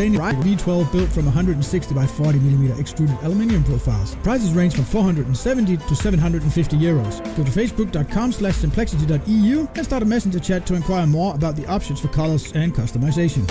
V12 built from 160 by 40mm extruded aluminium profiles. Prices range from 470 to 750 euros. Go to facebook.com/simplexity.eu and start a messenger chat to inquire more about the options for colors and customization.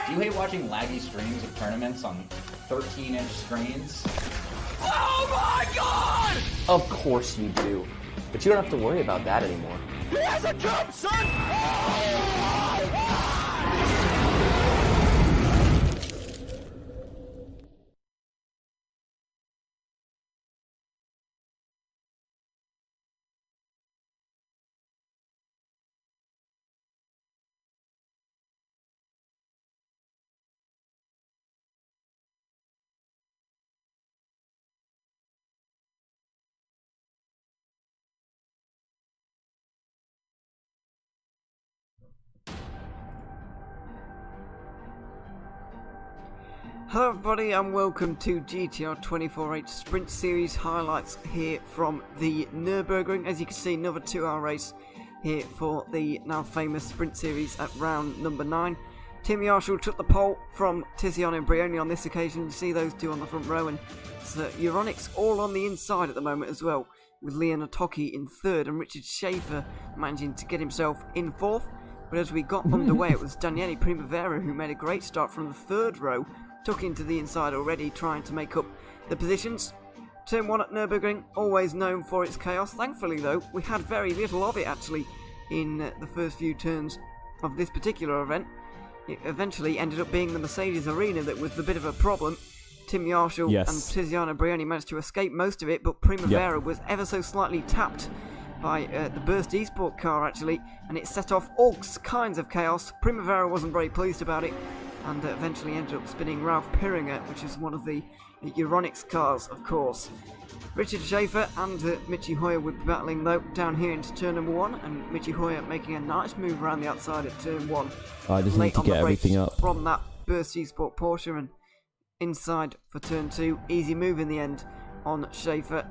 Do you hate watching laggy streams of tournaments on 13-inch screens? Oh my god! Of course you do. But you don't have to worry about that anymore. He has a jump, son! Hello everybody and welcome to GTR24H Sprint Series highlights here from the Nürburgring. As you can see, another 2-hour race here for the now famous Sprint Series at round number 9. Tim Yarshall took the pole from Tiziano and Brioni on this occasion. You see those two on the front row, and it's Euronics all on the inside at the moment as well, with Leon Otoki in 3rd and Richard Schaefer managing to get himself in 4th. But as we got underway, it was Daniele Primavera who made a great start from the 3rd row, took into the inside already, trying to make up the positions. Turn 1 at Nürburgring, always known for its chaos. Thankfully though, we had very little of it actually in the first few turns of this particular event. It eventually ended up being the Mercedes Arena that was the bit of a problem. Tim Yarshall and Tiziano Brioni managed to escape most of it, but Primavera was ever so slightly tapped by the Burst Esport car actually, and it set off all kinds of chaos. Primavera wasn't very pleased about it, and eventually ended up spinning Ralph Piringer, which is one of the Euronics cars, of course. Richard Schaefer and Michi Hoyer would be battling though down here into turn number 1, and Michi Hoyer making a nice move around the outside at turn 1. I just need to get everything up from that Burst Esport Porsche, and inside for turn 2. Easy move in the end on Schaefer.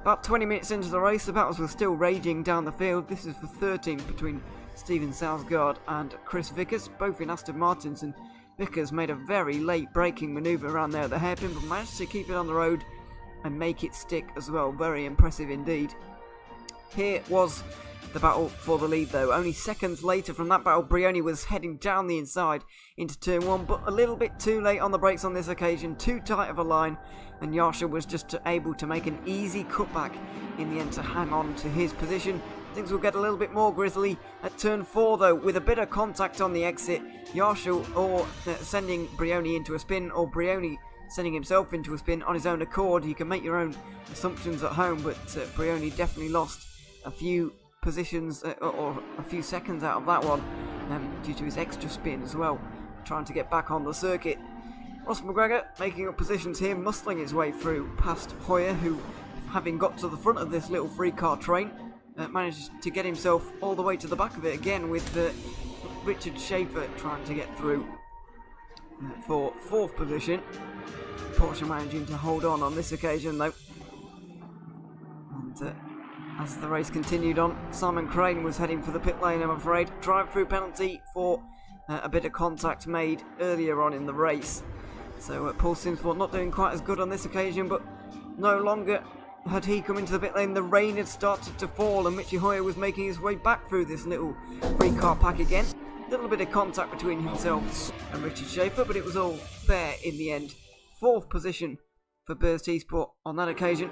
About 20 minutes into the race, the battles were still raging down the field. This is for 13th between Steven Salsgaard and Chris Vickers, both in Aston Martins, and Vickers made a very late braking manoeuvre around there at the hairpin, but managed to keep it on the road and make it stick as well. Very impressive indeed. Here was the battle for the lead though. Only seconds later from that battle, Brioni was heading down the inside into turn 1, but a little bit too late on the brakes on this occasion, too tight of a line, and Yarshall was just able to make an easy cutback in the end to hang on to his position. Things will get a little bit more grisly at turn 4 though, with a bit of contact on the exit. Yarshall or sending Brioni into a spin, or Brioni sending himself into a spin on his own accord. You can make your own assumptions at home, but Brioni definitely lost a few positions or a few seconds out of that one due to his extra spin as well, trying to get back on the circuit. Ross McGregor making up positions here, muscling his way through past Hoyer, who, having got to the front of this little free car train, managed to get himself all the way to the back of it again, with Richard Schaefer trying to get through for 4th position. Porsche managing to hold on this occasion though. And as the race continued on, Simon Crane was heading for the pit lane, I'm afraid. Drive-through penalty for a bit of contact made earlier on in the race. So Paul Simsport not doing quite as good on this occasion, but no longer had he come into the pit lane. The rain had started to fall, and Michi Hoyer was making his way back through this little free car pack again. A little bit of contact between himself and Richard Schaefer, but it was all fair in the end. 4th position for Burst Esport on that occasion.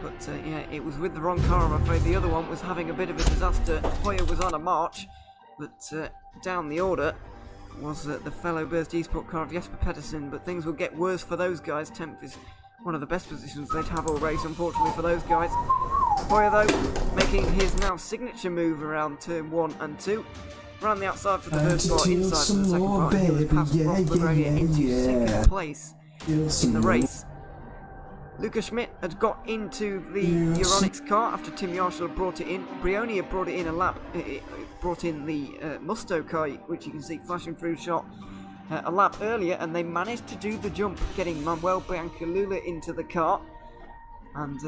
But yeah, it was with the wrong car, I'm afraid. The other one was having a bit of a disaster. Hoyer was on a march, but down the order, was the fellow Burst Esport car of Jesper Pedersen, but things will get worse for those guys. 10th is one of the best positions they'd have all race, unfortunately for those guys. Hoyer, though, making his now signature move around turn 1 and 2. Around the outside for the first part, inside for the second part, he was passed across the barrier into 2nd place in the race. Lucas Schmidt had got into the Euronics car after Tim Yarshall had brought it in. Brioni had brought it in a lap, brought in the Musto car, which you can see flashing through shot, a lap earlier, and they managed to do the jump, getting Manuel Biancalula into the car, and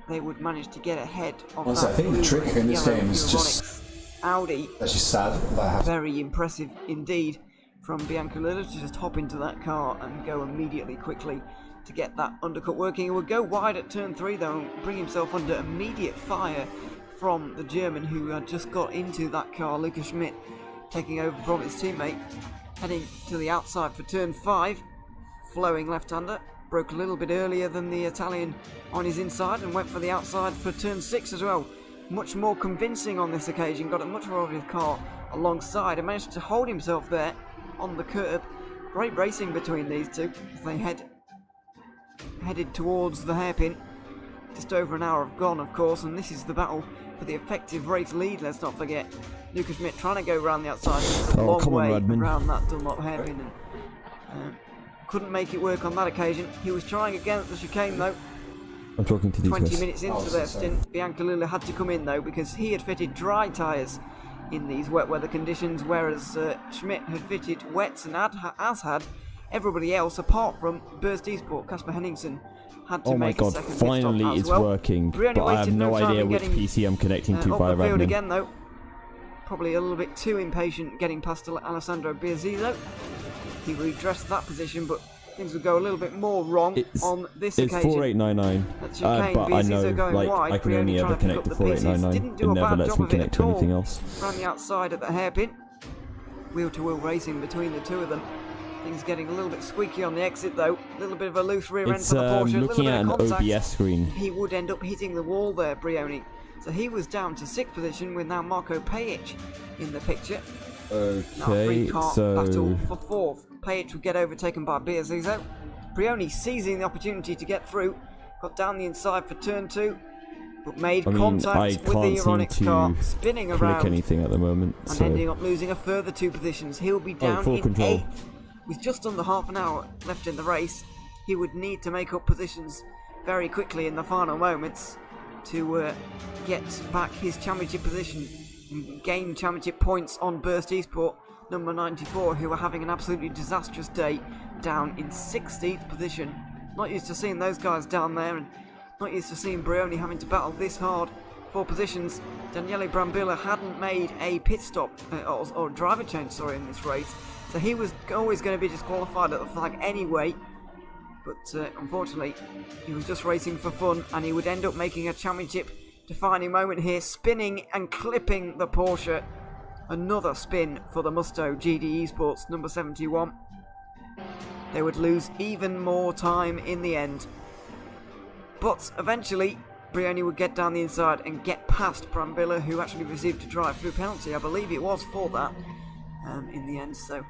they would manage to get ahead of that. I think the trick in this game is Euronics just Audi. actually sad that I have Very impressive indeed from Biancalula to just hop into that car and go immediately quickly to get that undercut working. He would go wide at turn 3 though and bring himself under immediate fire from the German who had just got into that car, Lucas Schmidt, taking over from his teammate. Heading to the outside for turn 5, flowing left-hander, broke a little bit earlier than the Italian on his inside and went for the outside for turn 6 as well. Much more convincing on this occasion, got a much more of his car alongside and managed to hold himself there on the curb. Great racing between these two as they headed towards the hairpin. Just over an hour have gone, of course, and this is the battle for the effective race lead, let's not forget. Lucas Schmidt trying to go around the outside. It's a long way around that Dunlop hairpin and couldn't make it work on that occasion. He was trying again at the chicane though. I'm talking to these 20 guys. minutes into their stint, Biancalula had to come in though because he had fitted dry tyres in these wet weather conditions, whereas Schmidt had fitted wets and as had everybody else apart from Burst Esport. Casper Henningsen had to make a second pit stop finally as it's well. working, Brioni but I have wasted no time idea in which getting, PC I'm connecting to up via the field admin. again though. Probably a little bit too impatient getting past Alessandro Biazzizo. He redressed that position, but things would go a little bit more wrong on this It's occasion. 4899, But I know, I can only ever connect to 4899. It never lets me connect to anything else. Around the outside at the hairpin. Wheel-to-wheel racing between the two of them. Things getting a little bit squeaky on the exit though. A little bit of a loose rear end It's for the Porsche. looking at an OBS screen. He would end up hitting the wall there, Brioni. So he was down to 6th position with now Marco Pajic in the picture. Now a three-car battle for 4th. Pajic would get overtaken by Biazzizo. Brioni seizing the opportunity to get through. Got down the inside for turn 2. But made contact with the Euronics car, spinning around anything at the moment, and ending up losing a further 2 positions. He'll be down in 8th. With just under half an hour left in the race, he would need to make up positions very quickly in the final moments to get back his championship position and gain championship points on Burst Esport number 94, who are having an absolutely disastrous day, down in 16th position. Not used to seeing those guys down there, and not used to seeing Brioni having to battle this hard for positions. Daniele Brambilla hadn't made a pit stop or driver change, in this race, so he was always going to be disqualified at the flag anyway. But unfortunately, he was just racing for fun, and he would end up making a championship defining moment here, spinning and clipping the Porsche. Another spin for the Musto GD Esports number 71. They would lose even more time in the end. But eventually, Brioni would get down the inside and get past Brambilla, who actually received a drive-through penalty. I believe it was for that in the end, so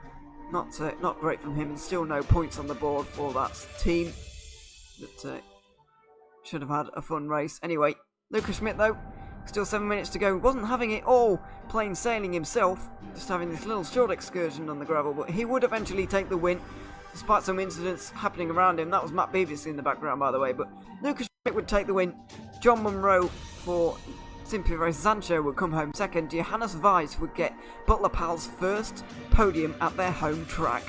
not great from him, and still no points on the board for that team that should have had a fun race. Anyway, Lucas Schmidt though, still 7 minutes to go, wasn't having it all plain sailing himself, just having this little short excursion on the gravel, but he would eventually take the win despite some incidents happening around him. That was Matt Beavis in the background, by the way, but Lucas Schmidt would take the win. John Munro for Simply Race Sancho would come home second. Johannes Weiss would get Butler Pal's first podium at their home track.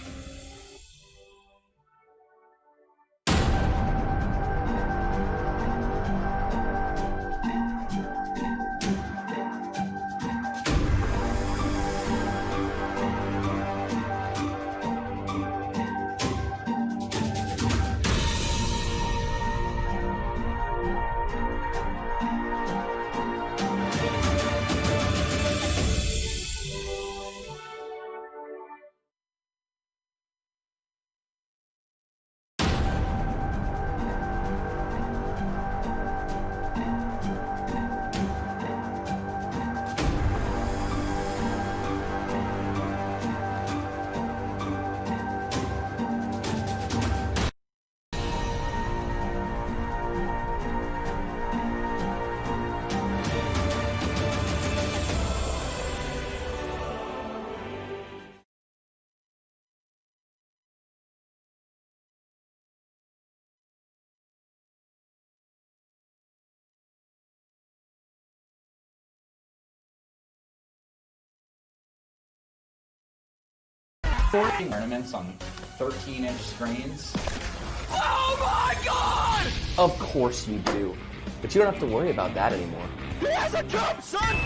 tournaments on 13-inch screens. Oh my god! Of course you do. But you don't have to worry about that anymore. He has a jump, son!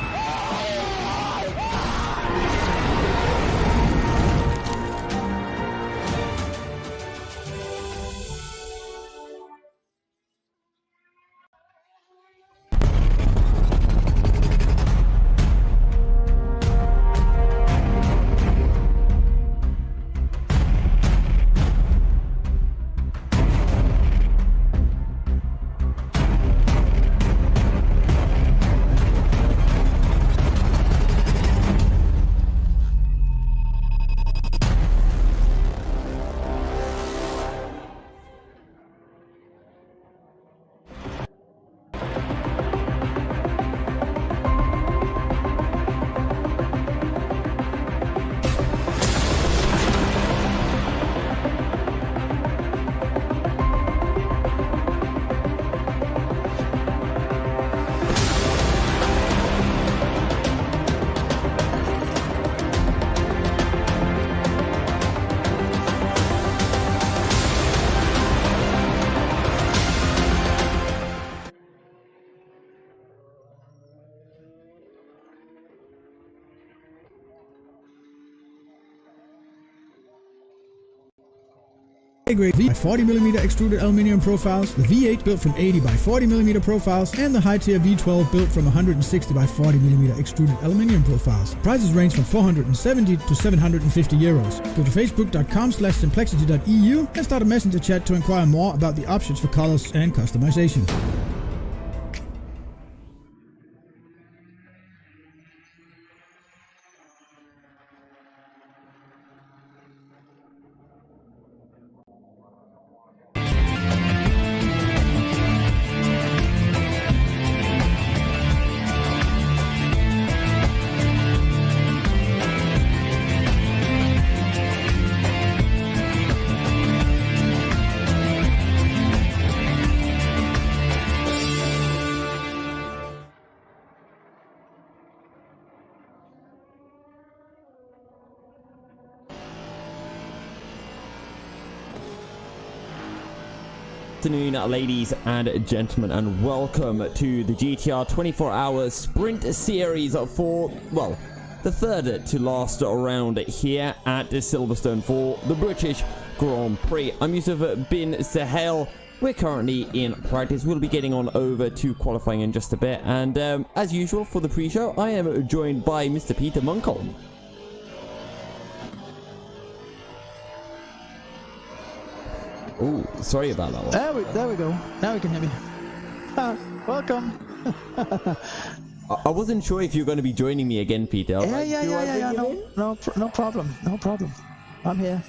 Grade V by 40mm extruded aluminum profiles, the V8 built from 80 by 40mm profiles, and the high tier V12 built from 160 by 40mm extruded aluminum profiles. Prices range from 470 to 750 euros. Go to facebook.com/simplexity.eu and start a messenger chat to inquire more about the options for colors and customization. Afternoon, ladies and gentlemen, and welcome to the GTR 24-hour sprint series for, well, the third to last round here at Silverstone for the British Grand Prix. I'm Yusuf bin Sahel. We're currently in practice. We'll be getting on over to qualifying in just a bit, and as usual for the pre-show, I am joined by Mr. Peter Munkholm. Oh, sorry about that one. There we go. Now we can hear me. Welcome. I wasn't sure if you were going to be joining me again, Peter. Yeah. No problem. No problem. I'm here.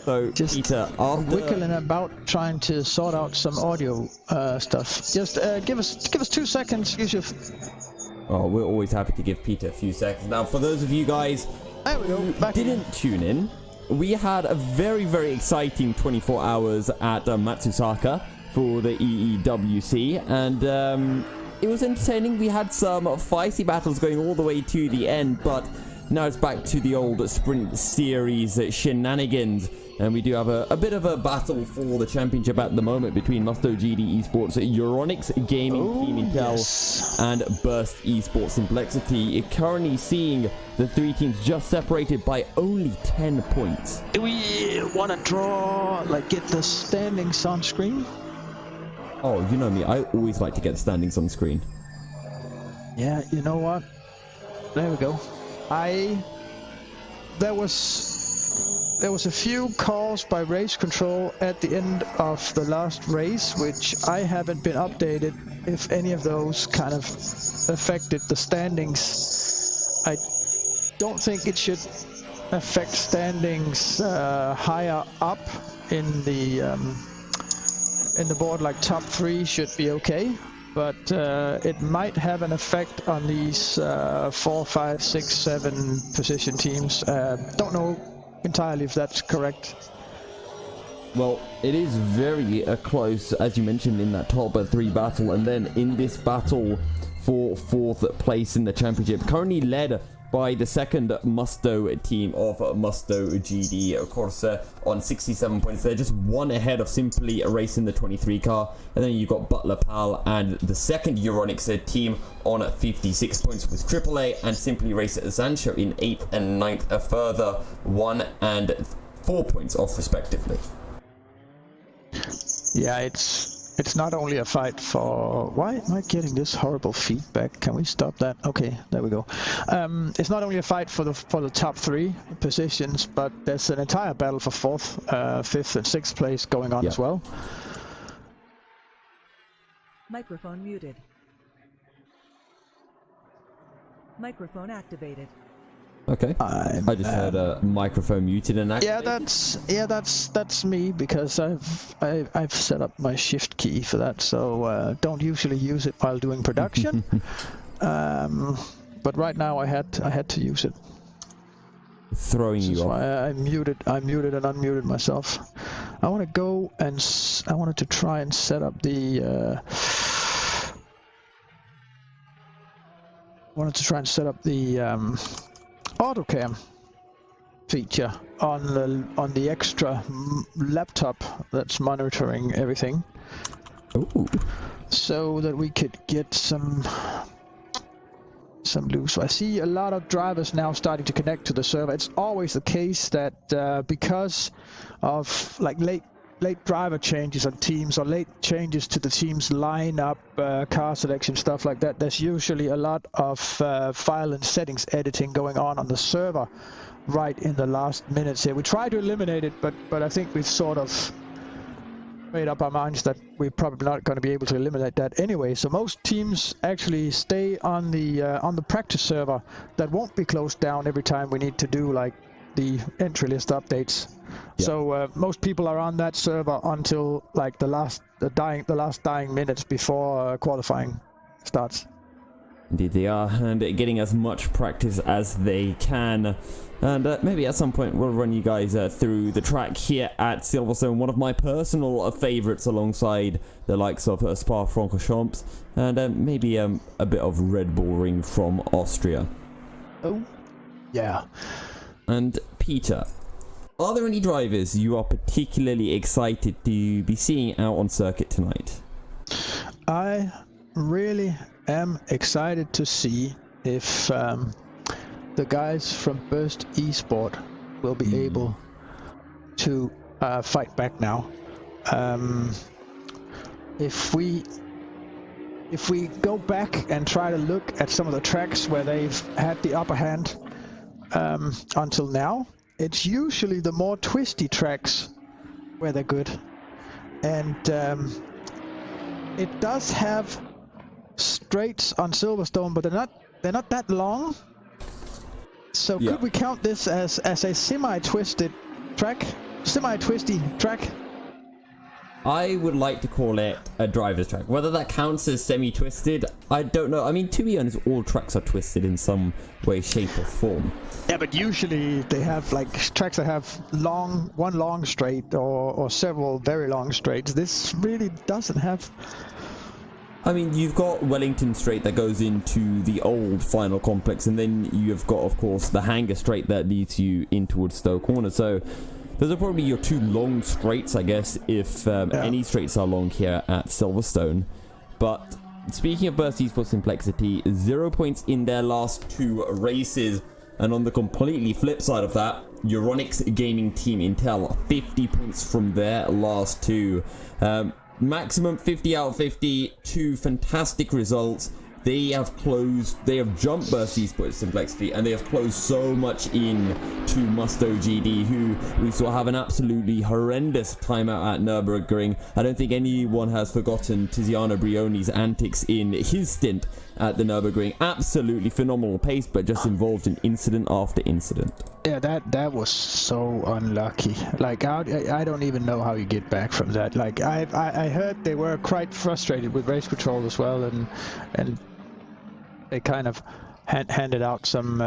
So, just Peter, after wiggling about trying to sort out some audio stuff. Just give us 2 seconds, Yusuf. Oh, we're always happy to give Peter a few seconds. Now, for those of you guys who didn't tune in, we had a very, very exciting 24 hours at Matsusaka for the EEWC, and it was entertaining. We had some feisty battles going all the way to the end, but now it's back to the old sprint series shenanigans, and we do have a bit of a battle for the championship at the moment between Musto GD Esports, Euronics Gaming, Team Intel, and Burst Esports Simplexity. You're currently seeing the three teams just separated by only 10 points. Do we want to draw, like, get the standings on screen? Oh, you know me, I always like to get standings on screen. Yeah, you know what? There we go. There was a few calls by race control at the end of the last race, which I haven't been updated if any of those kind of affected the standings. I don't think it should affect standings higher up in the board, like top 3 should be okay. But it might have an effect on these 4, 5, 6, 7 position teams. Don't know entirely if that's correct. Well, it is very close, as you mentioned, in that top 3 battle, and then in this battle for 4th place in the championship, currently led by the second Musto team of Musto GD Corsa on 67 points. They're just one ahead of Simply Racing the 23 car. And then you've got Butler Pal and the second Euronics team on 56 points with AAA and Simply Race Zancho in 8th and 9th, a further 1 and 4 points off respectively. Yeah, it's not only a fight for... Why am I getting this horrible feedback? Can we stop that? Okay, there we go. It's not only a fight for the top 3 positions, but there's an entire battle for 4th, 5th and 6th place going on as well. Microphone muted. Microphone activated. Okay. I just heard a microphone muted and activated. Yeah, that's me, because I've set up my shift key for that, so don't usually use it while doing production. But right now I had to use it. Throwing you off. Why I muted and unmuted myself. I want to go and I wanted to try and set up the AutoCam feature on the extra laptop that's monitoring everything. Ooh. So that we could get some loose. I see a lot of drivers now starting to connect to the server. It's always the case that because of like late driver changes on teams or late changes to the team's lineup, car selection, stuff like that, there's usually a lot of file and settings editing going on the server right in the last minutes here. We try to eliminate it, but I think we've sort of made up our minds that we're probably not going to be able to eliminate that anyway. So most teams actually stay on the practice server that won't be closed down every time we need to do like the entry list updates. Yeah. So most people are on that server until like the last dying minutes before qualifying starts. Indeed they are, and getting as much practice as they can. And maybe at some point we'll run you guys through the track here at Silverstone, one of my personal favourites alongside the likes of Spa-Francorchamps and maybe a bit of Red Bull Ring from Austria. Oh, yeah. And Peter, are there any drivers you are particularly excited to be seeing out on circuit tonight? I really am excited to see if the guys from Burst Esport will be able to fight back now. If we go back and try to look at some of the tracks where they've had the upper hand until now, it's usually the more twisty tracks where they're good. And it does have straights on Silverstone, but they're not that long. So could we count this as a semi-twisty track? I would like to call it a driver's track. Whether that counts as semi-twisted, I don't know. I mean, to be honest, all tracks are twisted in some way, shape or form. Yeah, but usually they have like tracks that have one long straight or several very long straights. This really doesn't have... I mean, you've got Wellington Straight that goes into the old final complex, and then you've got, of course, the Hangar Straight that leads you in towards Stowe Corner. So those are probably your two long straights, I guess, if any straights are long here at Silverstone. But speaking of Burst Esports Complexity, 0 points in their last 2 races. And on the completely flip side of that, Euronics Gaming Team Intel, 50 points from their last 2. Maximum 50 out of 50, 2 fantastic results. They have jumped Burst Esports Complexity, and they have closed so much in to Musto GD, who we saw have an absolutely horrendous timeout at Nürburgring. I don't think anyone has forgotten Tiziano Brioni's antics in his stint at the Nürburgring. Absolutely phenomenal pace, but just involved in incident after incident. Yeah, that was so unlucky. Like, I don't even know how you get back from that. Like, I heard they were quite frustrated with race control as well, and they kind of handed out some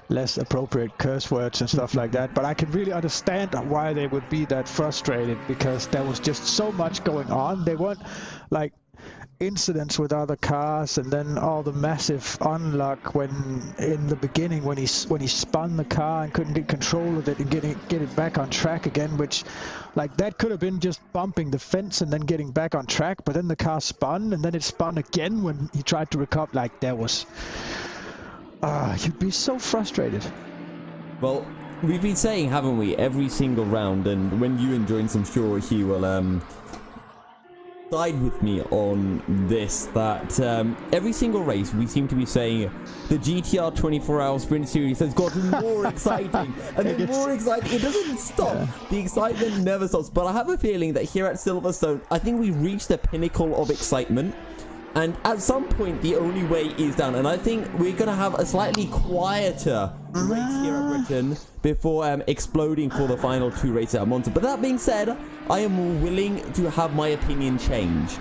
less appropriate curse words and stuff like that. But I can really understand why they would be that frustrated, because there was just so much going on. They weren't like incidents with other cars, and then all the massive unluck when in the beginning when he spun the car and couldn't get control of it and get it back on track again, which like that could have been just bumping the fence and then getting back on track, but then the car spun and then it spun again when he tried to recover. Like that was you'd be so frustrated. Well, we've been saying, haven't we, every single round, and when Ewan joins, I'm sure he will side with me on this, that every single race we seem to be saying the GTR24H Sprint Series has gotten more exciting and then more exciting. It doesn't stop. Yeah. The excitement never stops. But I have a feeling that here at Silverstone, I think we've reached the pinnacle of excitement. And at some point, the only way is down. And I think we're going to have a slightly quieter race here at Britain before exploding for the final 2 races at Monza. But that being said, I am willing to have my opinion change.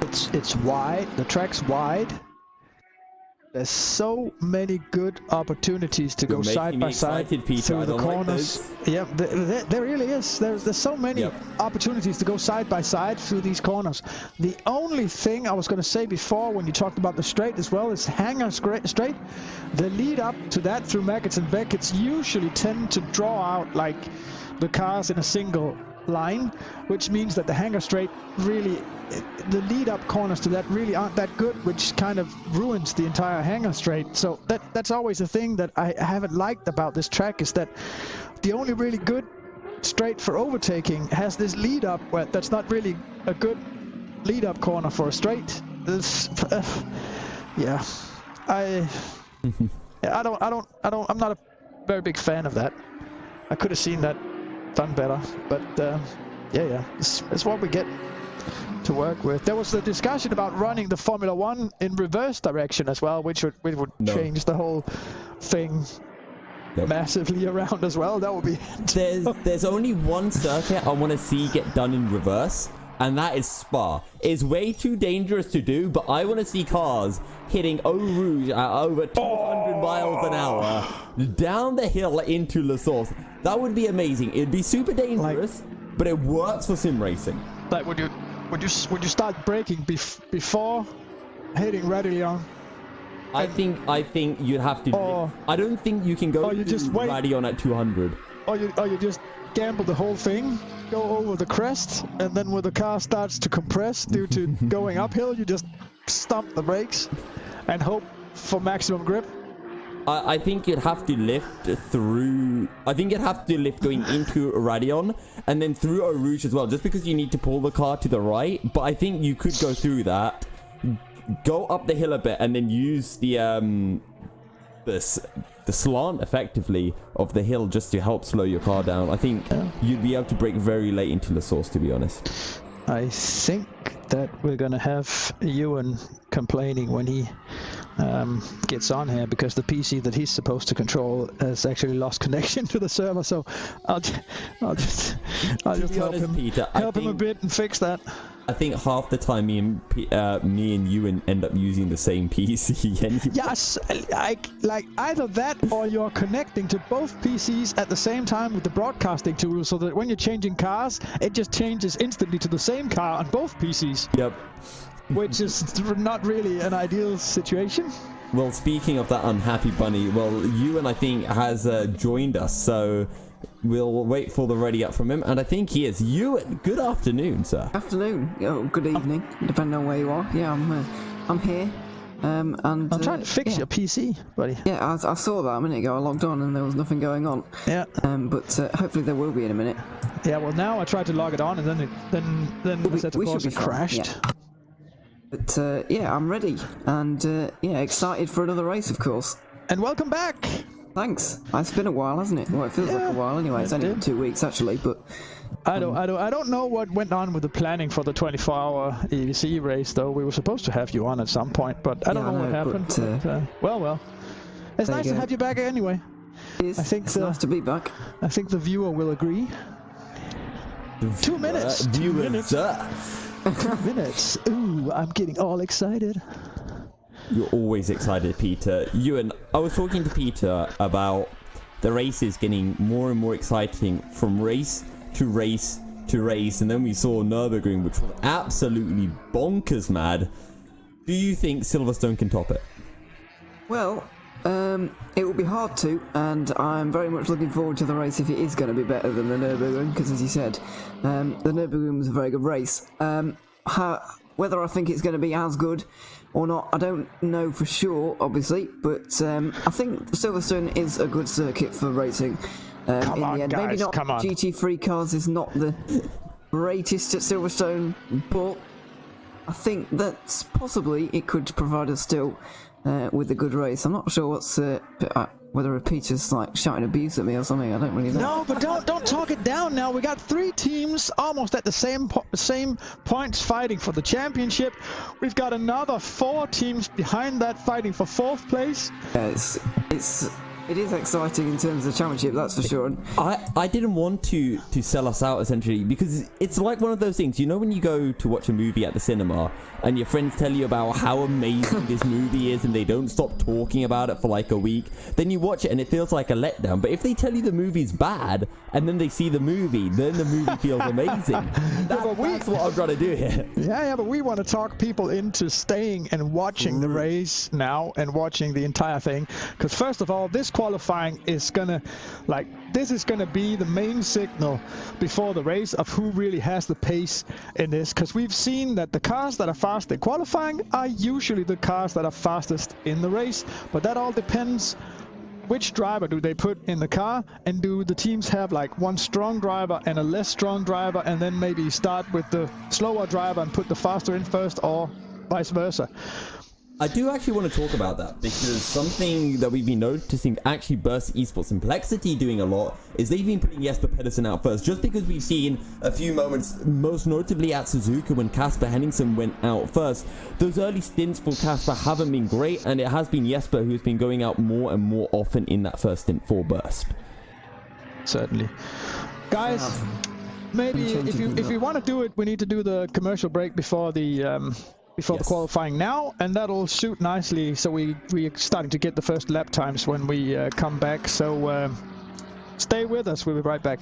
It's wide. The track's wide. There's so many good opportunities to go side by side through the corners. Yeah, there really is. There's so many opportunities to go side by side through these corners. The only thing I was going to say before, when you talked about the straight as well, is Hangar Straight. The lead up to that through Maggots and Beckett's usually tend to draw out like the cars in a single line, which means that the Hangar Straight really, the lead up corners to that really aren't that good, which kind of ruins the entire Hangar Straight. So that's always a thing that I haven't liked about this track, is that the only really good straight for overtaking has this lead up where that's not really a good lead up corner for a straight. I'm not a very big fan of that. I could have seen that done better, but it's what we get to work with. There was the discussion about running the Formula 1 in reverse direction as well, which would change the whole thing massively around as well. That would be there's only one circuit I want to see get done in reverse, and that is Spa. It's way too dangerous to do, but I want to see cars hitting Eau Rouge at over 200 miles an hour down the hill into La Source. That would be amazing. It'd be super dangerous, but it works for sim racing. Like, would you start braking before hitting Radillon? I think you'd have to. I don't think you can go to Radillon at 200. Or you just gamble the whole thing, go over the crest, and then when the car starts to compress due to going uphill, you just stomp the brakes and hope for maximum grip. I think you'd have to lift through. I think you'd have to lift going into Radillon and then through Eau Rouge as well, just because you need to pull the car to the right. But I think you could go through that, go up the hill a bit, and then use the slant effectively of the hill just to help slow your car down. I think you'd be able to brake very late into La Source, to be honest. I think that we're gonna have Ewan complaining when he gets on here, because the PC that he's supposed to control has actually lost connection to the server. So I'll just help him, Peter, help him a bit and fix that. I think half the time me and you end up using the same PC anyway. Yes, like either that or you're connecting to both PCs at the same time with the broadcasting tool, so that when you're changing cars, it just changes instantly to the same car on both PCs. Yep. Which is not really an ideal situation. Well, speaking of that unhappy bunny, Ewan, I think, has joined us, so we'll wait for the ready up from him, and I think he is. Ewan, good afternoon, sir. Afternoon, good evening, depending on where you are. Yeah, I'm here. And I'm trying to fix your PC, buddy. Yeah, I saw that a minute ago. I logged on and there was nothing going on. Yeah. But hopefully there will be in a minute. Yeah. Well, now I tried to log it on, and then it crashed. Yeah. But I'm ready, and excited for another race, of course. And welcome back. Thanks. It's been a while, hasn't it? Well, it feels like a while anyway. It's only been 2 weeks actually, but I don't know what went on with the planning for the 24-hour EVC race, though. We were supposed to have you on at some point, but I don't know what happened. Well, it's nice to have you back anyway. It's nice to be back. I think the viewer will agree. 2 minutes. 2 minutes. 2 minutes. Ooh, I'm getting all excited. You're always excited, Peter. I was talking to Peter about the races getting more and more exciting from race to race to race, and then we saw Nürburgring, which was absolutely bonkers mad. Do you think Silverstone can top it? Well, it will be hard to, and I'm very much looking forward to the race if it is going to be better than the Nürburgring, because as you said, the Nürburgring was a very good race. Whether I think it's going to be as good or not, I don't know for sure, obviously, but I think Silverstone is a good circuit for racing. In the end, maybe not GT3 cars is not the greatest at Silverstone, but I think that possibly it could provide us still with a good race. I'm not sure what's whether Peter's like shouting abuse at me or something. I don't really know. No, but don't talk it down now. We got 3 teams almost at the same points fighting for the championship. We've got another 4 teams behind that fighting for 4th place. It is exciting in terms of the championship, that's for sure. I didn't want to sell us out, essentially, because it's like one of those things, you know, when you go to watch a movie at the cinema and your friends tell you about how amazing this movie is and they don't stop talking about it for like a week, then you watch it and it feels like a letdown. But if they tell you the movie's bad and then they see the movie, then the movie feels amazing. That's what I'm trying to do here. Yeah, but we want to talk people into staying and watching the race now and watching the entire thing, because first of all, this qualifying is gonna, this is gonna be the main signal before the race of who really has the pace in this, because we've seen that the cars that are fast in qualifying are usually the cars that are fastest in the race, but that all depends which driver do they put in the car, and do the teams have like one strong driver and a less strong driver, and then maybe start with the slower driver and put the faster in first, or vice versa. I do actually want to talk about that, because something that we've been noticing actually Burst Esports and Plexity doing a lot is they've been putting Jesper Pedersen out first, just because we've seen a few moments, most notably at Suzuka when Kasper Henningsen went out first. Those early stints for Kasper haven't been great, and it has been Jesper who's been going out more and more often in that first stint for Burst. Certainly. Guys, maybe if we want to do it, we need to do the commercial break before the the qualifying now, and that'll suit nicely, so we're starting to get the first lap times when we come back. So stay with us, we'll be right back.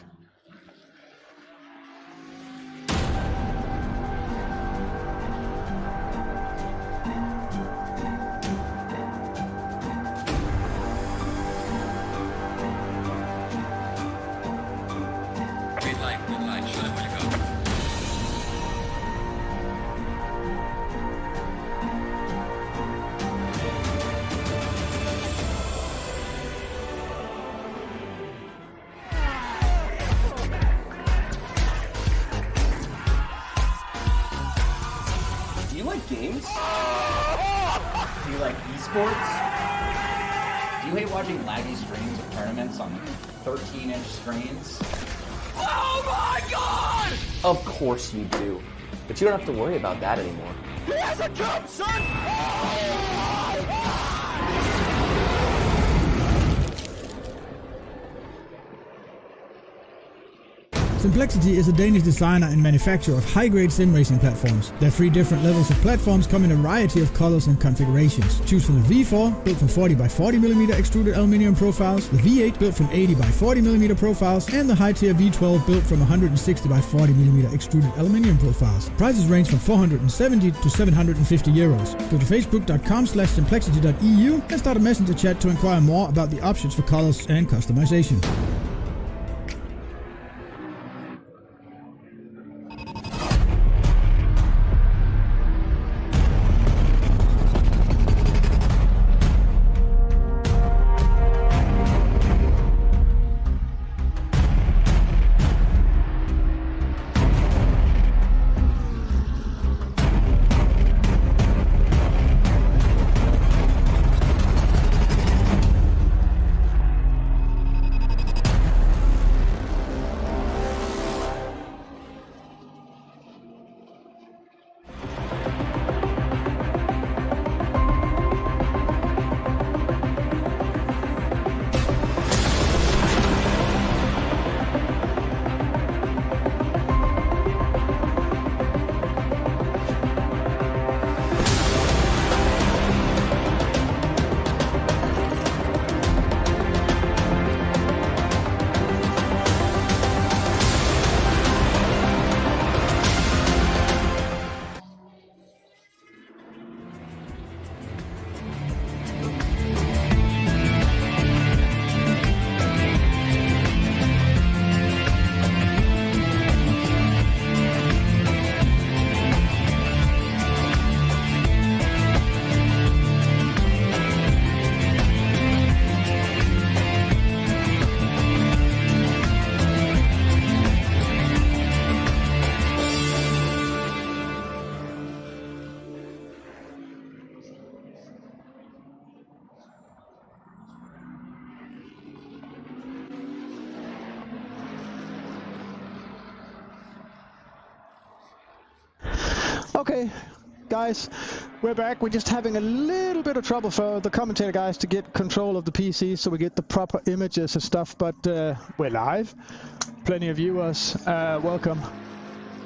Games? Do you like esports? Do you hate watching laggy streams of tournaments on 13-inch screens? Oh my god! Of course you do. But you don't have to worry about that anymore. He has a jump, son! Oh my god! Simplexity is a Danish designer and manufacturer of high-grade sim racing platforms. Their 3 different levels of platforms come in a variety of colors and configurations. Choose from the V4, built from 40x40mm extruded aluminium profiles, the V8, built from 80x40mm profiles, and the high-tier V12, built from 160x40mm extruded aluminium profiles. Prices range from 470 to 750 euros. Go to facebook.com/simplexity.eu and start a messenger chat to inquire more about the options for colors and customization. Okay, guys, we're back. We're just having a little bit of trouble for the commentator guys to get control of the PC so we get the proper images and stuff, but we're live. Plenty of viewers. Welcome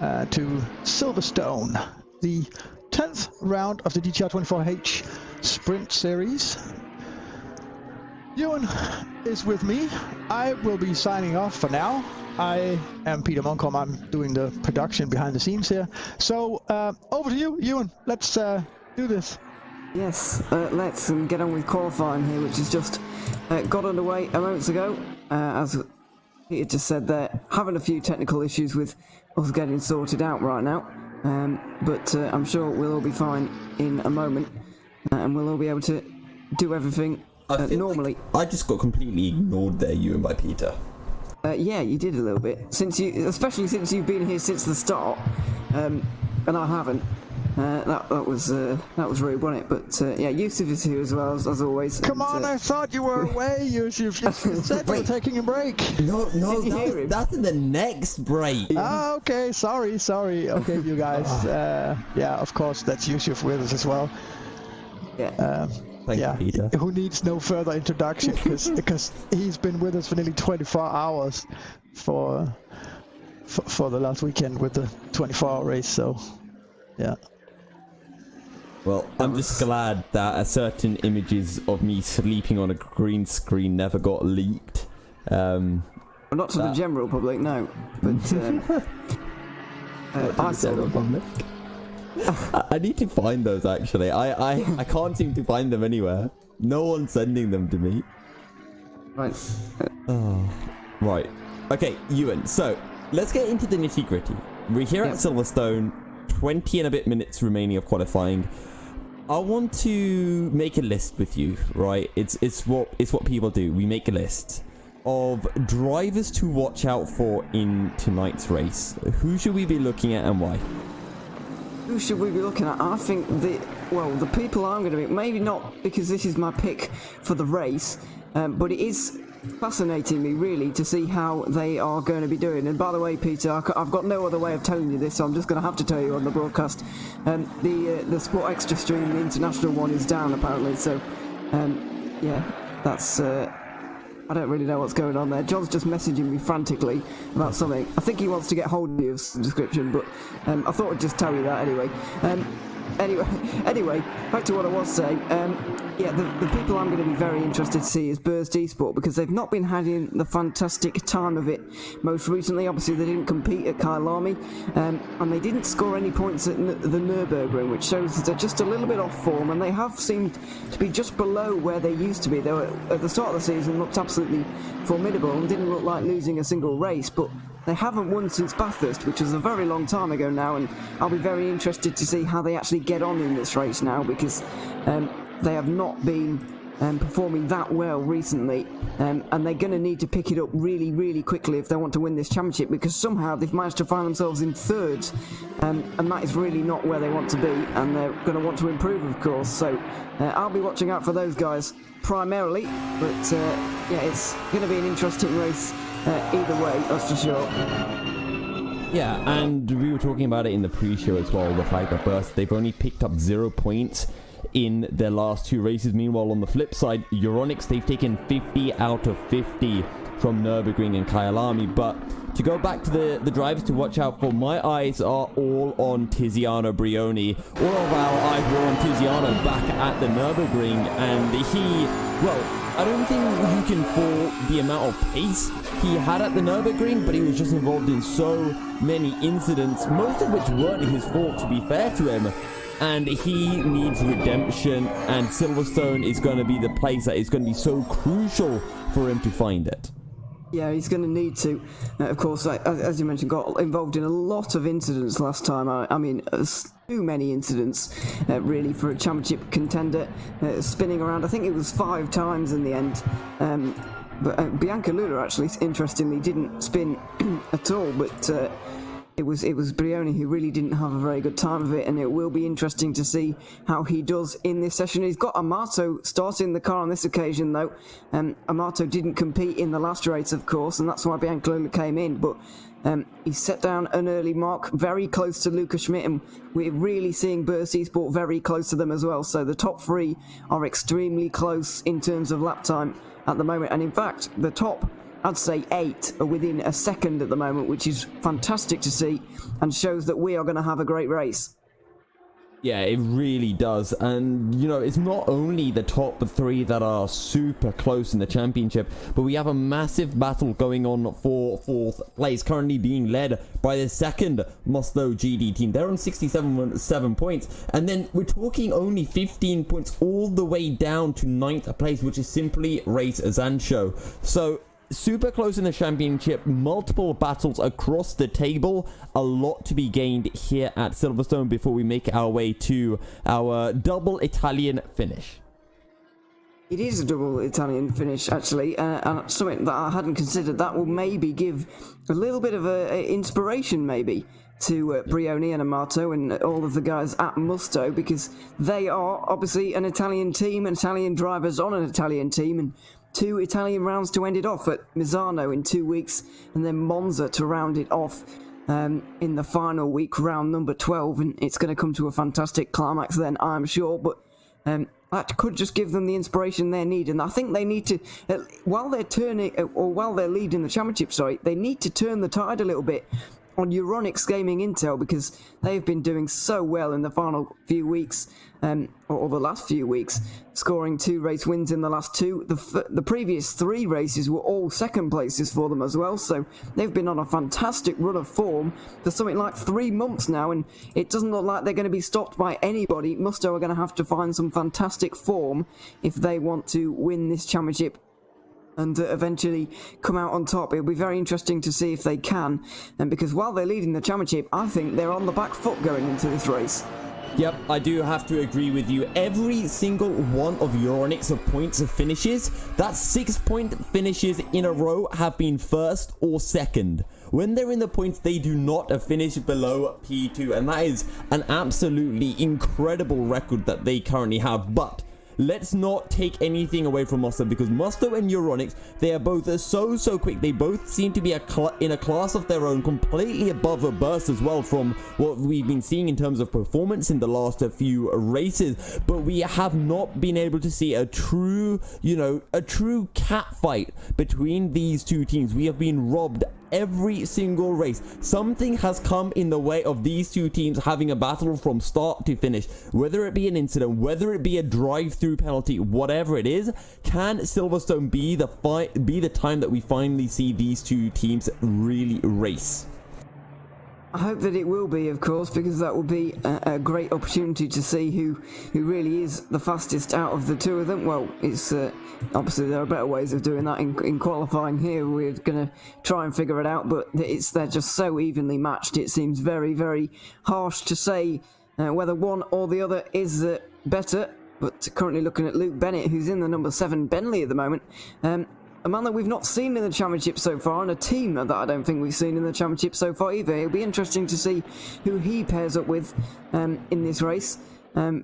to Silverstone, the 10th round of the GTR24H Sprint Series. Ewan is with me. I will be signing off for now. I am Peter Munkholm. I'm doing the production behind the scenes here. So, over to you, Ewan. Let's do this. Yes, let's get on with qualifying here, which has just got underway a moment ago. As Peter just said, they're having a few technical issues with us getting sorted out right now. But I'm sure we'll all be fine in a moment. And we'll all be able to do everything normally. Like I just got completely ignored there, Ewan, by Peter. Yeah, you did a little bit, especially since you've been here since the start, and I haven't. That was rude, wasn't it? But yeah, Yusuf is here as well as always. Come on, I thought you were away, Yusuf. You said you were taking a break. No, that's in the next break. Oh, okay, sorry. Okay, you guys. Yeah, of course, that's Yusuf with us as well. Yeah. Thank you, Peter. Who needs no further introduction because he's been with us for nearly 24 hours for the last weekend with the 24-hour race. So, yeah. Well, I'm just glad that certain images of me sleeping on a green screen never got leaked. Well, not to the general public, no. But I saw them. I need to find those actually. I can't seem to find them anywhere. No one's sending them to me. Right. Oh, right. Okay, Ewan. So let's get into the nitty gritty. We're here at Silverstone. 20 and a bit minutes remaining of qualifying. I want to make a list with you, right? It's what people do. We make a list of drivers to watch out for in tonight's race. Who should we be looking at and why? Who should we be looking at? I think the people I'm going to be, maybe not because this is my pick for the race, but it is fascinating me really to see how they are going to be doing. And by the way, Peter, I've got no other way of telling you this, so I'm just going to have to tell you on the broadcast. The Sport Extra stream, the international one, is down apparently. So, yeah, that's. I don't really know what's going on there. John's just messaging me frantically about something. I think he wants to get hold of you of some description, but I thought I'd just tell you that anyway. Anyway, back to what I was saying. Yeah, the people I'm going to be very interested to see is Burst Esport, because they've not been having the fantastic time of it most recently. Obviously, they didn't compete at Kyalami, and they didn't score any points at the Nürburgring, which shows that they're just a little bit off form, and they have seemed to be just below where they used to be. They were, at the start of the season, looked absolutely formidable and didn't look like losing a single race, but they haven't won since Bathurst, which was a very long time ago now, and I'll be very interested to see how they actually get on in this race now, because they have not been performing that well recently, and they're going to need to pick it up really, really quickly if they want to win this championship, because somehow they've managed to find themselves in third, and that is really not where they want to be, and they're going to want to improve, of course. So I'll be watching out for those guys primarily, but yeah, it's going to be an interesting race either way, that's for sure. Yeah, and we were talking about it in the pre-show as well, the fact that Burst, they've only picked up 0 points in their last 2 races. Meanwhile, on the flip side, Euronics, they've taken 50 out of 50 from Nürburgring and Kyalami. But to go back to the drivers to watch out for, my eyes are all on Tiziano Brioni. All of our eyes were on Tiziano back at the Nürburgring, and I don't think you can fault the amount of pace he had at the Nürburgring, but he was just involved in so many incidents, most of which weren't his fault, to be fair to him. And he needs redemption, and Silverstone is going to be the place that is going to be so crucial for him to find it. Yeah, he's going to need to. Of course, as you mentioned, got involved in a lot of incidents last time. I mean, too many incidents, really, for a championship contender. Spinning around, I think it was 5 times in the end. But Bianca Lula, actually, interestingly, didn't spin at all. But it was Brioni who really didn't have a very good time of it, and it will be interesting to see how he does in this session. He's got Amato starting the car on this occasion, though. Amato didn't compete in the last race, of course, and that's why Bianculolo came in, but he set down an early mark very close to Luca Schmidt, and we're really seeing Burst Esport very close to them as well. So the top three are extremely close in terms of lap time at the moment, and in fact, the top, I'd say 8 are within a second at the moment, which is fantastic to see and shows that we are going to have a great race. Yeah, it really does. And, you know, it's not only the top 3 that are super close in the championship, but we have a massive battle going on for 4th place, currently being led by the second Musto GD team. They're on 67 points. And then we're talking only 15 points all the way down to 9th place, which is simply Race Zancho. So super close in the championship, multiple battles across the table, a lot to be gained here at Silverstone before we make our way to our double Italian finish. It is a double Italian finish, actually, and something that I hadn't considered. That will maybe give a little bit of a inspiration, maybe, to Brioni and Amato and all of the guys at Musto, because they are obviously an Italian team, and Italian drivers on an Italian team, and 2 Italian rounds to end it off at Misano in 2 weeks, and then Monza to round it off in the final week, round number 12, and it's going to come to a fantastic climax then, I'm sure, but that could just give them the inspiration they need, and I think they need to, while they're leading the championship, they need to turn the tide a little bit on Euronics Gaming Intel, because they've been doing so well in the final few weeks, or the last few weeks, scoring 2 race wins in the last 2. The previous 3 races were all second places for them as well, so they've been on a fantastic run of form for something like 3 months now, and it doesn't look like they're going to be stopped by anybody. Musto are going to have to find some fantastic form if they want to win this championship and eventually come out on top. It'll be very interesting to see if they can, and because while they're leading the championship, I think they're on the back foot going into this race. Yep, I do have to agree with you. Every single one of Euronics' points of finishes, that's 6-point finishes in a row, have been first or second. When they're in the points, they do not finish below P2, and that is an absolutely incredible record that they currently have. But let's not take anything away from Musto, because Musto and Euronics, they are both so quick. They both seem to be in a class of their own, completely above a burst as well from what we've been seeing in terms of performance in the last few races. But we have not been able to see a true cat fight between these 2 teams. We have been robbed every single race. Something has come in the way of these 2 teams having a battle from start to finish, whether it be an incident, whether it be a drive-through penalty, whatever it is. Can Silverstone be the time that we finally see these 2 teams really race? I hope that it will be, of course, because that will be a great opportunity to see who really is the fastest out of the 2 of them. Well, it's obviously there are better ways of doing that in qualifying. Here we're going to try and figure it out, but they're just so evenly matched. It seems very, very harsh to say whether one or the other is better. But currently looking at Luke Bennett, who's in the number 7 Bentley at the moment. A man that we've not seen in the championship so far, and a team that I don't think we've seen in the championship so far either. It'll be interesting to see who he pairs up with in this race,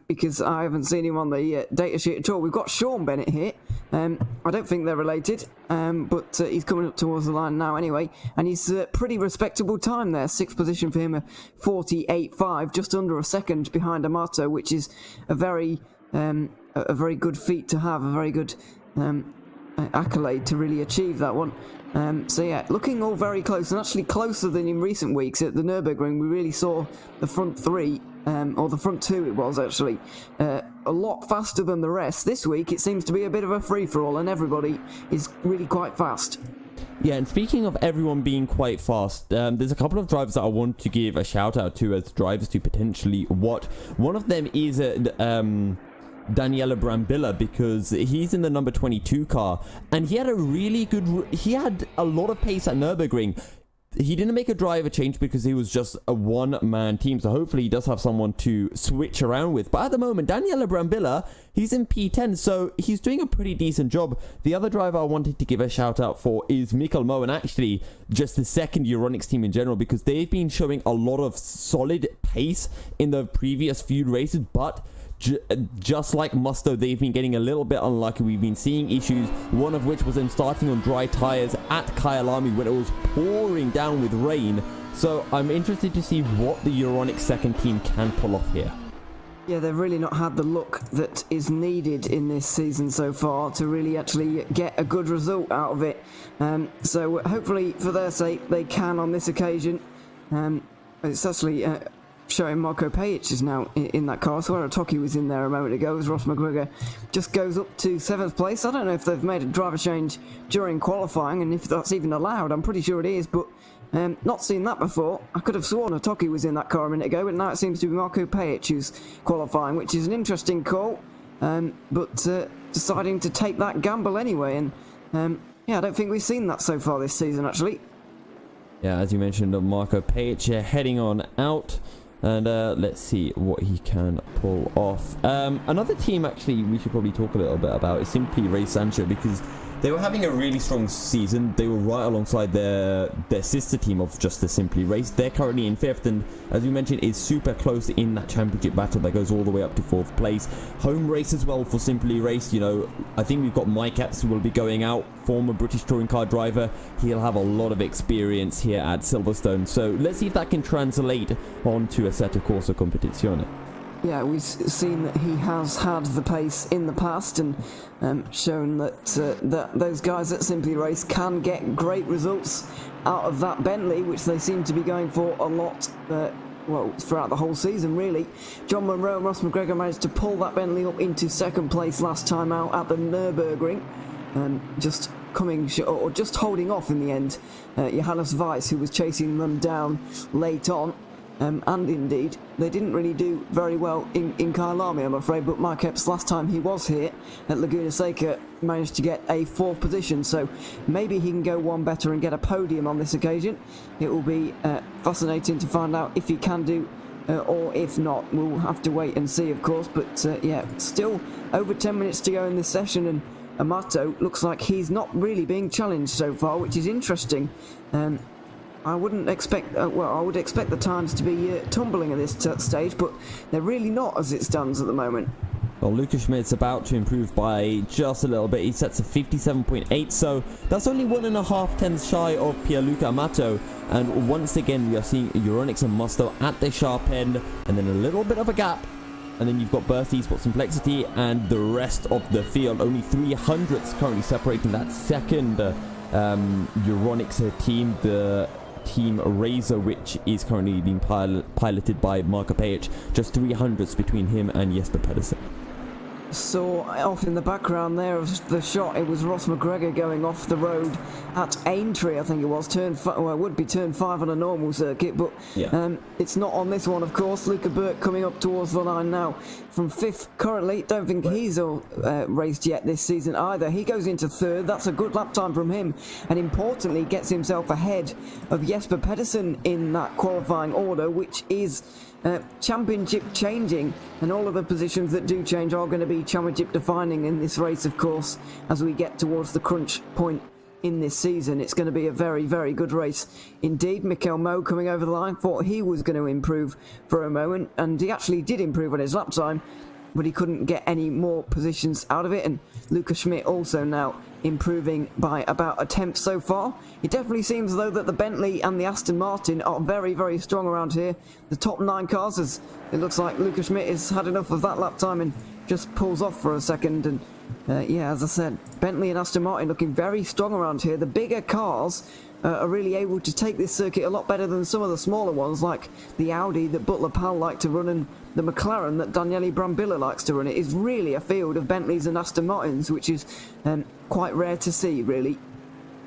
because I haven't seen him on the data sheet at all. We've got Sean Bennett here. I don't think they're related, but he's coming up towards the line now anyway, and he's a pretty respectable time there. 6th position for him, a 48.5, just under a second behind Amato, which is a very good feat to have, a very good accolade to really achieve that one. So yeah, looking all very close, and actually closer than in recent weeks. At the Nürburgring we really saw the front 3, or the front 2 it was actually, a lot faster than the rest. This week it seems to be a bit of a free-for-all, and everybody is really quite fast. Yeah, and speaking of everyone being quite fast, there's a couple of drivers that I want to give a shout out to as drivers to potentially watch. One of them is Daniele Brambilla, because he's in the number 22 car, and he had a really good, he had a lot of pace at Nürburgring. he didn't make a driver change because he was just a one-man team, so hopefully he does have someone to switch around with. But at the moment, Daniele Brambilla, he's in P10, so he's doing a pretty decent job. The other driver I wanted to give a shout out for is Mikkel Moe, and actually just the second Euronics team in general, because they've been showing a lot of solid pace in the previous few races, but just like Musto, they've been getting a little bit unlucky. We've been seeing issues, one of which was them starting on dry tires at Kyalami when it was pouring down with rain. So I'm interested to see what the Euronics second team can pull off here. Yeah, they've really not had the luck that is needed in this season so far to really actually get a good result out of it. So hopefully for their sake they can on this occasion. It's actually showing Marco Pajic is now in that car. So where Toki was in there a moment ago, as Ross McGregor just goes up to 7th place. I don't know if they've made a driver change during qualifying and if that's even allowed. I'm pretty sure it is, but not seen that before. I could have sworn Toki was in that car a minute ago, but now it seems to be Marco Pajic who's qualifying, which is an interesting call, but deciding to take that gamble anyway. And yeah, I don't think we've seen that so far this season, actually. Yeah, as you mentioned, Marco Pajic heading on out. And let's see what he can pull off. Another team, actually, we should probably talk a little bit about is Simply Race Sancho, because they were having a really strong season. They were right alongside their sister team of just the Simply Race. They're currently in 5th, and as you mentioned, is super close in that championship battle that goes all the way up to 4th place. Home race as well for Simply Race. You know, I think we've got Mike Epps who will be going out, former British touring car driver. He'll have a lot of experience here at Silverstone. So let's see if that can translate onto Assetto Corsa Competizione. Yeah, we've seen that he has had the pace in the past and shown that those guys at Simply Race can get great results out of that Bentley, which they seem to be going for a lot, well, throughout the whole season, really. John Monroe and Ross McGregor managed to pull that Bentley up into 2nd place last time out at the Nürburgring, just holding off in the end. Johannes Weiss, who was chasing them down late on. And indeed, they didn't really do very well in Kyalami, I'm afraid, but Mike Epps, last time he was here at Laguna Seca, managed to get a 4th position, so maybe he can go one better and get a podium on this occasion. It will be fascinating to find out if he can do, or if not. We'll have to wait and see, of course, but yeah, still over 10 minutes to go in this session, and Amato looks like he's not really being challenged so far, which is interesting. I wouldn't expect, I would expect the times to be tumbling at this stage, but they're really not as it stands at the moment. Well, Lucas Schmidt's about to improve by just a little bit. He sets a 57.8, so that's only 1.5 tenths shy of Pierluca Amato. And once again, we are seeing Euronics and Musto at their sharp end, and then a little bit of a gap. And then you've got Burst Esports and Plexity and the rest of the field. Only 300ths currently separating that second Euronics team, the Team Razor, which is currently being piloted by Marco Pajic. Just 300ths between him and Jesper Pedersen. So off in the background there of the shot, it was Ross McGregor going off the road at Aintree, I think it was. It would be turn 5 on a normal circuit, but yeah. It's not on this one, of course. Luca Burke coming up towards the line now from 5th currently. Don't think he's raced yet this season either. He goes into 3rd. That's a good lap time from him, and importantly gets himself ahead of Jesper Pedersen in that qualifying order, which is championship changing, and all of the positions that do change are going to be championship defining in this race, of course, as we get towards the crunch point in this season. It's going to be a very, very good race indeed. Mikkel Moe coming over the line, thought he was going to improve for a moment, and he actually did improve on his lap time, but he couldn't get any more positions out of it. And Lucas Schmidt also now improving by about a tenth so far. It definitely seems though that the Bentley and the Aston Martin are very, very strong around here. The top 9 cars, as it looks like Lucas Schmidt has had enough of that lap time and just pulls off for a second. And yeah, as I said, Bentley and Aston Martin looking very strong around here. The bigger cars are really able to take this circuit a lot better than some of the smaller ones, like the Audi that Butler Powell like to run and the McLaren that Daniele Brambilla likes to run. It is really a field of Bentleys and Aston Martins, which is quite rare to see, really.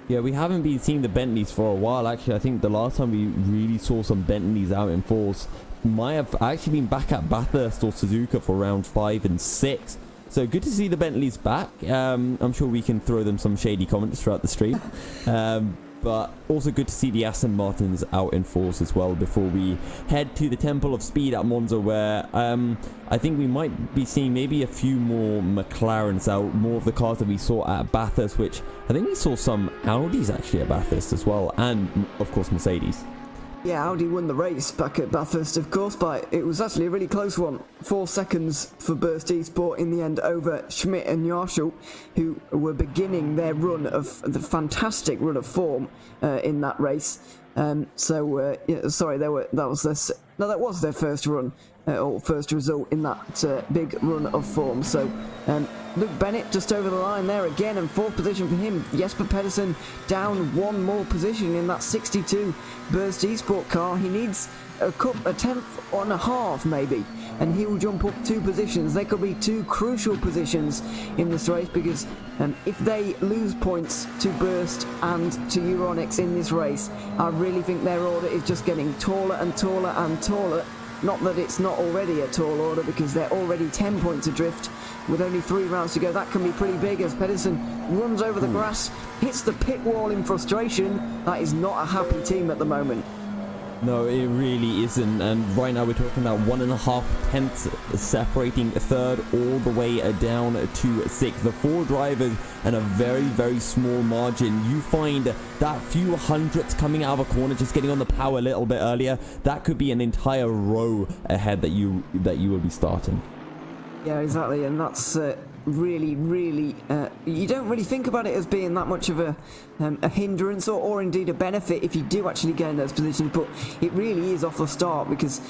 Yeah, we haven't been seeing the Bentleys for a while, actually. I think the last time we really saw some Bentleys out in force might have actually been back at Bathurst or Suzuka for round 5 and 6. So good to see the Bentleys back. I'm sure we can throw them some shady comments throughout the stream. but also good to see the Aston Martins out in force as well before we head to the Temple of Speed at Monza, where I think we might be seeing maybe a few more McLarens out, more of the cars that we saw at Bathurst, which I think we saw some Audis actually at Bathurst as well, and of course Mercedes. Yeah, Audi won the race back at Bathurst, of course, but it was actually a really close one. 4 seconds for Burst Esport in the end over Schmidt and Yarshall, who were beginning their run of the fantastic run of form in that race. That was their first run. Or first result in that big run of form. So Luke Bennett just over the line there again, and 4th position for him. Jesper Pedersen down 1 more position in that 62 Burst Esport car. He needs a 10th and a half maybe, and he will jump up 2 positions. They could be 2 crucial positions in this race, because if they lose points to Burst and to Euronics in this race, I really think their order is just getting taller and taller and taller. Not that it's not already a tall order, because they're already 10 points adrift with only 3 rounds to go. That can be pretty big as Pedersen runs over the grass, hits the pit wall in frustration. That is not a happy team at the moment. No, it really isn't, and right now we're talking about 1.5 tenths separating 3rd all the way down to 6th. The 4 drivers and a very, very small margin. You find that few hundredths coming out of a corner, just getting on the power a little bit earlier, that could be an entire row ahead that you will be starting. Yeah, exactly, and that's really, you don't really think about it as being that much of a hindrance or indeed a benefit if you do actually get in those positions, but it really is off the start, because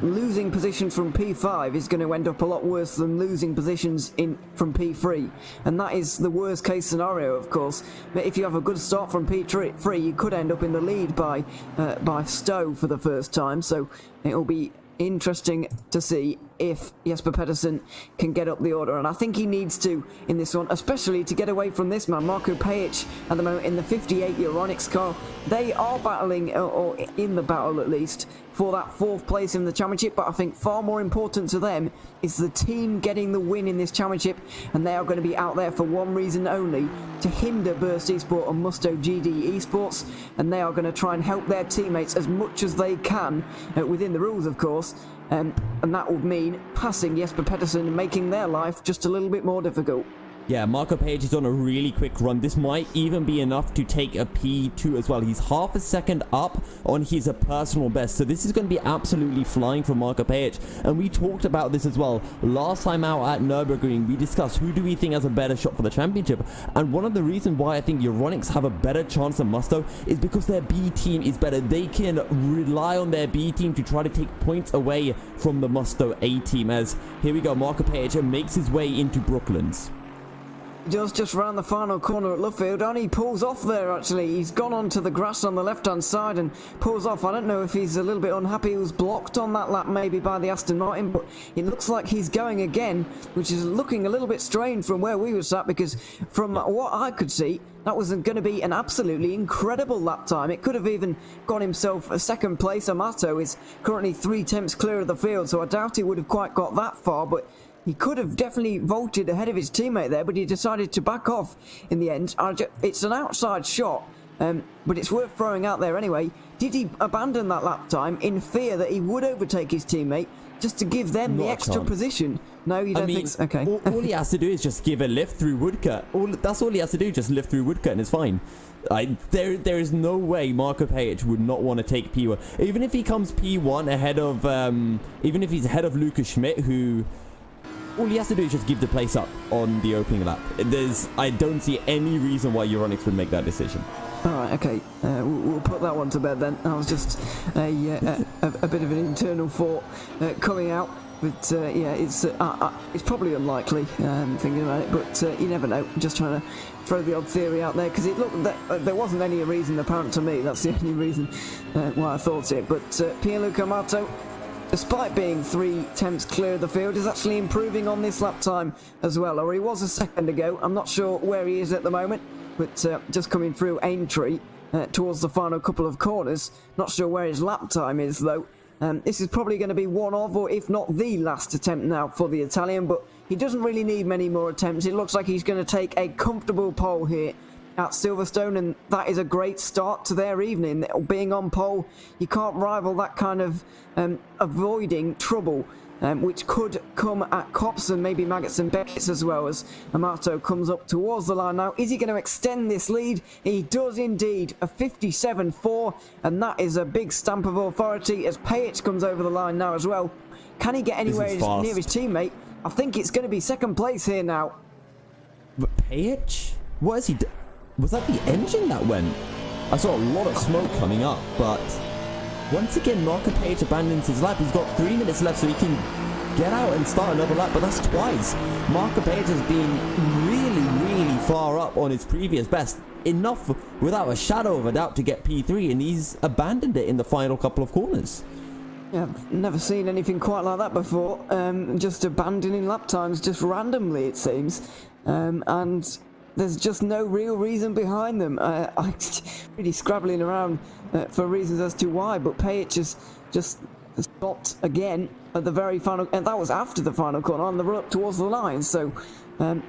losing positions from P5 is going to end up a lot worse than losing positions from P3, and that is the worst case scenario, of course. But if you have a good start from P3, you could end up in the lead by Stowe for the first time, so it'll be interesting to see if Jesper Pedersen can get up the order, and I think he needs to in this one, especially to get away from this man, Marko Pajic, at the moment in the 58 Euronics car. They are battling, or in the battle at least, for that 4th place in the championship, but I think far more important to them is the team getting the win in this championship, and they are going to be out there for one reason only, to hinder Burst Esport and Musto GD Esports, and they are going to try and help their teammates as much as they can, within the rules of course, and that would mean passing Jesper Pedersen and making their life just a little bit more difficult. Yeah, Marko Pajic is on a really quick run. This might even be enough to take a P2 as well. He's half a second up on his personal best. So this is going to be absolutely flying for Marko Pajic. And we talked about this as well. Last time out at Nürburgring, we discussed who do we think has a better shot for the championship. And one of the reasons why I think Euronics have a better chance than Musto is because their B team is better. They can rely on their B team to try to take points away from the Musto A team. As here we go, Marko Pajic makes his way into Brooklands. Just round the final corner at Luffield, and he pulls off there actually. He's gone onto the grass on the left hand side and pulls off. I don't know if he's a little bit unhappy. He was blocked on that lap maybe by the Aston Martin, but it looks like he's going again, which is looking a little bit strange from where we were sat, because from what I could see, that was going to be an absolutely incredible lap time. It could have even got himself a 2nd place. Amato is currently 3 tenths clear of the field, so I doubt he would have quite got that far, but he could have definitely vaulted ahead of his teammate there, but he decided to back off in the end. It's an outside shot, but it's worth throwing out there anyway. Did he abandon that lap time in fear that he would overtake his teammate just to give them the extra position? No, you don't think so? Okay. all he has to do is just give a lift through Woodcut. That's all he has to do, just lift through Woodcut, and it's fine. There is no way Marko Pajic would not want to take P1. Even if he comes P1 ahead of, even if he's ahead of Lucas Schmidt, who... all he has to do is just give the place up on the opening lap. I don't see any reason why Euronics would make that decision. Alright, okay. We'll put that one to bed then. That was just a bit of an internal thought coming out. But yeah, it's probably unlikely, thinking about it, but you never know. Just trying to throw the odd theory out there, because it looked that there wasn't any reason apparent to me. That's the only reason why I thought it. But Pierluca Amato, despite being 3 tenths clear of the field, is actually improving on this lap time as well, or he was a second ago. I'm not sure where he is at the moment, but just coming through Aintree towards the final couple of corners. Not sure where his lap time is though. This is probably going to be one of, or if not the last attempt now for the Italian, but he doesn't really need many more attempts. It looks like he's going to take a comfortable pole here at Silverstone, and that is a great start to their evening. Being on pole, you can't rival that kind of avoiding trouble, which could come at Kops and maybe Maggots and Beckett's as well, as Amato comes up towards the line now. Is he going to extend this lead? He does indeed, a 57.4, and that is a big stamp of authority as Payich comes over the line now as well. Can he get anywhere near his teammate? I think it's going to be second place here now. But Payich? What is he doing? Was that the engine that went? I saw a lot of smoke coming up, but once again, Marco Payich abandons his lap. He's got 3 minutes left, so he can get out and start another lap, but that's twice. Marco Payich has been really far up on his previous best. Enough, without a shadow of a doubt, to get P3, and he's abandoned it in the final couple of corners. Yeah, I've never seen anything quite like that before. Just abandoning lap times just randomly, it seems. And there's just no real reason behind them. I'm really scrabbling around for reasons as to why, but Payich has just stopped again at the very final, and that was after the final corner on the run up towards the line, so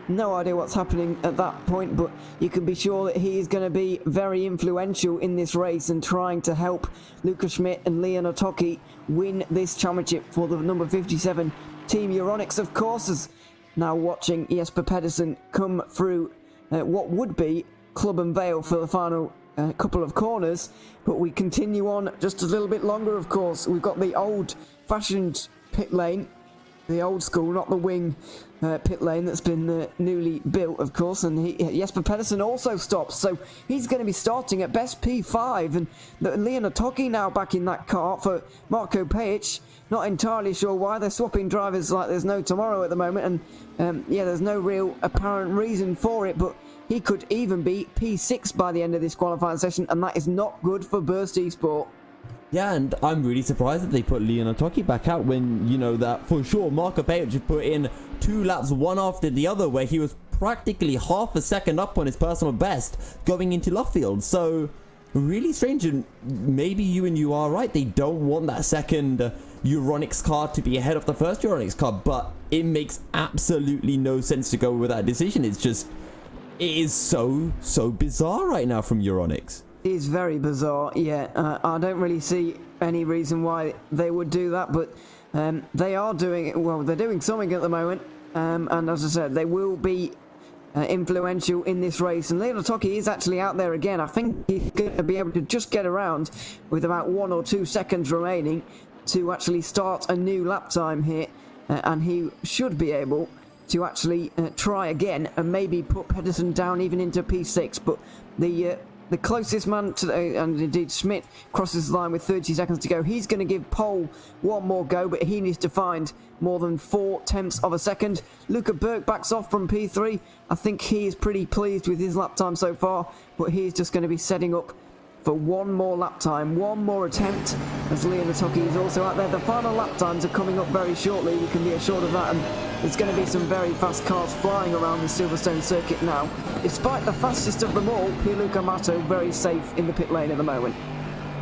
no idea what's happening at that point, but you can be sure that he is going to be very influential in this race and trying to help Luca Schmidt and Leon Otoki win this championship for the number 57 Team Euronics, of course, is now watching Jesper Pedersen come through what would be Club and Vale for the final couple of corners, but we continue on just a little bit longer, of course. We've got the old-fashioned pit lane, the old school, not the wing pit lane that's been newly built, of course, and Jesper Pedersen also stops, so he's going to be starting at best P5, and Leon Otoki now back in that car for Marco Payich. Not entirely sure why. They're swapping drivers like there's no tomorrow at the moment, and yeah, there's no real apparent reason for it, but he could even be P6 by the end of this qualifying session, and that is not good for Burst Esport. Yeah, and I'm really surprised that they put Leon Otoki back out when, you know, that for sure Marco Payich put in 2 laps one after the other where he was practically half a second up on his personal best going into Luffield. So really strange, and maybe you are right. They don't want that second Euronics car to be ahead of the first Euronics car, but it makes absolutely no sense to go with that decision. It's just, it is so bizarre right now from Euronics. It is very bizarre, yeah. I don't really see any reason why they would do that, but they are doing it. Well, they're doing something at the moment, and as I said, they will be influential in this race. And Leon Otoki is actually out there again. I think he's going to be able to just get around with about 1 or 2 seconds remaining to actually start a new lap time here, and he should be able to actually try again and maybe put Pedersen down even into P6, but the closest man to and indeed Schmidt crosses the line with 30 seconds to go. He's going to give Pole one more go, but he needs to find more than 4/10 of a second. Luca Burke backs off from P3. I think he is pretty pleased with his lap time so far, but he's just going to be setting up for one more lap time, one more attempt, as Leon Otoki is also out there. The final lap times are coming up very shortly, you can be assured of that, and there's going to be some very fast cars flying around the Silverstone circuit now. Despite the fastest of them all, Pierluca Amato very safe in the pit lane at the moment.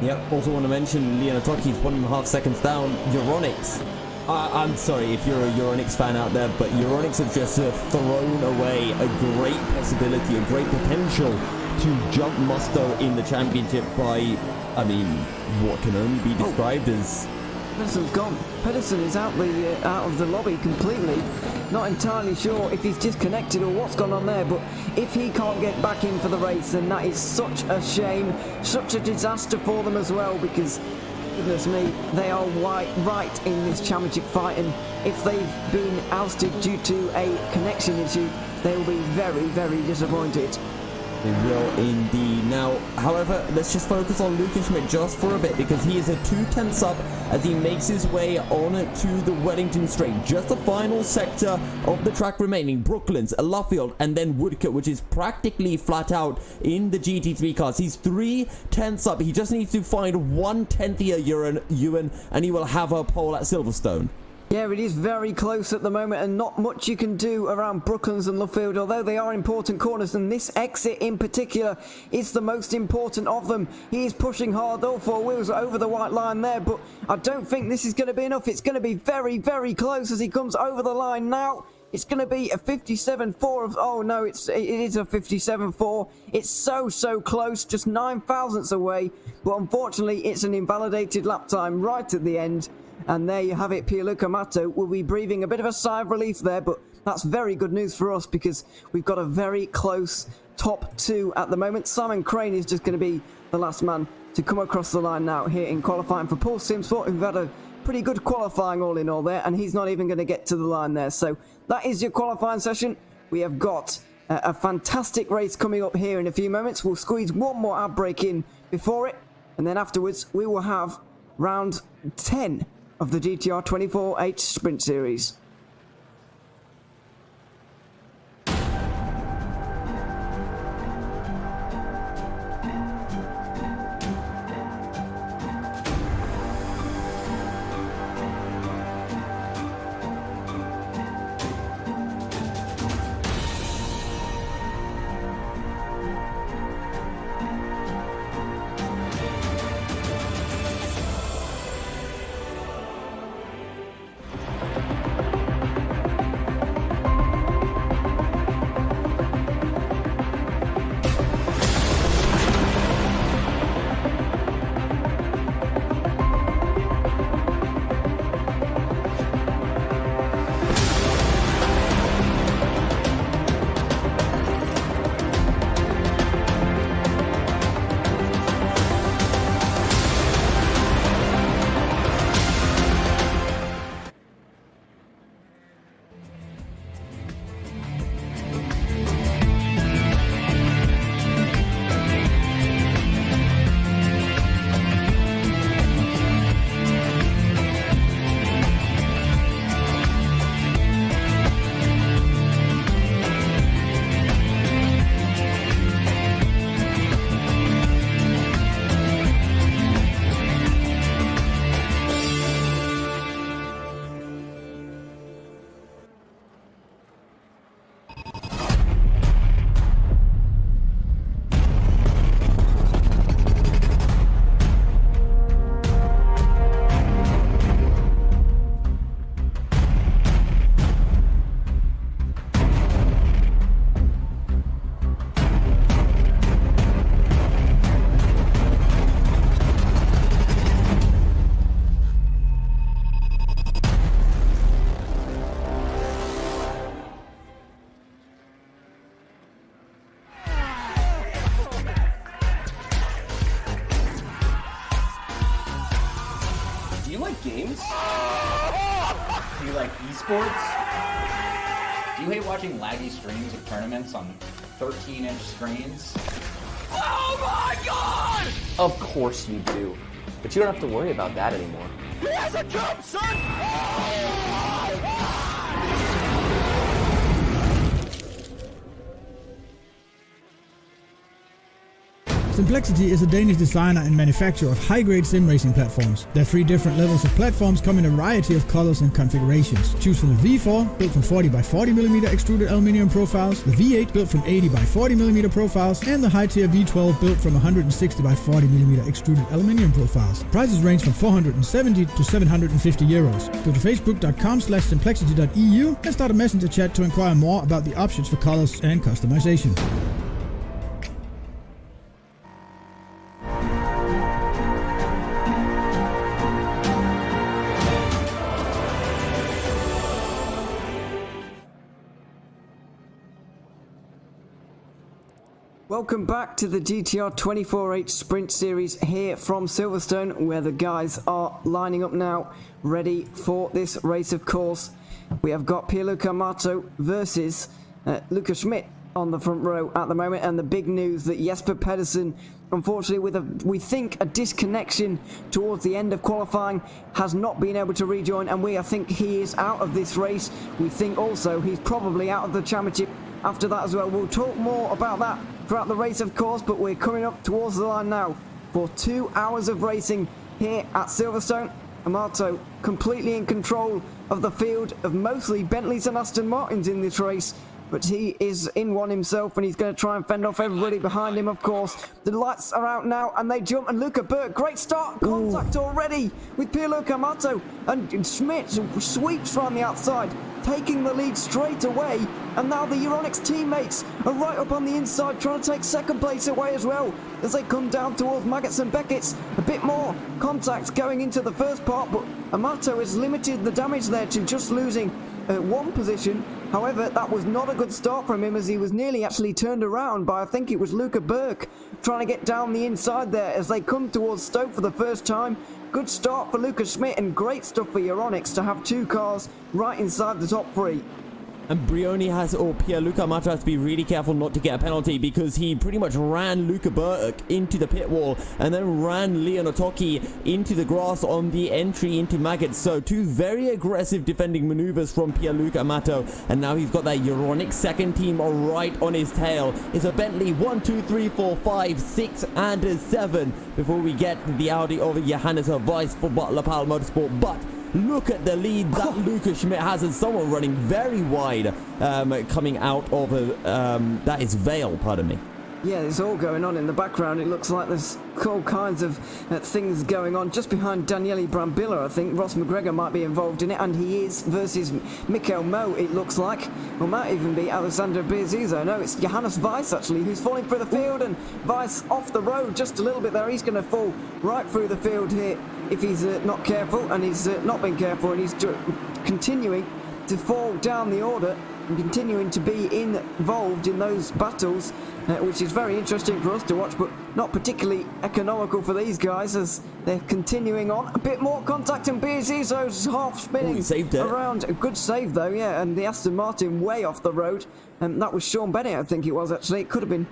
Yep, also want to mention Leon Otoki is 1.5 seconds down. Euronics, I'm sorry if you're a Euronics fan out there, but Euronics have just thrown away a great possibility, a great potential to jump Musto in the championship by, I mean, what can only be described as... Pedersen's gone. Pedersen is out of the lobby completely. Not entirely sure if he's disconnected or what's gone on there, but if he can't get back in for the race, then that is such a shame, such a disaster for them as well, because, goodness me, they are right in this championship fight, and if they've been ousted due to a connection issue, they will be very disappointed. They will indeed. Now, however, let's just focus on Luca Schmidt just for a bit, because he is a 2/10 up as he makes his way on to the Wellington Straight. Just the final sector of the track remaining. Brooklands, Luffield, and then Woodcote, which is practically flat out in the GT3 cars. He's 3/10 up. He just needs to find 1/10 Ewan, and he will have a pole at Silverstone. Yeah, it is very close at the moment, and not much you can do around Brooklands and Luffield, although they are important corners, and this exit in particular is the most important of them. He is pushing hard, all 4 wheels are over the white line there, but I don't think this is going to be enough. It's going to be very close as he comes over the line now. It's going to be a 57.4 of... Oh, no, it is a 57.4. It's so close, just 9 thousandths away. But unfortunately, it's an invalidated lap time right at the end. And there you have it. Pierluca Mato will be breathing a bit of a sigh of relief there, but that's very good news for us because we've got a very close top 2 at the moment. Simon Crane is just going to be the last man to come across the line now here in qualifying for Paul Simsport, who've had a pretty good qualifying all in all there, and he's not even going to get to the line there. So that is your qualifying session. We have got a fantastic race coming up here in a few moments. We'll squeeze one more ad break in before it, and then afterwards we will have round 10 of the GTR24H Sprint Series. games? Do you like esports? Do you hate watching laggy streams of tournaments on 13-inch screens? Oh my god! Of course you do. But you don't have to worry about that anymore. He has a jump, son! Oh my god! Simplexity is a Danish designer and manufacturer of high-grade sim racing platforms. Their 3 different levels of platforms come in a variety of colors and configurations. Choose from the V4, built from 40 by 40 mm extruded aluminum profiles, the V8 built from 80 by 40 mm profiles, and the high-tier V12 built from 160 by 40 mm extruded aluminum profiles. Prices range from 470 to 750 euros. Go to facebook.com/simplexity.eu and start a messenger chat to inquire more about the options for colors and customization. Welcome back to the GTR24H Sprint Series here from Silverstone, where the guys are lining up now, ready for this race, of course. We have got Pierluca Mato versus Luca Schmidt on the front row at the moment, and the big news that Jesper Pedersen, unfortunately with we think a disconnection towards the end of qualifying, has not been able to rejoin, and I think he is out of this race. We think also he's probably out of the championship after that as well. We'll talk more about that throughout the race, of course, but we're coming up towards the line now for 2 hours of racing here at Silverstone. Amato completely in control of the field of mostly Bentleys and Aston Martins in this race, but he is in one himself, and he's going to try and fend off everybody behind him, of course. The lights are out now, and they jump, and Luca Burke, great start, contact already with Pierluca Amato, and Schmidt sweeps from the outside, taking the lead straight away, and now the Euronics teammates are right up on the inside, trying to take second place away as well, as they come down towards Maggots and Beckett's. A bit more contact going into the first part, but Amato has limited the damage there to just losing one position. However, that was not a good start from him, as he was nearly actually turned around by, I think it was Luca Burke, trying to get down the inside there as they come towards Stoke for the first time. Good start for Lucas Schmidt, and great stuff for Euronics to have 2 cars right inside the top 3. And Brioni has, or Pierluca Amato has to be really careful not to get a penalty, because he pretty much ran Luca Burke into the pit wall and then ran Leon Otoki into the grass on the entry into Maggots. So 2 very aggressive defending maneuvers from Pierluca Amato, and now he's got that Euronics second team right on his tail. It's a Bentley 1, 2, 3, 4, 5, 6 and 7 before we get the Audi of Johannes Weiss for Butler Powell Motorsport. But look at the lead that Lucas Schmidt has, and someone running very wide coming out of that is Vale, pardon me. Yeah, it's all going on in the background. It looks like there's all kinds of things going on. Just behind Daniele Brambilla, I think Ross McGregor might be involved in it, and he is, versus Mikkel Mo, it looks like. Or might even be Alessandro Biazizo. No, it's Johannes Weiss, actually, who's falling through the field, and Weiss off the road just a little bit there. He's going to fall right through the field here if he's not careful, and he's not been careful, and he's continuing to fall down the order and continuing to be involved in those battles, which is very interesting for us to watch, but not particularly economical for these guys as they're continuing on. A bit more contact, and Biazizo's half spinning around. A good save though, yeah, and the Aston Martin way off the road. That was Sean Bennett, I think it was actually. It could have been,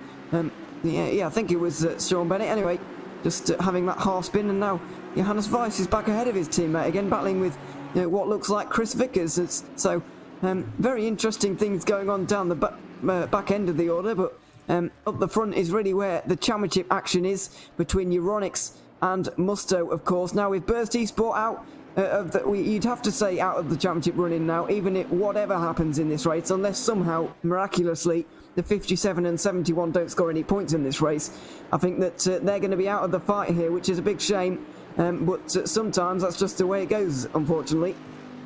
yeah, I think it was Sean Bennett. Anyway, just having that half spin, and now Johannes Weiss is back ahead of his teammate again, battling with what looks like Chris Vickers. So very interesting things going on down the back end of the order, but up the front is really where the championship action is between Euronics and Musto, of course. Now with Burst Esport out you'd have to say out of the championship running now, even if whatever happens in this race, unless somehow miraculously the 57 and 71 don't score any points in this race. I think that they're going to be out of the fight here, which is a big shame, but sometimes that's just the way it goes, unfortunately.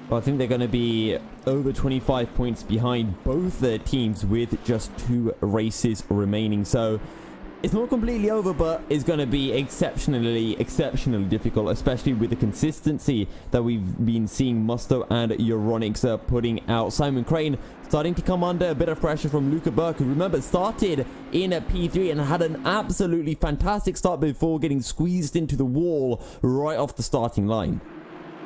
Well, I think they're going to be over 25 points behind both their teams with just 2 races remaining. So it's not completely over, but it's going to be exceptionally difficult, especially with the consistency that we've been seeing Musto and Euronics putting out. Simon Crane starting to come under a bit of pressure from Luca Burke, who, remember, started in P3 and had an absolutely fantastic start before getting squeezed into the wall right off the starting line.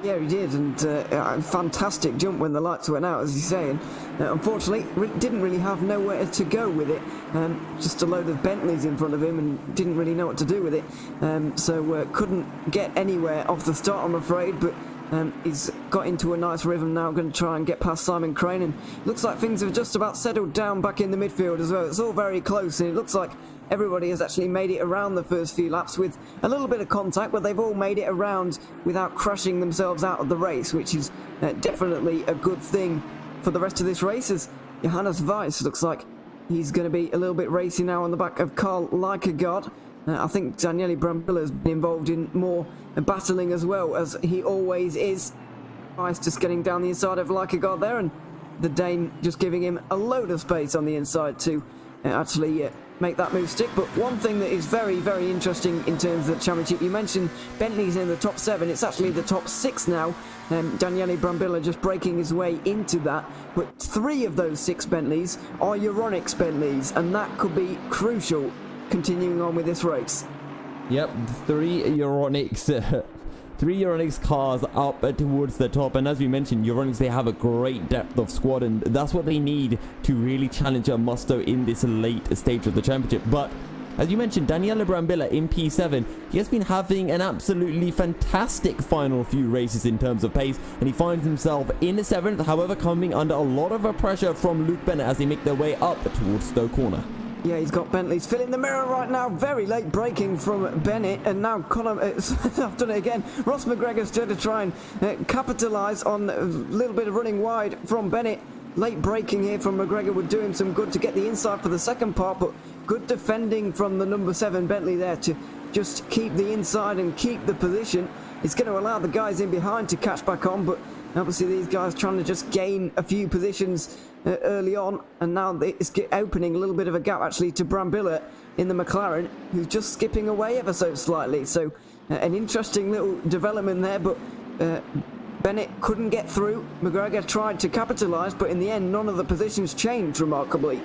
Yeah, he did, and a fantastic jump when the lights went out, as you say, and unfortunately didn't really have nowhere to go with it. Just a load of Bentleys in front of him, and didn't really know what to do with it, so couldn't get anywhere off the start, I'm afraid, but he's got into a nice rhythm now, going to try and get past Simon Crane, and looks like things have just about settled down back in the midfield as well. It's all very close, and it looks like everybody has actually made it around the first few laps with a little bit of contact, but they've all made it around without crashing themselves out of the race, which is definitely a good thing for the rest of this race, as Johannes Weiss looks like he's going to be a little bit racy now on the back of Carl Leikegaard. I think Daniele Brambilla has been involved in more battling as well, as he always is. Weiss just getting down the inside of Leikegaard there, and the Dane just giving him a load of space on the inside to actually make that move stick. But one thing that is very, very interesting in terms of the championship, you mentioned Bentley's in the top 7, it's actually the top 6 now. Daniele Brambilla just breaking his way into that, but 3 of those 6 Bentleys are Euronics Bentleys, and that could be crucial continuing on with this race. Yep, 3 Euronics cars up towards the top, and as we mentioned, Euronics, they have a great depth of squad, and that's what they need to really challenge a Musto in this late stage of the championship. But as you mentioned, Daniele Brambilla in P7, he has been having an absolutely fantastic final few races in terms of pace, and he finds himself in the 7th, however coming under a lot of pressure from Luke Bennett as they make their way up towards Stowe Corner. Yeah, he's got Bentley's filling the mirror right now. Very late braking from Bennett, and now Conor, I've done it again. Ross McGregor's trying to try and capitalise on a little bit of running wide from Bennett. late braking here from McGregor would do him some good to get the inside for the second part, but good defending from the number 7 Bentley there to just keep the inside and keep the position. It's going to allow the guys in behind to catch back on, but obviously these guys trying to just gain a few positions early on, and now it's opening a little bit of a gap actually to Brambilla in the McLaren, who's just skipping away ever so slightly. So an interesting little development there, but Bennett couldn't get through. McGregor tried to capitalise, but in the end none of the positions changed remarkably.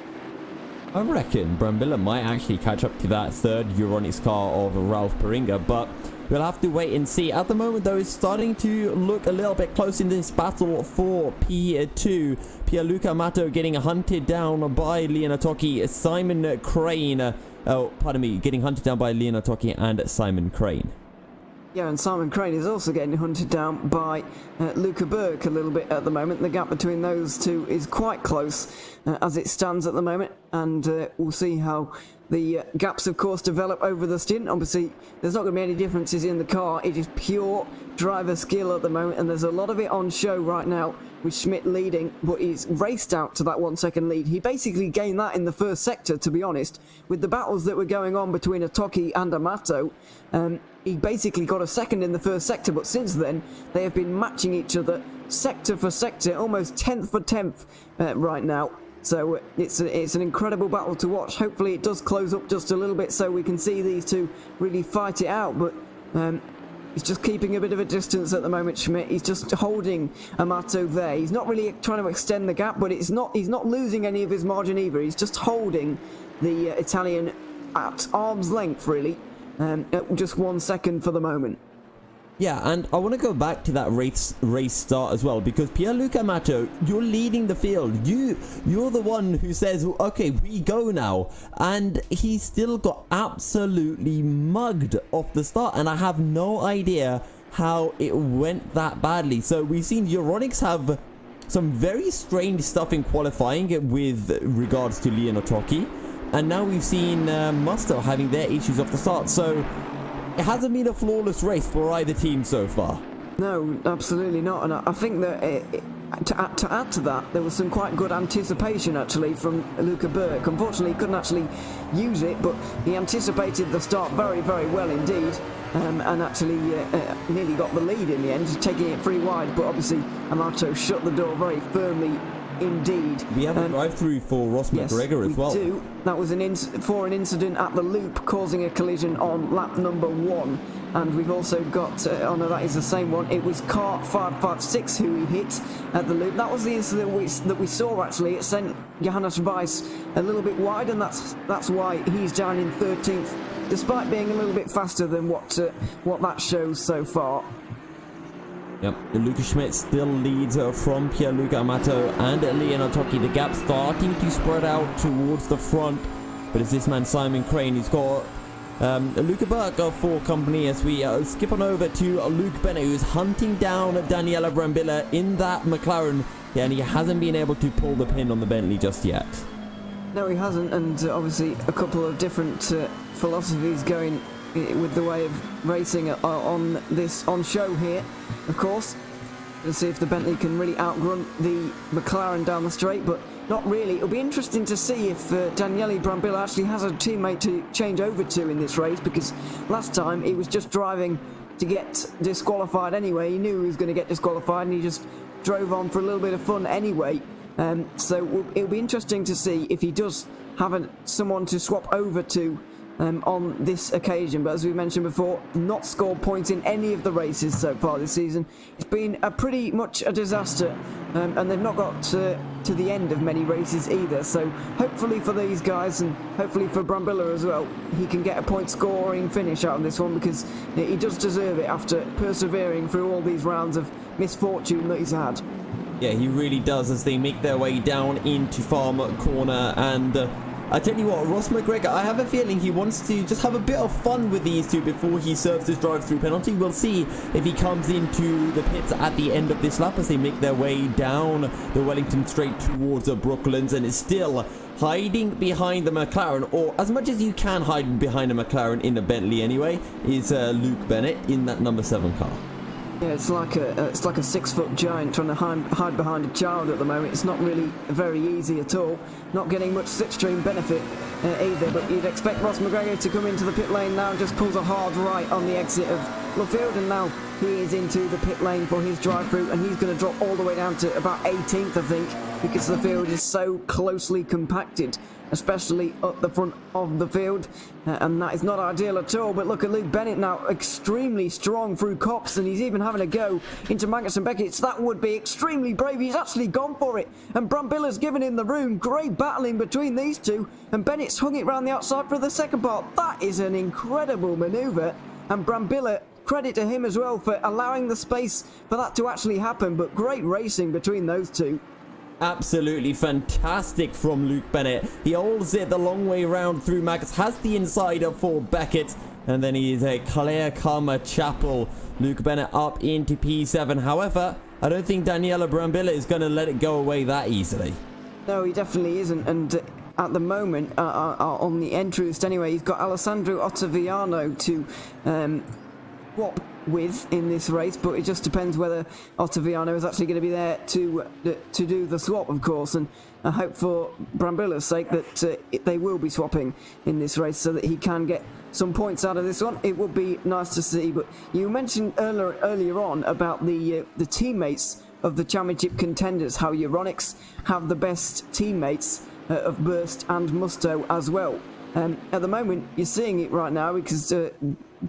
I reckon Brambilla might actually catch up to that third Euronics car of Ralph Paringa, but we'll have to wait and see. At the moment, though, it's starting to look a little bit close in this battle for P2. Pierluca Amato getting hunted down by Lianatocchi, Simon Crane. Getting hunted down by Lianatocchi and Simon Crane. Yeah, and Simon Crane is also getting hunted down by Luca Burke a little bit at the moment. The gap between those two is quite close as it stands at the moment, and we'll see how the gaps, of course, develop over the stint. Obviously, there's not going to be any differences in the car. It is pure driver skill at the moment, and there's a lot of it on show right now with Schmidt leading, but he's raced out to that 1 second lead. He basically gained that in the first sector, to be honest. With the battles that were going on between Atocchi and Amato, he basically got a second in the first sector, but since then they have been matching each other sector for sector, almost 10th for 10th right now. So it's an incredible battle to watch. Hopefully it does close up just a little bit so we can see these two really fight it out, but he's just keeping a bit of a distance at the moment, Schmidt. He's just holding Amato there. He's not really trying to extend the gap, but he's not losing any of his margin either. He's just holding the Italian at arm's length, really. At just 1 second for the moment. Yeah, and I want to go back to that race start as well, because Pierluca Amato, you're leading the field. You're the one who says, okay, we go now, and he still got absolutely mugged off the start, and I have no idea how it went that badly. So we've seen Euronics have some very strange stuff in qualifying with regards to Lianatocchi. And now we've seen Musto having their issues off the start. So it hasn't been a flawless race for either team so far. No, absolutely not. And I think that to add to that, there was some quite good anticipation actually from Luca Burke. Unfortunately, he couldn't actually use it, but he anticipated the start very, very well indeed. And actually nearly got the lead in the end, taking it 3 wide. But obviously, Amato shut the door very firmly indeed. We have a drive-through for Ross McGregor as well. Yes, we do. That was an incident at the loop, causing a collision on lap number 1. And we've also got, oh no, that is the same one. It was car 556 who he hit at the loop. That was the incident that we saw actually. It sent Johannes Weiss a little bit wide, and that's why he's down in 13th, despite being a little bit faster than what that shows so far. Yep, Luca Schmidt still leads from Pierluca Amato and Lianatocchi. The gap starting to spread out towards the front, but it's this man Simon Crane who's got Luca Burke for company as we skip on over to Luke Bennett, who's hunting down Daniele Brambilla in that McLaren, and he hasn't been able to pull the pin on the Bentley just yet. No, he hasn't, and obviously a couple of different philosophies going with the way of racing on show here, of course. We'll see if the Bentley can really outrun the McLaren down the straight, but not really. It'll be interesting to see if Daniele Brambilla actually has a teammate to change over to in this race, because last time he was just driving to get disqualified anyway. He knew he was going to get disqualified and he just drove on for a little bit of fun anyway. So it'll be interesting to see if he does have someone to swap over to on this occasion. But as we mentioned before, not scored points in any of the races so far this season. It's been pretty much a disaster, and they've not got to the end of many races either. So hopefully for these guys, and hopefully for Brambilla as well, he can get a point scoring finish out of this one, because he does deserve it after persevering through all these rounds of misfortune that he's had. Yeah, he really does, as they make their way down into Farm Corner. And I tell you what, Ross McGregor, I have a feeling he wants to just have a bit of fun with these two before he serves his drive-through penalty. We'll see if he comes into the pits at the end of this lap as they make their way down the Wellington Straight towards Brooklands, and is still hiding behind the McLaren, or as much as you can hide behind a McLaren in the Bentley anyway, is Luke Bennett in that number 7 car. Yeah, it's like a 6-foot giant trying to hide behind a child at the moment. It's not really very easy at all. Not getting much slipstream benefit either, but you'd expect Ross McGregor to come into the pit lane now. Just pulls a hard right on the exit of Luffield, and now he is into the pit lane for his drive-through, and he's going to drop all the way down to about 18th, I think, because the field is so closely compacted, especially up the front of the field, and that is not ideal at all. But look at Luke Bennett now, extremely strong through Copse, and he's even having a go into Magnus and Beckett. That would be extremely brave. He's actually gone for it, and Brambilla's given him the room. Great battling between these two, and Bennett's hung it round the outside for the second part. That is an incredible manoeuvre, and Brambilla, credit to him as well for allowing the space for that to actually happen. But great racing between those two. Absolutely fantastic from Luke Bennett. He holds it the long way round through Max, has the insider for Beckett, and then he is a clear come Chapel. Luke Bennett up into P7. However, I don't think Daniela Brambilla is going to let it go away that easily. No, he definitely isn't, and at the moment, on the entries anyway, he's got Alessandro Ottaviano to swap with in this race, but it just depends whether Ottaviano is actually going to be there to do the swap, of course, and I hope for Brambilla's sake that they will be swapping in this race so that he can get some points out of this one. It would be nice to see. But you mentioned earlier on about the teammates of the championship contenders, how Euronics have the best teammates of Burst and Musto as well. At the moment, you're seeing it right now because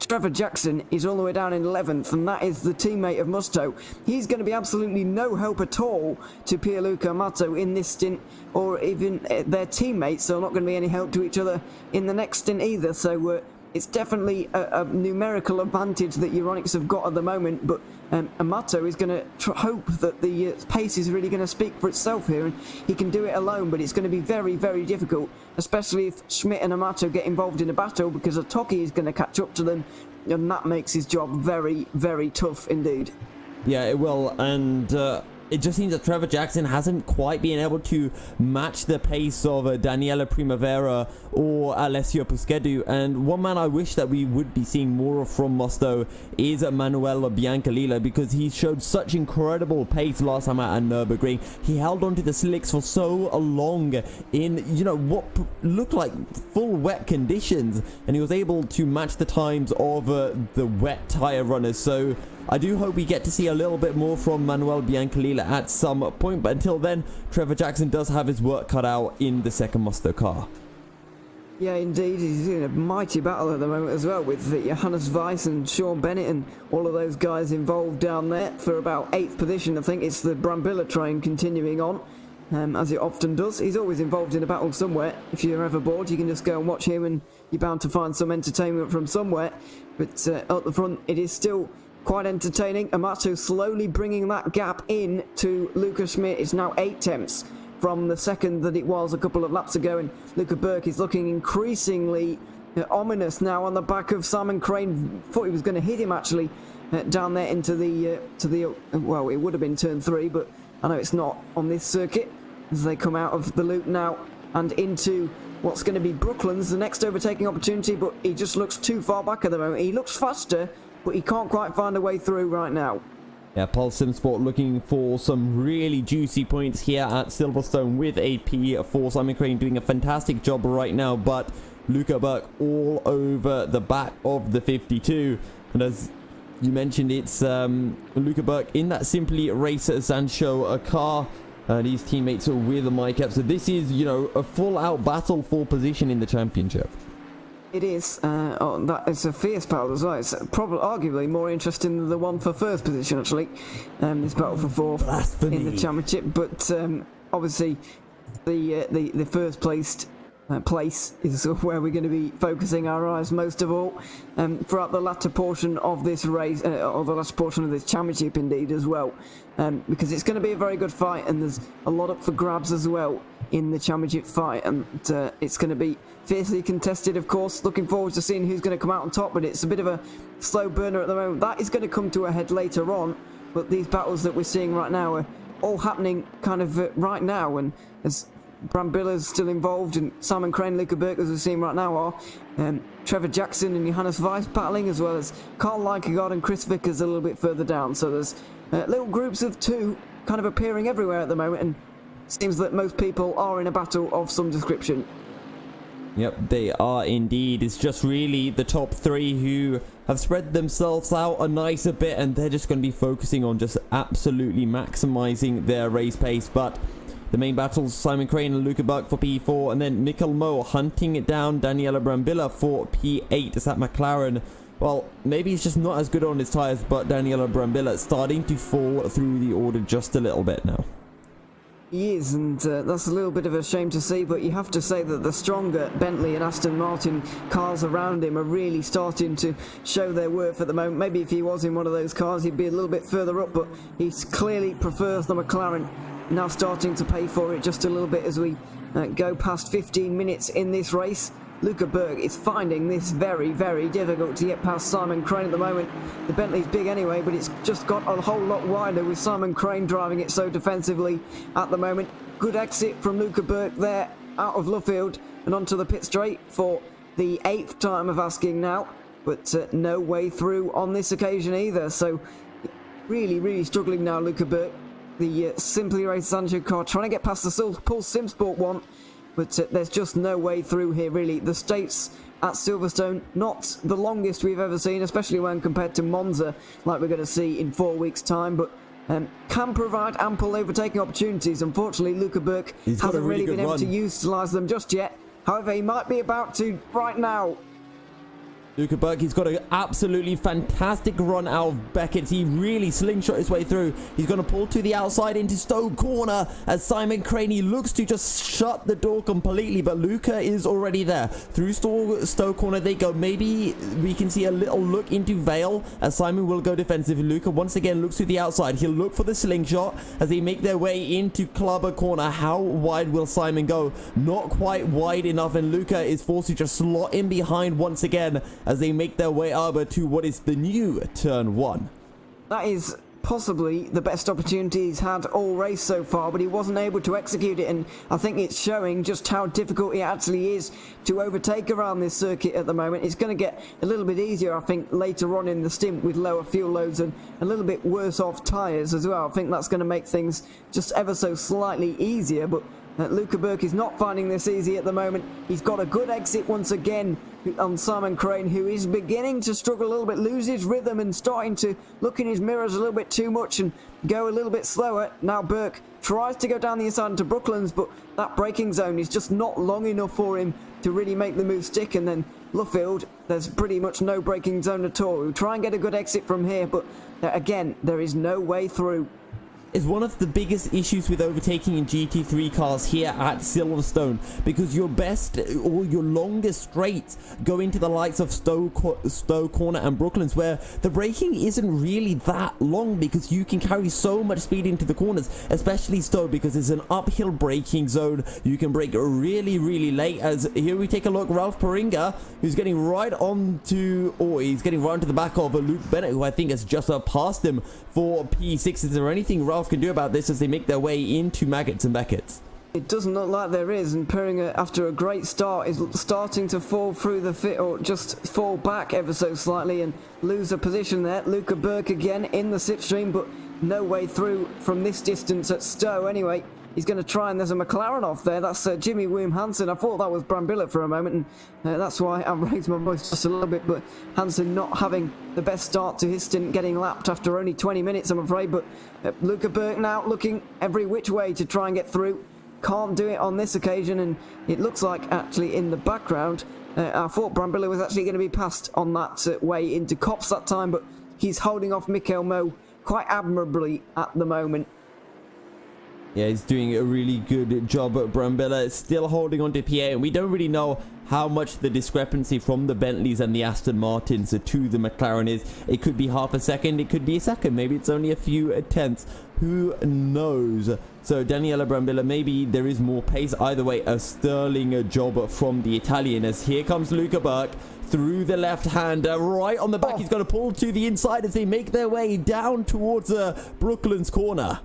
Trevor Jackson is all the way down in 11th, and that is the teammate of Musto. He's going to be absolutely no help at all to Pierluca Amato in this stint, or even their teammates are not going to be any help to each other in the next stint either. So it's definitely a numerical advantage that Euronics have got at the moment, but Amato is going to hope that the pace is really going to speak for itself here, and he can do it alone, but it's going to be very, very difficult, especially if Schmidt and Amato get involved in a battle, because Otoki is going to catch up to them, and that makes his job very, very tough indeed. Yeah, it will, and it just seems that Trevor Jackson hasn't quite been able to match the pace of Daniela Primavera or Alessio Puschedu, and one man I wish that we would be seeing more of from Musto is Manuel Biancalila, because he showed such incredible pace last time at Nürburgring. He held on to the slicks for so long in, you know, what looked like full wet conditions, and he was able to match the times of the wet tire runners. So I do hope we get to see a little bit more from Manuel Biancalila at some point, but until then, Trevor Jackson does have his work cut out in the second Musto car. Yeah, indeed, he's in a mighty battle at the moment as well, with Johannes Weiss and Sean Bennett and all of those guys involved down there for about 8th position. I think it's the Brambilla train continuing on, as it often does. He's always involved in a battle somewhere. If you're ever bored, you can just go and watch him, and you're bound to find some entertainment from somewhere. But at the front, it is still quite entertaining. Amato slowly bringing that gap in to Luca Schmidt. It's now 8 tenths from the second that it was a couple of laps ago, and Luca Burke is looking increasingly ominous now on the back of Simon Crane. Thought he was going to hit him actually down there into the well, it would have been turn 3, but I know it's not on this circuit, as they come out of the loop now and into what's going to be Brooklands, the next overtaking opportunity. But he just looks too far back at the moment. He looks faster, but he can't quite find a way through right now. Yeah, Pulse Simsport looking for some really juicy points here at Silverstone with a P4. Simon Crane doing a fantastic job right now, but Luca Burke all over the back of the 52. And as you mentioned, it's Luca Burke in that Simply Race Sancho car. And his teammates are with Mike Epps. So this is, you know, a full-out battle for position in the championship. It is. That it's a fierce battle as well. It's probably arguably more interesting than the one for first position, actually. This battle for 4th in the championship. But obviously, the first placed place is where we're going to be focusing our eyes most of all throughout the latter portion of this race, or the latter portion of this championship, indeed, as well. Because it's going to be a very good fight, and there's a lot up for grabs as well in the championship fight, and it's going to be fiercely contested, of course. Looking forward to seeing who's going to come out on top, but it's a bit of a slow burner at the moment. That is going to come to a head later on, but these battles that we're seeing right now are all happening kind of right now, and as Brambilla's still involved, and Simon Crane, Luca Burke, as we've seen right now, are Trevor Jackson and Johannes Weiss battling, as well as Carl Leikegaard and Chris Vickers a little bit further down. So there's little groups of two kind of appearing everywhere at the moment, and seems that most people are in a battle of some description. Yep, they are indeed. It's just really the top three who have spread themselves out a nicer bit, and they're just going to be focusing on just absolutely maximizing their race pace. But the main battles, Simon Crane and Luca Burke for P4, and then Mikkel Mo hunting it down Daniela Brambilla for P8. Is that McLaren? Well, maybe he's just not as good on his tyres, but Daniela Brambilla starting to fall through the order just a little bit now. He is, and that's a little bit of a shame to see, but you have to say that the stronger Bentley and Aston Martin cars around him are really starting to show their worth at the moment. Maybe if he was in one of those cars, he'd be a little bit further up, but he clearly prefers the McLaren. Now starting to pay for it just a little bit as we go past 15 minutes in this race. Luca Burke is finding this very, very difficult to get past Simon Crane at the moment. The Bentley's big anyway, but it's just got a whole lot wider with Simon Crane driving it so defensively at the moment. Good exit from Luca Burke there out of Luffield and onto the pit straight for the 8th time of asking now, but no way through on this occasion either. So really, really struggling now, Luca Burke. The Simply Race Sancho car trying to get past the Pulse Simsport one, but there's just no way through here, really. The States at Silverstone, not the longest we've ever seen, especially when compared to Monza, like we're going to see in 4 weeks' time, but can provide ample overtaking opportunities. Unfortunately, Luca Burke hasn't really been able to utilise them just yet. However, he might be about to right now. Luca Burke, he's got an absolutely fantastic run out of Beckett. He really slingshot his way through. He's going to pull to the outside into Stowe corner as Simon Crane, he looks to just shut the door completely, but Luca is already there. Through Stowe corner they go. Maybe we can see a little look into Vale as Simon will go defensive. Luca once again looks to the outside. He'll look for the slingshot as they make their way into Clubber corner. How wide will Simon go? Not quite wide enough, and Luca is forced to just slot in behind once again as they make their way over to what is the new turn 1. That is possibly the best opportunity he's had all race so far, but he wasn't able to execute it, and I think it's showing just how difficult it actually is to overtake around this circuit at the moment. It's going to get a little bit easier, I think, later on in the stint with lower fuel loads and a little bit worse off tyres as well. I think that's going to make things just ever so slightly easier, but Luca Burke is not finding this easy at the moment. He's got a good exit once again on Simon Crane, who is beginning to struggle a little bit, lose his rhythm and starting to look in his mirrors a little bit too much and go a little bit slower. Now Burke tries to go down the inside into Brooklands, but that braking zone is just not long enough for him to really make the move stick. And then Luffield, there's pretty much no braking zone at all. We'll try and get a good exit from here, but again, there is no way through. Is one of the biggest issues with overtaking in GT3 cars here at Silverstone, because your best or your longest straights go into the likes of Stowe corner and Brooklands, where the braking isn't really that long because you can carry so much speed into the corners, especially Stowe because it's an uphill braking zone. You can brake really, really late. As here we take a look, Ralph Paringa, who's getting right onto, or he's getting right onto the back of Luke Bennett, who I think has just passed him for P6. Is there anything Ralph can do about this as they make their way into Maggots and Beckett's? It doesn't look like there is, and Paringa, after a great start, is starting to fall through the fit, or just fall back ever so slightly and lose a position there. Luca Burke again in the slipstream, but no way through from this distance at Stowe anyway. He's going to try, and there's a McLaren off there. That's Jimmy William Hansen. I thought that was Brambilla for a moment, and that's why I raised my voice just a little bit. But Hansen not having the best start to his stint, getting lapped after only 20 minutes, I'm afraid. But Luca Burke now looking every which way to try and get through. Can't do it on this occasion, and it looks like actually in the background, I thought Brambilla was actually going to be passed on that way into Cops that time, but he's holding off Mikkel Mo quite admirably at the moment. Yeah, he's doing a really good job. Brambilla is still holding on to P8, and we don't really know how much the discrepancy from the Bentleys and the Aston Martins to the McLaren is. It could be half a second, it could be a second, maybe it's only a few tenths. Who knows? So Daniela Brambilla, maybe there is more pace. Either way, a sterling job from the Italian, as here comes Luca Burke through the left hand, right on the back. He's going to pull to the inside as they make their way down towards Brooklands corner.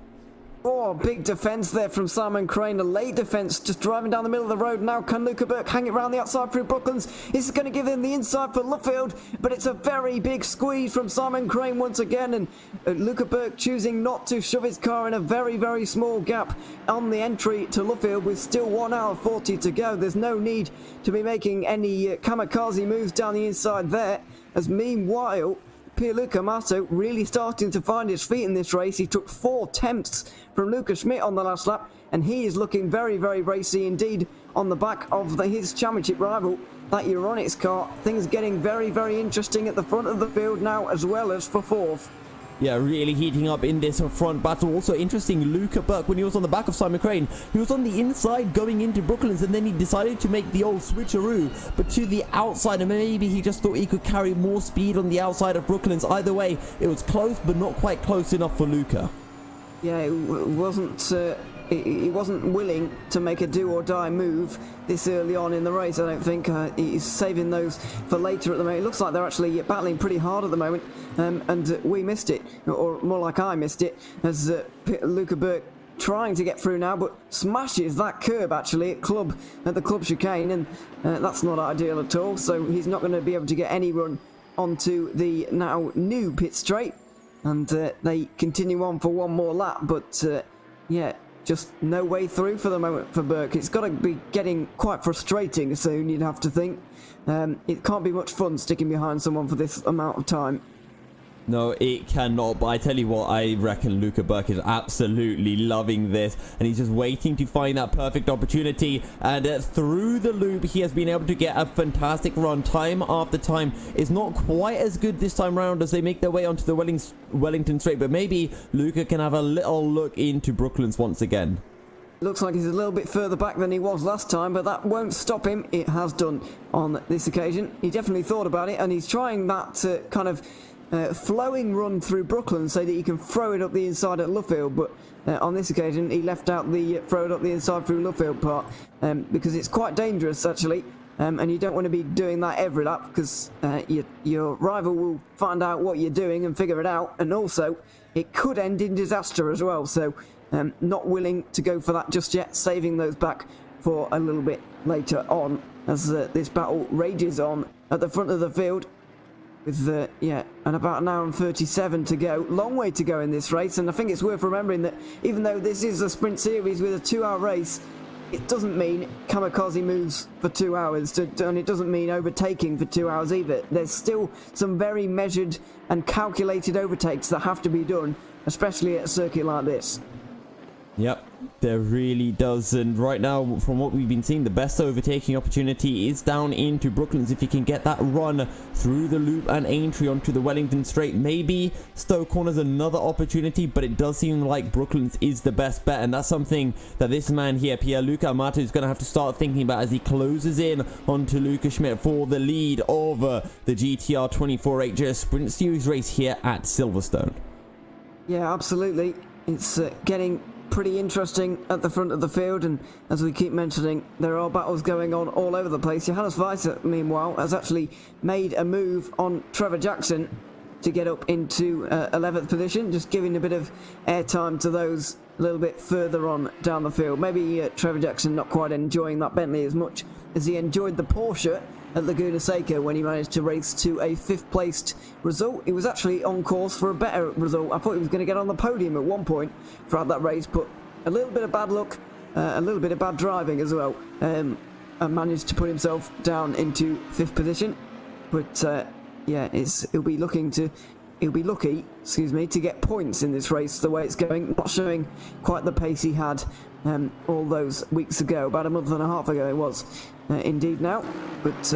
Oh, big defence there from Simon Crane. A late defence, just driving down the middle of the road. Now can Luca Burke hang it round the outside through Brooklands? This is going to give him the inside for Luffield, but it's a very big squeeze from Simon Crane once again, and Luca Burke choosing not to shove his car in a very, very small gap on the entry to Luffield with still 1 hour 40 to go. There's no need to be making any kamikaze moves down the inside there, as meanwhile Pierluca Mato really starting to find his feet in this race. He took 4 attempts from Luca Schmidt on the last lap, and he is looking very, very racy indeed on the back of his championship rival, that Euronics car. Things getting very, very interesting at the front of the field now, as well as for 4th. Yeah, really heating up in this front battle. Also interesting, Luca Burke, when he was on the back of Simon Crane, he was on the inside going into Brooklands, and then he decided to make the old switcheroo, but to the outside, and maybe he just thought he could carry more speed on the outside of Brooklands. Either way, it was close, but not quite close enough for Luca. Yeah, it wasn't... He wasn't willing to make a do-or-die move this early on in the race. I don't think he's saving those for later at the moment. It looks like they're actually battling pretty hard at the moment, and we missed it, or more like I missed it, as Luca Burke trying to get through now, but smashes that curb actually at the club chicane, and that's not ideal at all. So he's not going to be able to get any run onto the now new pit straight, and they continue on for one more lap, but yeah, just no way through for the moment for Burke. It's got to be getting quite frustrating soon, you'd have to think. It can't be much fun sticking behind someone for this amount of time. No, it cannot, but I tell you what, I reckon Luca Burke is absolutely loving this, and he's just waiting to find that perfect opportunity, and through the loop he has been able to get a fantastic run time after time. It's not quite as good this time round as they make their way onto the Wellington Straight, but maybe Luca can have a little look into Brooklands once again. Looks like he's a little bit further back than he was last time, but that won't stop him. It has done on this occasion. He definitely thought about it, and he's trying that kind of flowing run through Brooklyn so that he can throw it up the inside at Luffield, but on this occasion he left out the throw it up the inside through Luffield part, because it's quite dangerous actually, and you don't want to be doing that every lap, because your rival will find out what you're doing and figure it out, and also it could end in disaster as well. So not willing to go for that just yet, saving those back for a little bit later on as this battle rages on at the front of the field. With and about 1 hour and 37 to go. Long way to go in this race, and I think it's worth remembering that even though this is a sprint series with a 2-hour race, it doesn't mean kamikaze moves for 2 hours, and it doesn't mean overtaking for 2 hours either. There's still some very measured and calculated overtakes that have to be done, especially at a circuit like this. Yep, there really does, and right now, from what we've been seeing, the best overtaking opportunity is down into Brooklands. If you can get that run through the loop and entry onto the Wellington Straight, maybe Stowe Corner's another opportunity, but it does seem like Brooklands is the best bet, and that's something that this man here, Pierluca Amato, is going to have to start thinking about as he closes in onto Luca Schmidt for the lead over the GTR24H Sprint Series race here at Silverstone. Yeah, absolutely. It's getting pretty interesting at the front of the field, and as we keep mentioning, there are battles going on all over the place. Johannes Weiser, meanwhile, has actually made a move on Trevor Jackson to get up into 11th position, just giving a bit of airtime to those a little bit further on down the field. Maybe Trevor Jackson not quite enjoying that Bentley as much as he enjoyed the Porsche at Laguna Seca when he managed to race to a 5th placed result. He was actually on course for a better result. I thought he was going to get on the podium at one point throughout that race, but a little bit of bad luck, a little bit of bad driving as well, and managed to put himself down into 5th position. But yeah, he'll be lucky to get points in this race the way it's going. Not showing quite the pace he had all those weeks ago, about a month and a half ago it was indeed now. But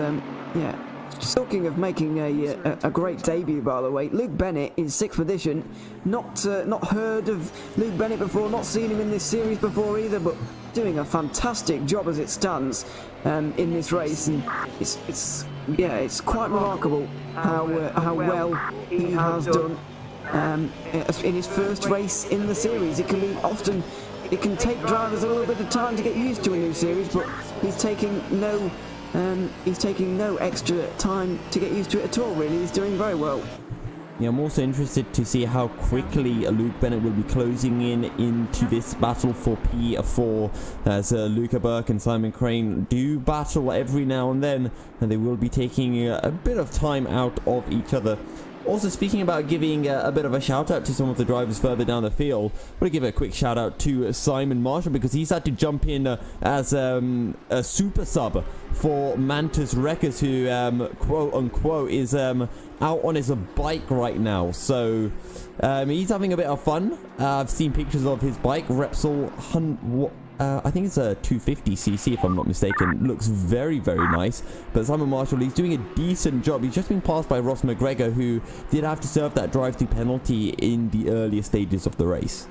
yeah, talking of making a great debut, by the way, Luke Bennett in 6th position. Not heard of Luke Bennett before, not seen him in this series before either, but doing a fantastic job as it stands in this race, and it's quite remarkable how well he has done in his first race in the series. It can take drivers a little bit of time to get used to a new series, but he's taking no extra time to get used to it at all, really. He's doing very well. Yeah, I'm also interested to see how quickly Luke Bennett will be closing into this battle for P4, as Luca Burke and Simon Crane do battle every now and then, and they will be taking a bit of time out of each other. Also, speaking about giving a bit of a shout out to some of the drivers further down the field, I want to give a quick shout out to Simon Marshall, because he's had to jump in as a super sub for Mantis Wreckers, who quote unquote is out on his bike right now. So he's having a bit of fun. I've seen pictures of his bike, Repsol I think it's a 250cc if I'm not mistaken. Looks very, very nice. But Simon Marshall, he's doing a decent job. He's just been passed by Ross McGregor, who did have to serve that drive-through penalty in the earlier stages of the race.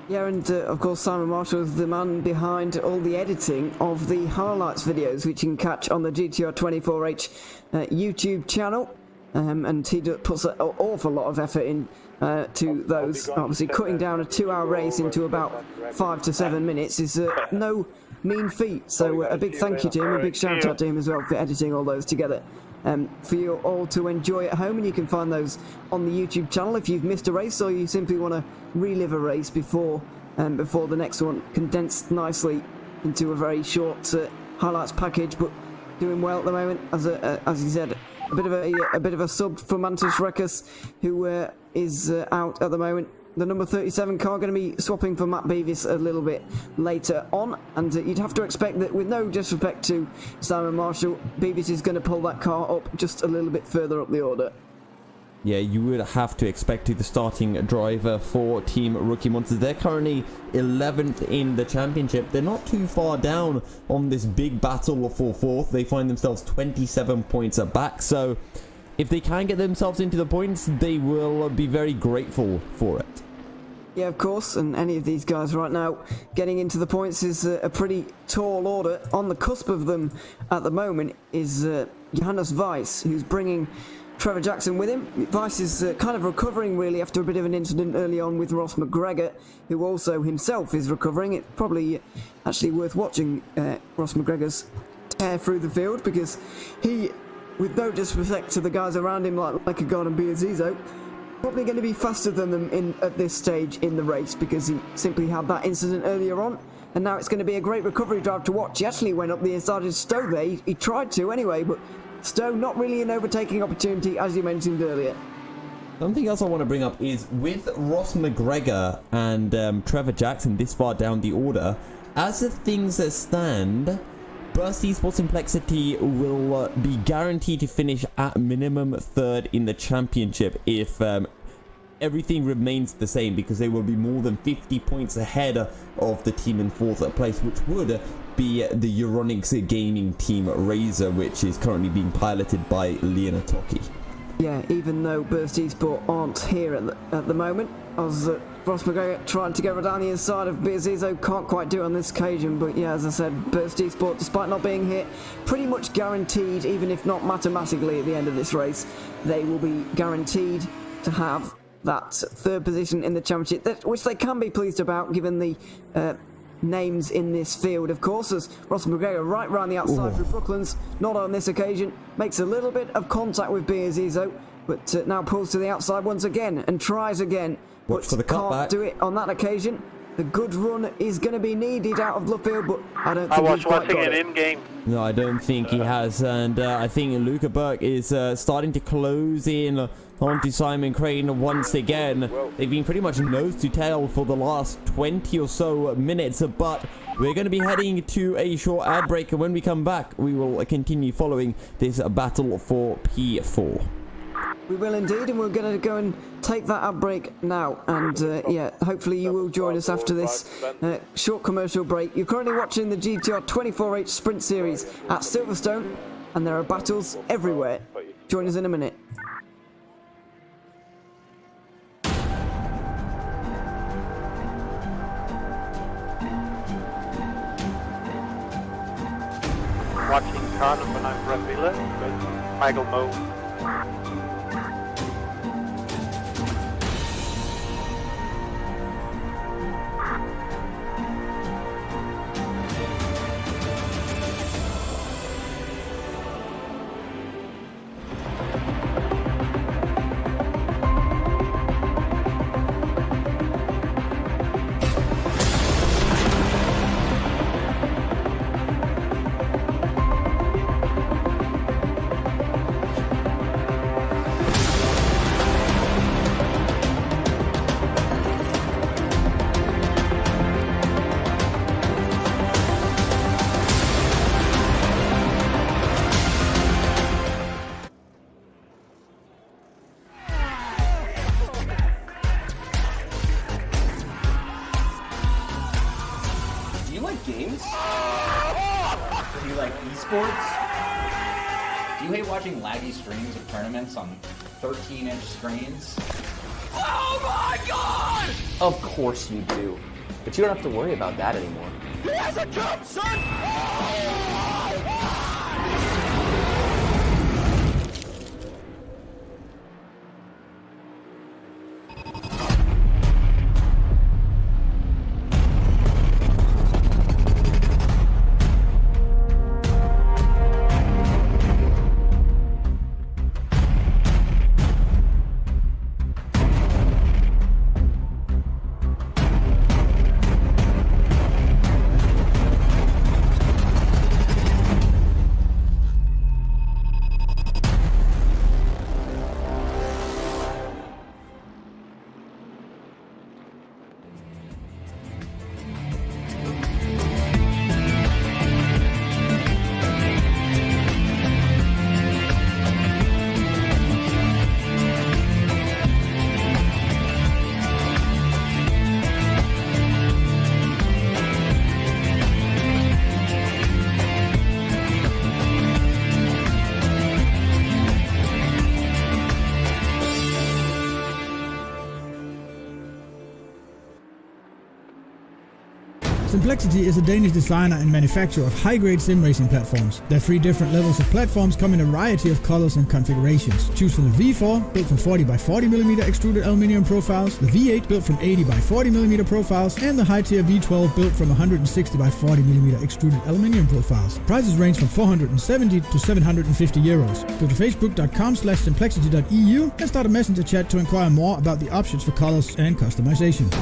Yeah, and of course Simon Marshall is the man behind all the editing of the highlights videos, which you can catch on the GTR24H YouTube channel. And he puts an awful lot of effort in to those. Obviously, cutting down a 2-hour race into about 5 to 7 minutes is no mean feat. So a big thank you to him, a big shout out to him as well for editing all those together. For you all to enjoy at home, and you can find those on the YouTube channel if you've missed a race or you simply want to relive a race before the next one, condensed nicely into a very short highlights package. But doing well at the moment, as he said. A bit of a sub for Mantis Wreckers, who is out at the moment. The number 37 car going to be swapping for Matt Beavis a little bit later on, and you'd have to expect that, with no disrespect to Simon Marshall, Beavis is going to pull that car up just a little bit further up the order. Yeah, you would have to expect to the starting driver for Team Rookie Monsters. They're currently 11th in the championship. They're not too far down on this big battle for 4th. They find themselves 27 points back. So if they can get themselves into the points, they will be very grateful for it. Yeah, of course, and any of these guys right now getting into the points is a pretty tall order. On the cusp of them at the moment is Johannes Weiss, who's bringing Trevor Jackson with him. Weiss is kind of recovering really after a bit of an incident early on with Ross McGregor, who also himself is recovering. It's probably actually worth watching Ross McGregor's tear through the field, because he, with no disrespect to the guys around him like a God and Biazizo, probably going to be faster than them at this stage in the race, because he simply had that incident earlier on, and now it's going to be a great recovery drive to watch. He actually went up the inside of Stowe there. He tried to anyway, but Stowe not really an overtaking opportunity, as you mentioned earlier. Something else I want to bring up is, with Ross McGregor and Trevor Jackson this far down the order, as the things stand, Burst Esports Complexity will be guaranteed to finish at minimum 3rd in the championship if everything remains the same, because they will be more than 50 points ahead of the team in 4th place, which would be the Euronics gaming team Razor, which is currently being piloted by Leonard Toki. Yeah, even though Burst Esports aren't here at the moment, as Ross McGregor trying to go down the inside of Biazizo, can't quite do it on this occasion. But yeah, as I said, Burst Esports, despite not being here, pretty much guaranteed, even if not mathematically at the end of this race, they will be guaranteed to have that 3rd position in the championship, which they can be pleased about, given the names in this field, of course, as Ross McGregor right round the outside through Brooklands, not on this occasion, makes a little bit of contact with Biazizo, but now pulls to the outside once again and tries again, but can't do it on that occasion. The good run is going to be needed out of Luffield, but I don't think he's quite got it. In-game. No, I don't think he has, and I think Luca Burke is starting to close in onto Simon Crane once again. They've been pretty much nose to tail for the last 20 or so minutes, but we're going to be heading to a short ad break, and when we come back, we will continue following this battle for P4. We will indeed, and we're going to go and take that ad break now. And yeah, hopefully you will join us after this short commercial break. You're currently watching the GTR24H Sprint Series at Silverstone, and there are battles everywhere. Join us in a minute. Watching car number 9 Brett Wheeler with Michael Moe. games? Do you like esports? Do you hate watching laggy streams of tournaments on 13-inch screens? Oh my god! Of course you do. But you don't have to worry about that anymore. He has a jump, son! Simplexity is a Danish designer and manufacturer of high-grade sim racing platforms. Their 3 different levels of platforms come in a variety of colors and configurations. Choose from the V4, built from 40 by 40mm extruded aluminium profiles, the V8 built from 80 by 40mm profiles, and the high-tier V12 built from 160 by 40mm extruded aluminium profiles. Prices range from 470 to 750 euros. Go to facebook.com/simplexity.eu and start a messenger chat to inquire more about the options for colors and customization.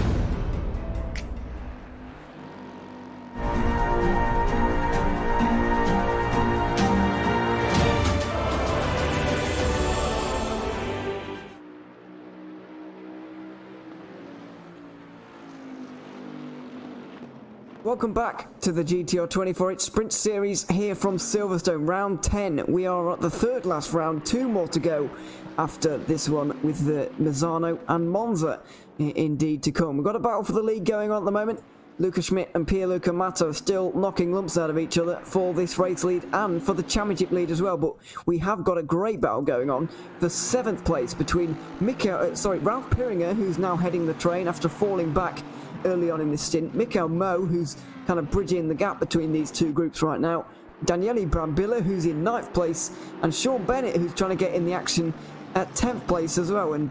Welcome back to the GTR24H Sprint Series here from Silverstone, round 10. We are at the third last round, 2 more to go after this one with the Misano and Monza indeed to come. We've got a battle for the lead going on at the moment. Luca Schmidt and Pierluca Mato still knocking lumps out of each other for this race lead and for the championship lead as well, but we have got a great battle going on. The 7th place between Ralph Piringer, who's now heading the train after falling back early on in this stint, Mikael Mo, who's kind of bridging the gap between these two groups right now, Daniele Brambilla, who's in 9th place, and Sean Bennett, who's trying to get in the action at 10th place as well. And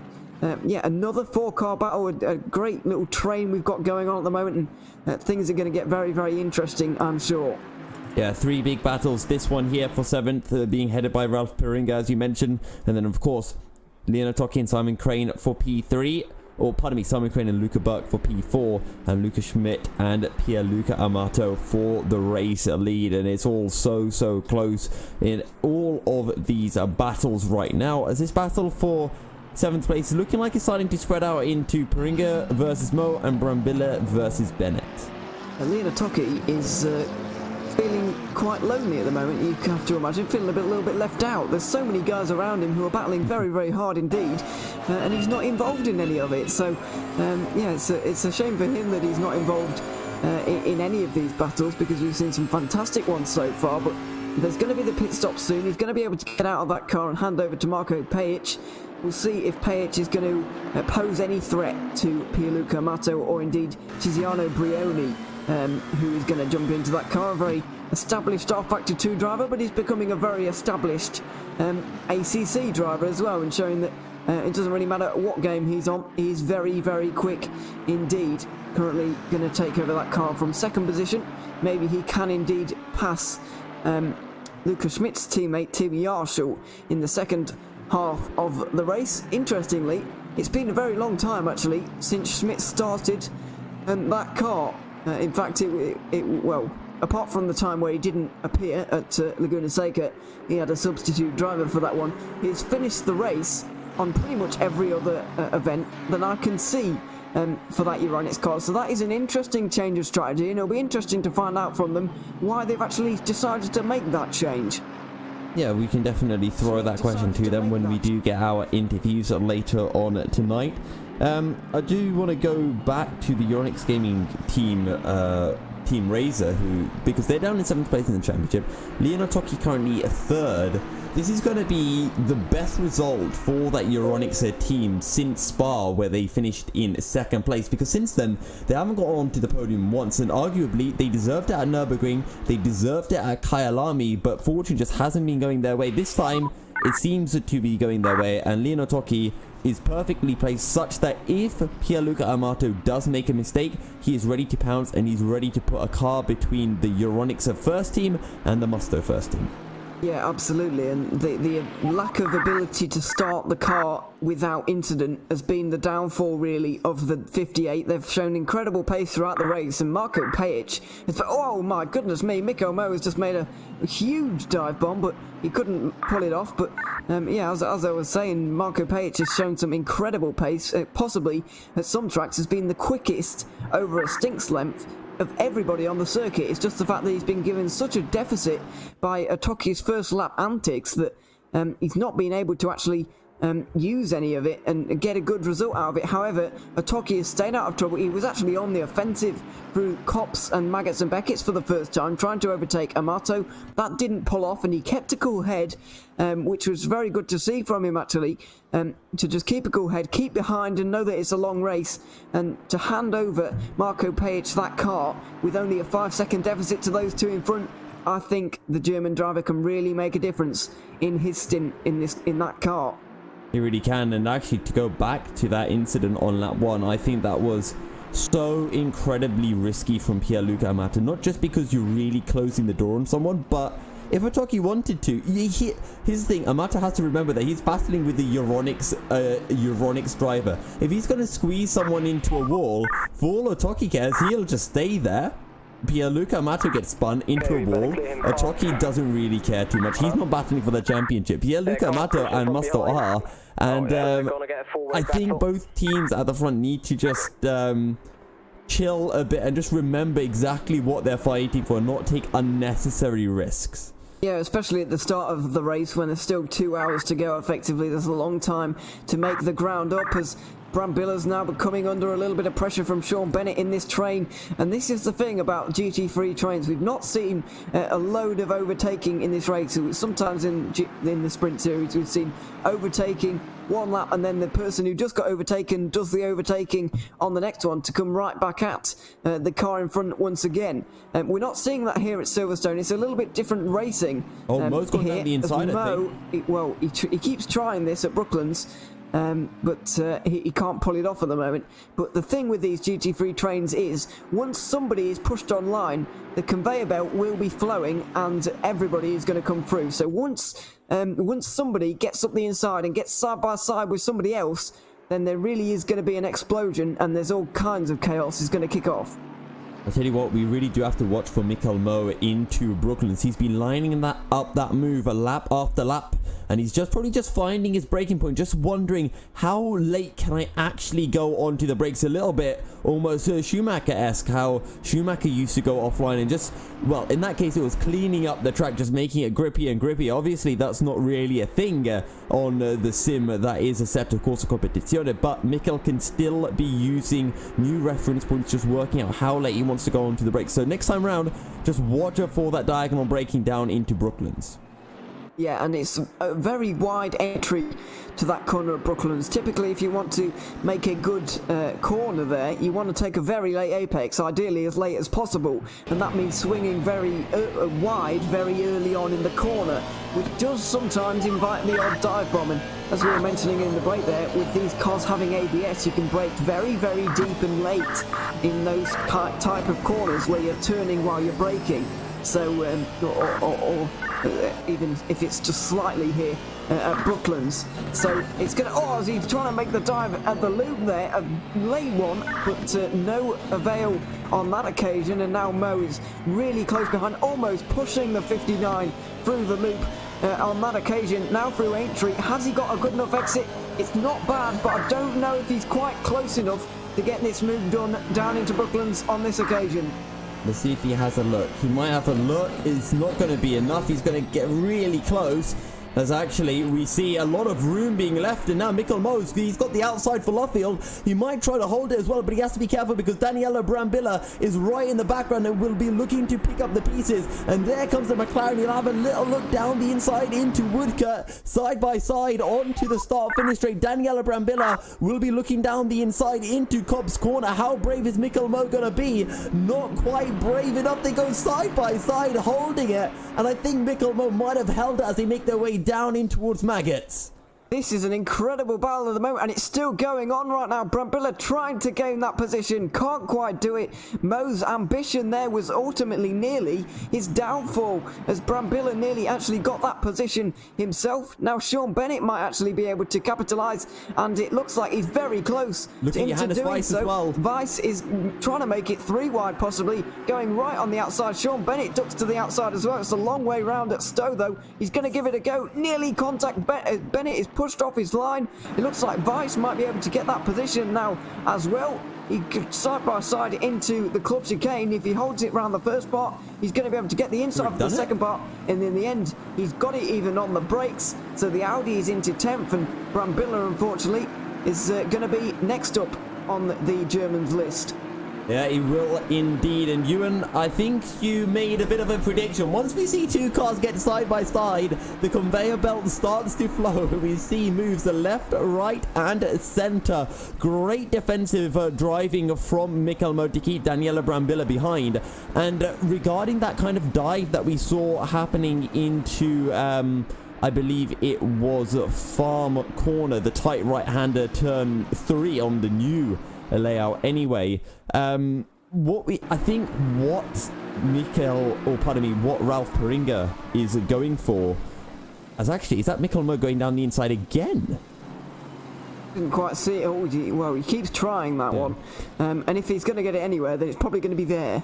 yeah, another 4-car battle, a great little train we've got going on at the moment, and things are going to get very, very interesting, I'm sure. Yeah, 3 big battles. This one here for 7th, being headed by Ralph Piringer, as you mentioned, and then of course Leonard Toki and Simon Crane for P3. Or pardon me, Simon Crane and Luca Buck for P4, and Luca Schmidt and Pierluca Amato for the race lead. And it's all so close in all of these battles right now, as this battle for 7th place is looking like it's starting to spread out into Piringer versus Mo and Brambilla versus Bennett. And Leonard Toki is feeling quite lonely at the moment, you have to imagine, feeling a little bit left out. There's so many guys around him who are battling very, very hard indeed, and he's not involved in any of it. So, yeah, it's a shame for him that he's not involved in any of these battles, because we've seen some fantastic ones so far, but there's going to be the pit stop soon. He's going to be able to get out of that car and hand over to Marco Pajic. We'll see if Pajic is going to pose any threat to Pierluca Amato or indeed Tiziano Brioni, who is going to jump into that car. A very established R-Factor 2 driver, but he's becoming a very established ACC driver as well, and showing that it doesn't really matter what game he's on, he's very, very quick indeed. Currently going to take over that car from 2nd position. Maybe he can indeed pass Luca Schmidt's teammate Tim Yarshall in the second half of the race. Interestingly, it's been a very long time actually since Schmidt started that car. In fact, well, apart from the time where he didn't appear at Laguna Seca, he had a substitute driver for that one. He's finished the race on pretty much every other event that I can see for that Uranix car. So that is an interesting change of strategy, and it'll be interesting to find out from them why they've actually decided to make that change. Yeah, we can definitely throw that question to them when we do get our interviews later on tonight. I do want to go back to the Uranix Gaming team Team Razor, because they're down in 7th place in the championship. Leon Otaki currently 3rd. This is going to be the best result for that Euronics team since Spa, where they finished in 2nd place, because since then they haven't got onto the podium once, and arguably they deserved it at Nürburgring, they deserved it at Kyalami, but fortune just hasn't been going their way. This time it seems to be going their way, and Leon Otaki is perfectly placed such that if Pierluca Amato does make a mistake, he is ready to pounce, and he's ready to put a car between the Euronics first team and the Musto first team. Yeah, absolutely, and the lack of ability to start the car without incident has been the downfall, really, of the 58. They've shown incredible pace throughout the race, and Marco Pajic, oh my goodness me, Mikko Mo has just made a huge dive bomb, but he couldn't pull it off. But yeah, as I was saying, Marco Pajic has shown some incredible pace, possibly at some tracks has been the quickest over a Stinks length of everybody on the circuit. It's just the fact that he's been given such a deficit by Otoki's first lap antics that he's not been able to actually use any of it and get a good result out of it. However, Otoki has stayed out of trouble. He was actually on the offensive through Kops and Maggots and Beckett's for the first time, trying to overtake Amato. That didn't pull off, and he kept a cool head, which was very good to see from him, actually, to just keep a cool head, keep behind and know that it's a long race, and to hand over Marco Pajic that car with only a 5-second deficit to those two in front. I think the German driver can really make a difference in his stint in that car. He really can, and actually to go back to that incident on lap 1, I think that was so incredibly risky from Pierluca Amato, not just because you're really closing the door on someone, but if Otaki wanted to, here's the thing, Amato has to remember that he's battling with the Euronics driver. If he's going to squeeze someone into a wall, for all Otaki cares, he'll just stay there. Pierluca Amato gets spun into a wall. Otaki doesn't really care too much. He's not battling for the championship. Pierluca Amato and Musto are. And I think both teams at the front need to just chill a bit and just remember exactly what they're fighting for, not take unnecessary risks. Yeah, especially at the start of the race when there's still 2 hours to go effectively. There's a long time to make the ground up as Brambilla's now coming under a little bit of pressure from Sean Bennett in this train. And this is the thing about GT3 trains. We've not seen a load of overtaking in this race. Sometimes in the sprint series we've seen overtaking one lap and then the person who just got overtaken does the overtaking on the next one to come right back at the car in front once again. We're not seeing that here at Silverstone. It's a little bit different racing. Mo's going down the inside, Mo, he keeps trying this at Brooklands. But he can't pull it off at the moment. But the thing with these GT3 trains is, once somebody is pushed online, the conveyor belt will be flowing and everybody is going to come through. So once somebody gets up the inside and gets side by side with somebody else, then there really is going to be an explosion and there's all kinds of chaos is going to kick off. I tell you what, we really do have to watch for Mikkel Mo into Brooklands. He's been lining up that move lap after lap, and he's probably just finding his braking point, just wondering how late can I actually go onto the brakes. A little bit almost Schumacher-esque, how Schumacher used to go offline and just, well, in that case it was cleaning up the track, just making it grippy and grippy. Obviously that's not really a thing on the sim that is Assetto Corsa Competizione, but Mikkel can still be using new reference points, just working out how late he wants to go onto the brakes. So next time round, just watch out for that diagonal braking down into Brooklands. Yeah, and it's a very wide entry to that corner of Brooklands. Typically, if you want to make a good corner there, you want to take a very late apex, ideally as late as possible. And that means swinging very wide, very early on in the corner, which does sometimes invite the odd dive bomb. And as we were mentioning in the break there, with these cars having ABS, you can brake very, very deep and late in those type of corners where you're turning while you're braking. So, even if it's just slightly here at Brooklands. So it's going to, he's trying to make the dive at the loop there, a late one, but no avail on that occasion. And now Mo is really close behind, almost pushing the 59 through the loop on that occasion. Now through entry, has he got a good enough exit? It's not bad, but I don't know if he's quite close enough to get this move done down into Brooklands on this occasion. Let's see if he has a look. He might have a look. It's not going to be enough. He's going to get really close. As actually, we see a lot of room being left, and now Mikkel Mose, he's got the outside for Luffield. He might try to hold it as well, but he has to be careful because Daniela Brambilla is right in the background and will be looking to pick up the pieces. And there comes the McLaren. He'll have a little look down the inside into Woodcote, side by side onto the start-finish straight. Daniela Brambilla will be looking down the inside into Cobb's corner. How brave is Mikkel Mo gonna be? Not quite brave enough. They go side by side holding it, and I think Mikkel Mo might have held it as they make their way down in towards Maggots. This is an incredible battle at the moment, and it's still going on right now. Brambilla trying to gain that position, can't quite do it. Mo's ambition there was ultimately nearly his downfall, as Brambilla nearly actually got that position himself. Now Sean Bennett might actually be able to capitalise, and it looks like he's very close to doing Weiss so. as well. Weiss is trying to make it 3 wide, possibly going right on the outside. Sean Bennett ducks to the outside as well. It's a long way round at Stowe, though. He's going to give it a go. Nearly contact. Bennett is pushed off his line. It looks like Weiss might be able to get that position now as well. He could side by side into the club chicane. If he holds it around the first part, he's going to be able to get the inside for the second part, and in the end he's got it even on the brakes. So the Audi is into 10th, and Brambilla unfortunately is going to be next up on the Germans list. Yeah, he will indeed. And Ewan, I think you made a bit of a prediction. Once we see 2 cars get side by side, the conveyor belt starts to flow. We see moves the left, right, and center. Great defensive driving from Mikkel Mo to keep Daniela Brambilla behind. And regarding that kind of dive that we saw happening into I believe it was Farm Corner, the tight right-hander turn 3 on the new layout anyway. What Ralph Peringa is going for is that Mikkel Mo going down the inside again? Didn't quite see it. Well, he keeps trying that one, and if he's going to get it anywhere, then it's probably going to be there.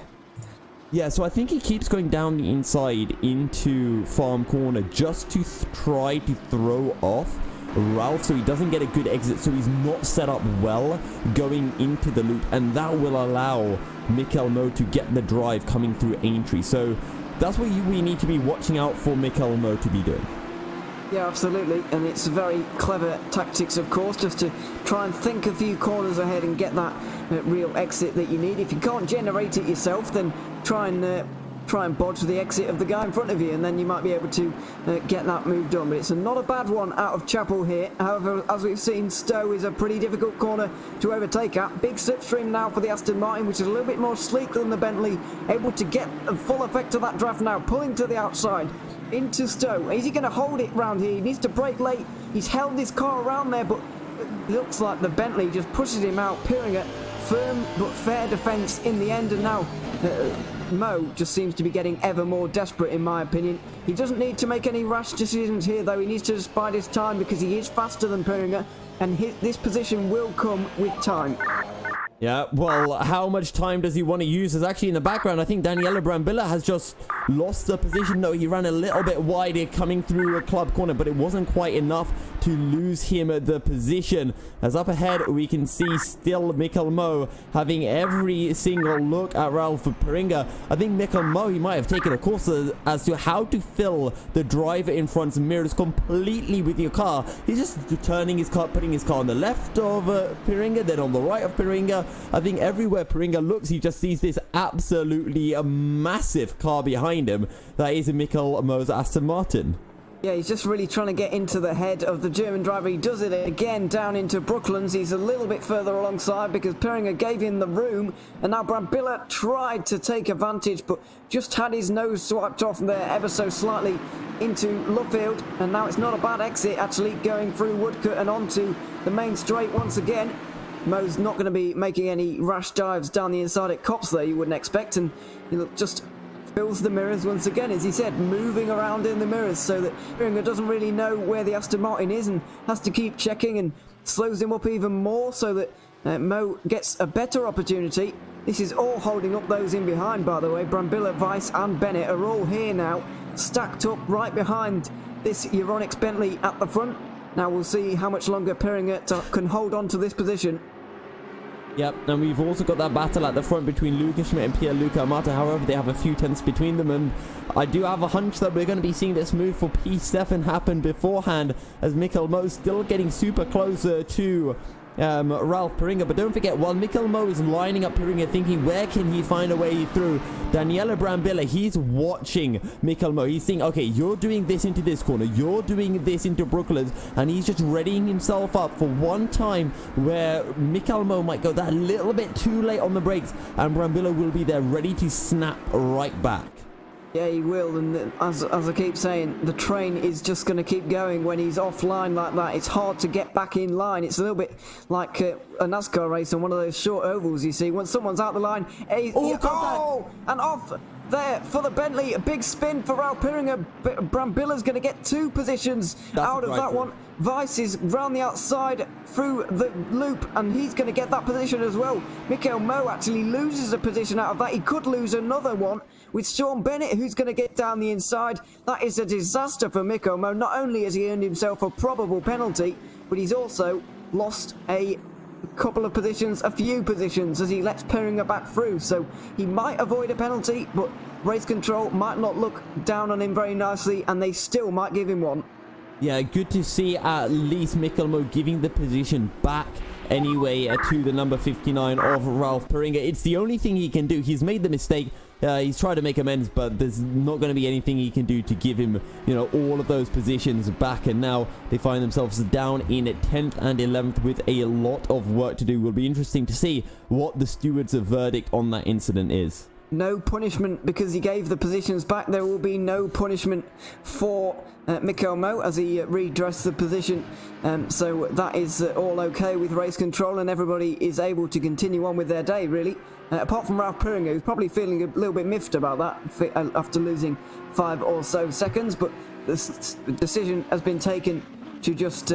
Yeah, so I think he keeps going down the inside into Farm Corner just to try to throw off Ralph, so he doesn't get a good exit, so he's not set up well going into the loop, and that will allow Mikkel Mo to get the drive coming through Aintree. So that's what we need to be watching out for Mikkel Mo to be doing. Yeah, absolutely, and it's very clever tactics, of course, just to try and think a few corners ahead and get that real exit that you need. If you can't generate it yourself, then try and bodge the exit of the guy in front of you, and then you might be able to get that move done. But it's not a bad one out of Chapel here. However, as we've seen, Stowe is a pretty difficult corner to overtake at. Big slipstream now for the Aston Martin, which is a little bit more sleek than the Bentley, able to get the full effect of that draft now, pulling to the outside into Stowe. Is he going to hold it round here? He needs to brake late. He's held his car around there, but it looks like the Bentley just pushes him out, peering at firm but fair defence in the end. And now Mo just seems to be getting ever more desperate, in my opinion. He doesn't need to make any rash decisions here, though. He needs to just bide his time because he is faster than Peringa, and this position will come with time. Yeah, well, how much time does he want to use? Is actually in the background. I think Daniela Brambilla has just lost the position. No, he ran a little bit wider coming through a club corner, but it wasn't quite enough to lose him the position. As up ahead, we can see still Mikkel Mo having every single look at Ralph Peringa. I think Mikkel Mo, he might have taken a course as to how to fill the driver in front's mirrors completely with your car. He's just turning his car, putting his car on the left of Peringa, then on the right of Peringa. I think everywhere Peringa looks, he just sees this absolutely massive car behind him. That is Mikkel Mo's Aston Martin. Yeah, he's just really trying to get into the head of the German driver. He does it again down into Brooklands. He's a little bit further alongside because Peringa gave him the room, and now Brambilla tried to take advantage but just had his nose swiped off there ever so slightly into Luffield, and now it's not a bad exit actually, going through Woodcote and onto the main straight once again. Mo's not going to be making any rash dives down the inside at Cops there, you wouldn't expect, and he just fills the mirrors once again, as he said, moving around in the mirrors so that Peringa doesn't really know where the Aston Martin is and has to keep checking, and slows him up even more so that Mo gets a better opportunity. This is all holding up those in behind, by the way. Brambilla, Weiss and Bennett are all here now, stacked up right behind this Euronics Bentley at the front. Now we'll see how much longer Peringa can hold on to this position. Yep, and we've also got that battle at the front between Luca Schmidt and Pierluca Amata. However, they have a few tenths between them, and I do have a hunch that we're going to be seeing this move for P7 happen beforehand, as Mikkel Mo still getting super closer to Ralph Peringa. But don't forget, while Mikkel Mo is lining up Peringa, thinking where can he find a way through, Daniele Brambilla, he's watching Mikkel Mo. He's saying, okay, you're doing this into this corner, you're doing this into Brooklands, and he's just readying himself up for one time where Mikkel Mo might go that little bit too late on the brakes, and Brambilla will be there ready to snap right back. Yeah, he will, and as I keep saying, the train is just going to keep going when he's offline like that. It's hard to get back in line. It's a little bit like a NASCAR race on one of those short ovals, you see. When someone's out the line, and off there for the Bentley. A big spin for Ralph Peringa. Brambilla's going to get 2 positions out of that one. Weiss is round the outside through the loop, and he's going to get that position as well. Mikkel Mo actually loses a position out of that. He could lose another one with Sean Bennett, who's going to get down the inside. That is a disaster for Mikkel Mo. Not only has he earned himself a probable penalty, but he's also lost a couple of positions, a few positions, as he lets Peringa back through. So he might avoid a penalty, but race control might not look down on him very nicely, and they still might give him one. Yeah, good to see at least Mikkel Mo giving the position back anyway to the number 59 of Ralph Peringa. It's the only thing he can do. He's made the mistake. He's tried to make amends, but there's not going to be anything he can do to give him, you know, all of those positions back. And now they find themselves down in 10th and 11th with a lot of work to do. Will be interesting to see what the stewards' verdict on that incident is. No punishment because he gave the positions back. There will be no punishment for Mikkel Mo as he redressed the position. So that is all okay with race control, and everybody is able to continue on with their day, really. Apart from Ralph Peringa, who's probably feeling a little bit miffed about that after losing 5 or so seconds. But the decision has been taken to just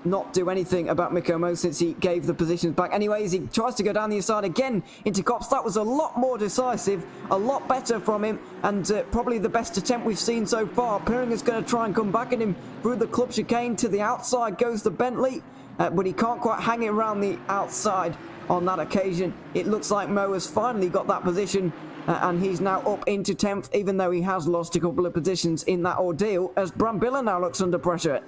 not do anything about Mikkel Mo since he gave the positions back. Anyways, he tries to go down the inside again into Kops. That was a lot more decisive, a lot better from him, and probably the best attempt we've seen so far. Peringa's going to try and come back at him through the club chicane. To the outside goes the Bentley, but he can't quite hang it around the outside on that occasion. It looks like Mo has finally got that position, and he's now up into 10th, even though he has lost a couple of positions in that ordeal, as Brambilla now looks under pressure.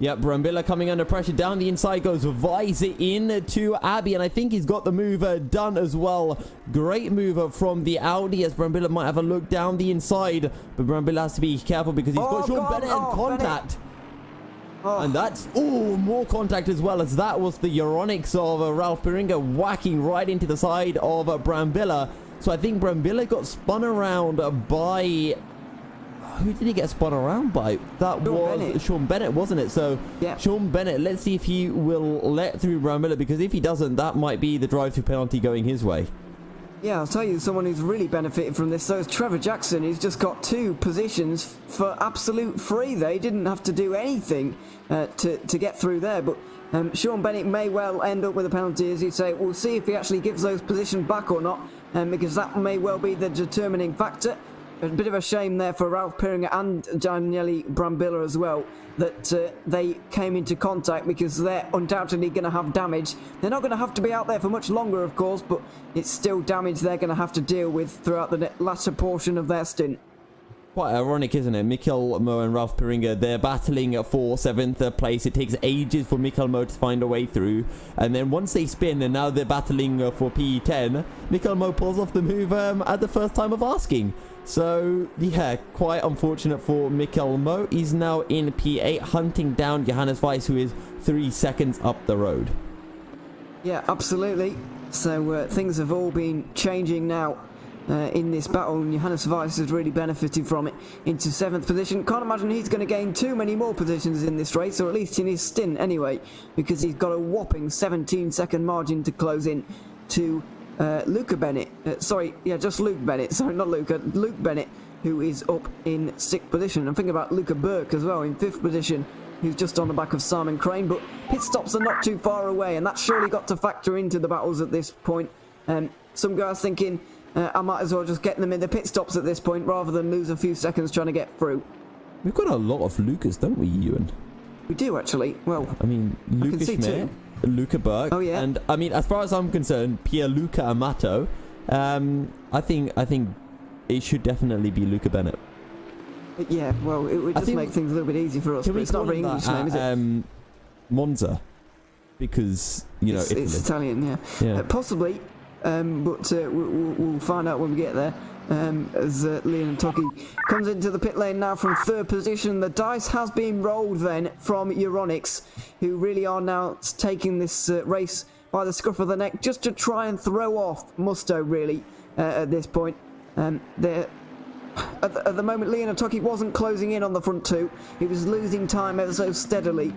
Yep, Brambilla coming under pressure. Down the inside goes Weiss in to Abbey, and I think he's got the move done as well. Great move from the Audi, as Brambilla might have a look down the inside, but Brambilla has to be careful because he's got Sean Bennett in contact. And that's, more contact as well, as that was the Euronics of Ralph Peringa whacking right into the side of Brambilla. So I think Brambilla got spun around by... Who did he get spun around by? That was Sean Bennett, wasn't it? So, yeah. Sean Bennett, let's see if he will let through Brambilla, because if he doesn't, that might be the drive-through penalty going his way. Yeah, I'll tell you someone who's really benefited from this, though, is Trevor Jackson. He's just got 2 positions for absolute free. They didn't have to do anything to get through there, but Sean Bennett may well end up with a penalty, as you say. We'll see if he actually gives those positions back or not, because that may well be the determining factor. A bit of a shame there for Ralph Peringa and Daniele Brambilla as well, that they came into contact, because they're undoubtedly going to have damage. They're not going to have to be out there for much longer, of course, but it's still damage they're going to have to deal with throughout the latter portion of their stint. Quite ironic, isn't it? Mikkel Mo and Ralph Peringa, they're battling for 7th place. It takes ages for Mikkel Mo to find a way through, and then once they spin and now they're battling for P10, Mikkel Mo pulls off the move at the first time of asking. So, yeah, quite unfortunate for Mikkel Mo. He's now in P8, hunting down Johannes Weiss, who is 3 seconds up the road. Yeah, absolutely. So, things have all been changing now in this battle, and Johannes Weiss has really benefited from it into 7th position. Can't imagine he's going to gain too many more positions in this race, or at least in his stint anyway, because he's got a whopping 17-second margin to close in to Luca Bennett. Just Luke Bennett. Sorry, not Luca. Luke Bennett, who is up in 6th position. I'm thinking about Luca Burke as well in 5th position, who's just on the back of Simon Crane. But pit stops are not too far away, and that's surely got to factor into the battles at this point. Some guys thinking I might as well just get them in the pit stops at this point rather than lose a few seconds trying to get through. We've got a lot of Lucas, don't we, Ewan? We do, actually. Well, I mean, Lucas Schmidt, Luca Burke. Oh, yeah. And I mean, as far as I'm concerned, Pierluca Amato. I think it should definitely be Luca Bennett. Yeah, well, it would just make things a little bit easier for us. But it's not a very English name, is it? Monza, because it's Italian, yeah. Possibly, but we'll find out when we get there. As Leon Toki comes into the pit lane now from third position. The dice has been rolled then from Euronics, who really are now taking this race by the scruff of the neck just to try and throw off Musto, really, at this point. At the moment, Leon Toki wasn't closing in on the front two. He was losing time ever so steadily.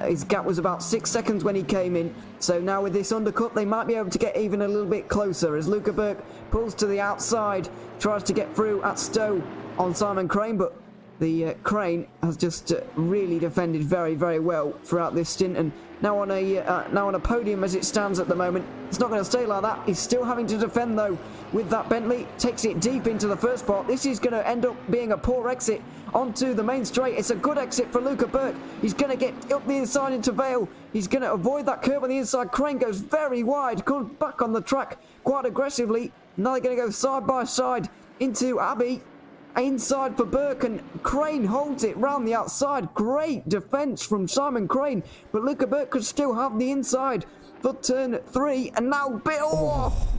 His gap was about 6 seconds when he came in. So now with this undercut, they might be able to get even a little bit closer as Luca Burke pulls to the outside, tries to get through at Stowe on Simon Crane, but the Crane has just really defended very, very well throughout this stint, and now on a podium as it stands at the moment. It's not going to stay like that. He's still having to defend though with that Bentley. Takes it deep into the first part. This is going to end up being a poor exit onto the main straight. It's a good exit for Luca Burke. He's going to get up the inside into Vale. He's going to avoid that curve on the inside. Crane goes very wide, comes back on the track quite aggressively. Now they're going to go side by side into Abbey. Inside for Burke, and Crane holds it round the outside. Great defence from Simon Crane, but Luca Burke could still have the inside for turn 3, and now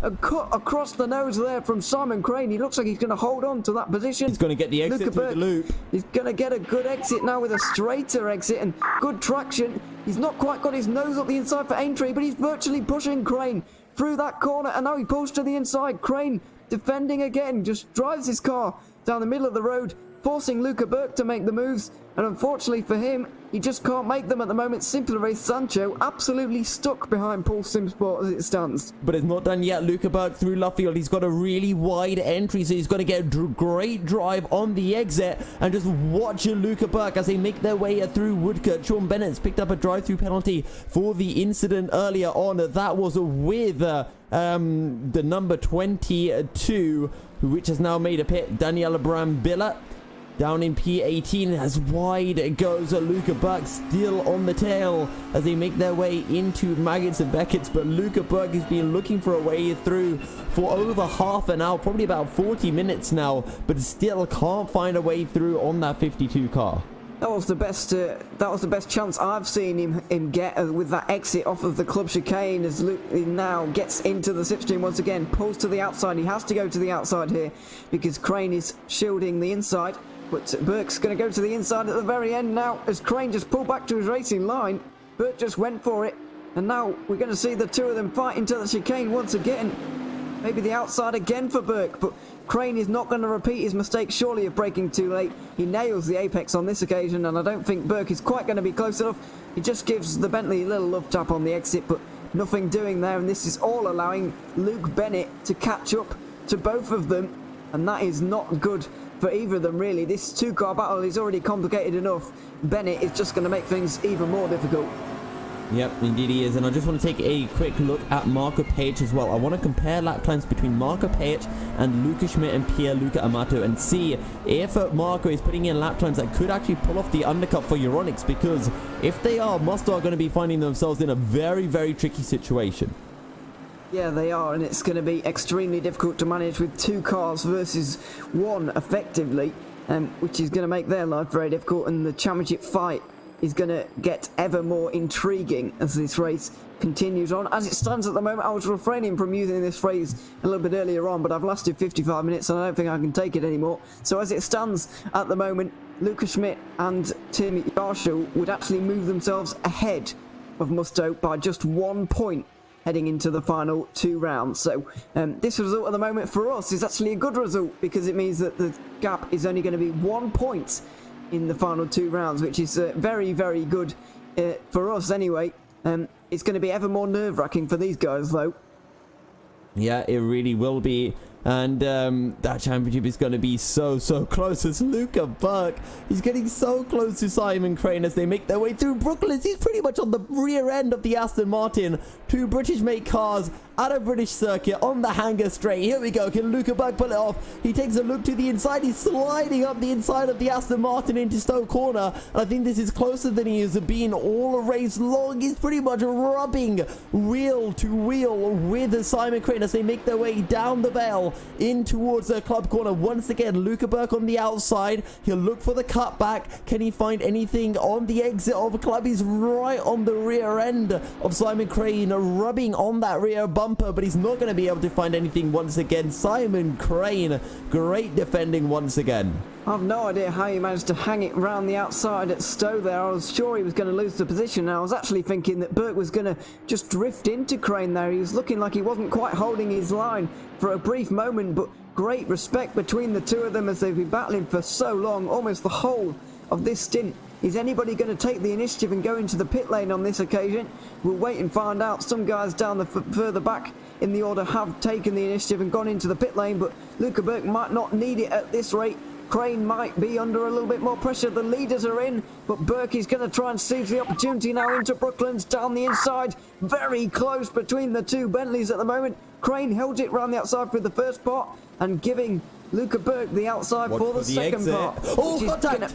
a cut across the nose there from Simon Crane. He looks like he's going to hold on to that position. He's going to get the exit through the loop. He's going to get a good exit now with a straighter exit and good traction. He's not quite got his nose up the inside for Aintree, but he's virtually pushing Crane through that corner, and now he pulls to the inside. Crane defending again, just drives his car down the middle of the road, forcing Luca Burke to make the moves, and unfortunately for him, he just can't make them at the moment. Simple Race Sancho absolutely stuck behind Paul Simsport as it stands. But it's not done yet. Luca Burke through Luffield. He's got a really wide entry, so he's got to get a great drive on the exit, and just watch Luca Burke as they make their way through Woodcote. Sean Bennett's picked up a drive-through penalty for the incident earlier on. That was with the number 22, which has now made a pit. Daniela Brambilla down in P18. As wide goes Luca Burke, still on the tail as they make their way into Maggots and Beckett's. But Luca Burke has been looking for a way through for over half an hour, probably about 40 minutes now, but still can't find a way through on that 52 car. That was the best chance I've seen him get with that exit off of the club chicane as Luke now gets into the slipstream once again, pulls to the outside. He has to go to the outside here because Crane is shielding the inside, but Burke's going to go to the inside at the very end now as Crane just pulled back to his racing line. Burke just went for it, and now we're going to see the two of them fight into the chicane once again. Maybe the outside again for Burke, but Crane is not going to repeat his mistake, surely, of braking too late. He nails the apex on this occasion, and I don't think Burke is quite going to be close enough. He just gives the Bentley a little love tap on the exit, but nothing doing there, and this is all allowing Luke Bennett to catch up to both of them, and that is not good for either of them, really. This two-car battle is already complicated enough. Bennett is just going to make things even more difficult. Yep, indeed he is. And I just want to take a quick look at Marco Page as well. I want to compare lap times between Marco Page and Luca Schmidt and Pierluca Amato and see if Marco is putting in lap times that could actually pull off the undercut for Euronics, because if they are, Mazda are going to be finding themselves in a very, very tricky situation. Yeah, they are, and it's going to be extremely difficult to manage with two cars versus one, effectively, which is going to make their life very difficult, and the championship fight is going to get ever more intriguing as this race continues on. As it stands at the moment, I was refraining from using this phrase a little bit earlier on, but I've lasted 55 minutes and I don't think I can take it anymore. So as it stands at the moment, Luca Schmidt and Tim Yarshall would actually move themselves ahead of Musto by just 1 point heading into the final 2 rounds. So this result at the moment for us is actually a good result, because it means that the gap is only going to be 1 point in the final 2 rounds, which is very, very good for us anyway. It's going to be ever more nerve-wracking for these guys, though. Yeah, it really will be. And that championship is going to be so, so close as Luca Burke. He's getting so close to Simon Crane as they make their way through Brooklyn. He's pretty much on the rear end of the Aston Martin. 2 British-made cars at a British circuit on the hanger straight. Here we go. Can Luca Berg pull it off? He takes a look to the inside. He's sliding up the inside of the Aston Martin into Stowe corner. And I think this is closer than he has been all race long. He's pretty much rubbing wheel to wheel with Simon Crane as they make their way down the Vale in towards the club corner. Once again, Luca Berg on the outside. He'll look for the cutback. Can he find anything on the exit of a club? He's right on the rear end of Simon Crane, rubbing on that rear bumper, but he's not going to be able to find anything once again. Simon Crane, great defending once again. I've no idea how he managed to hang it round the outside at Stowe there. I was sure he was going to lose the position. I was actually thinking that Burke was going to just drift into Crane there. He was looking like he wasn't quite holding his line for a brief moment, but great respect between the two of them as they've been battling for so long, almost the whole of this stint. Is anybody going to take the initiative and go into the pit lane on this occasion? We'll wait and find out. Some guys down the further back in the order have taken the initiative and gone into the pit lane, but Luca Burke might not need it at this rate. Crane might be under a little bit more pressure. The leaders are in, but Burke is going to try and seize the opportunity now into Brooklands down the inside. Very close between the two Bentleys at the moment. Crane held it round the outside for the first part and giving Luca Burke the outside for the second exit. part. Oh, contact!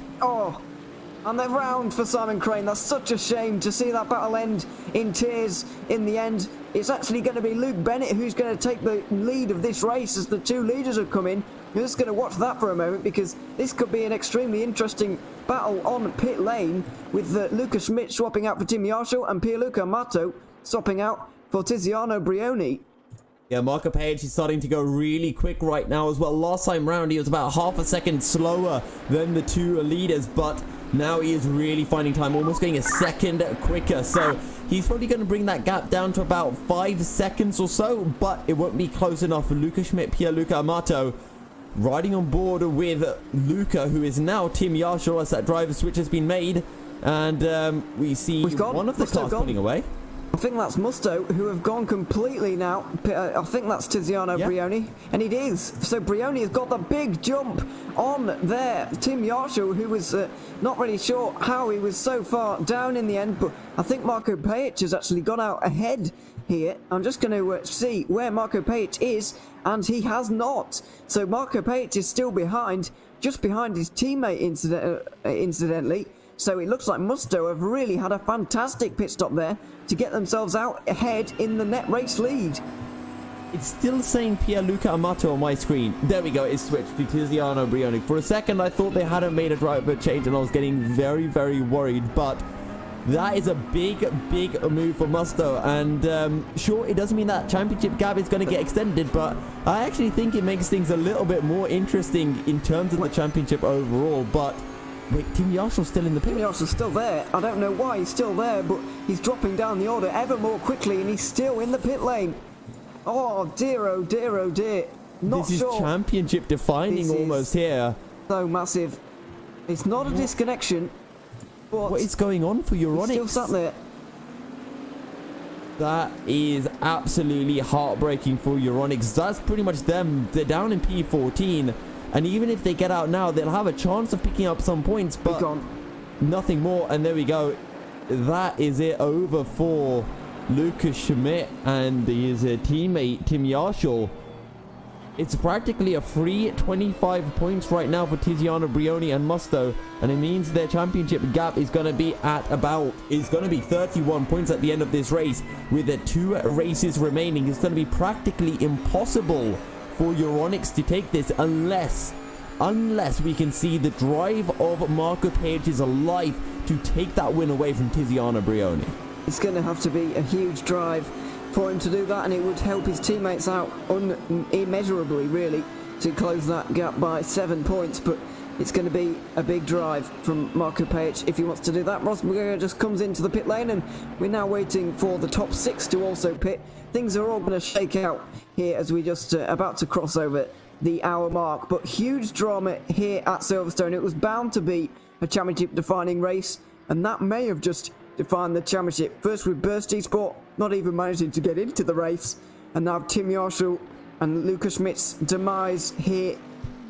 And they're round for Simon Crane. That's such a shame to see that battle end in tears in the end. It's actually going to be Luke Bennett who's going to take the lead of this race as the two leaders have come in. We're just going to watch that for a moment because this could be an extremely interesting battle on pit lane with Lucas Schmidt swapping out for Tim Yarshall and Pierluca Amato swapping out for Tiziano Brioni. Yeah, Marco Page is starting to go really quick right now as well. Last time round, he was about half a second slower than the two leaders, but now he is really finding time, almost getting a second quicker. So he's probably going to bring that gap down to about 5 seconds or so, but it won't be close enough for Lucas Schmidt, Pierluca Amato riding on board with Luca, who is now Tim Yarshall as that driver switch has been made. And we see one of the cars pulling away. I think that's Musto, who have gone completely now. I think that's Tiziano Brioni, and it is. So Brioni has got the big jump on there. Tim Yarshall, who was not really sure how he was so far down in the end, but I think Marco Pajic has actually got out ahead here. I'm just going to see where Marco Pajic is, and he has not. So Marco Pajic is still behind, just behind his teammate incidentally. So it looks like Musto have really had a fantastic pit stop there to get themselves out ahead in the net race lead. It's still saying Pierluca Amato on my screen. There we go, it's switched to Tiziano Brioni. For a second I thought they hadn't made a driver change and I was getting very, very worried, but that is a big move for Musto. And sure, it doesn't mean that championship gap is going to get extended, but I actually think it makes things a little bit more interesting in terms of the championship overall. But wait, Tim Yarshall's still in the pit. Tim Yarshall's still there. I don't know why he's still there, but he's dropping down the order ever more quickly, and he's still in the pit lane. Oh dear, oh dear, oh dear. Not this sure. Is championship defining almost here. So massive. It's not a disconnection. But what is going on for Euronics? He's still sat there. That is absolutely heartbreaking for Euronics. That's pretty much them. They're down in P14. And even if they get out now, they'll have a chance of picking up some points, but nothing more. And there we go. That is it over for Lucas Schmidt and his teammate Tim Yarshall. It's practically a free 25 points right now for Tiziano Brioni and Musto, and it means their championship gap is going to be at about 31 points at the end of this race. With the 2 races remaining, it's going to be practically impossible for Euronics to take this unless we can see the drive of Marco Page's life to take that win away from Tiziano Brioni. It's going to have to be a huge drive for him to do that, and it would help his teammates out immeasurably, really, to close that gap by 7 points. But it's going to be a big drive from Marco Pajic if he wants to do that. Ross McGregor just comes into the pit lane, and we're now waiting for the top 6 to also pit. Things are all going to shake out here as we just about to cross over the hour mark. But huge drama here at Silverstone. It was bound to be a championship defining race, and that may have just defined the championship. First with Burst Esport not even managing to get into the race, and now Tim Yarshall and Lucas Schmidt's demise here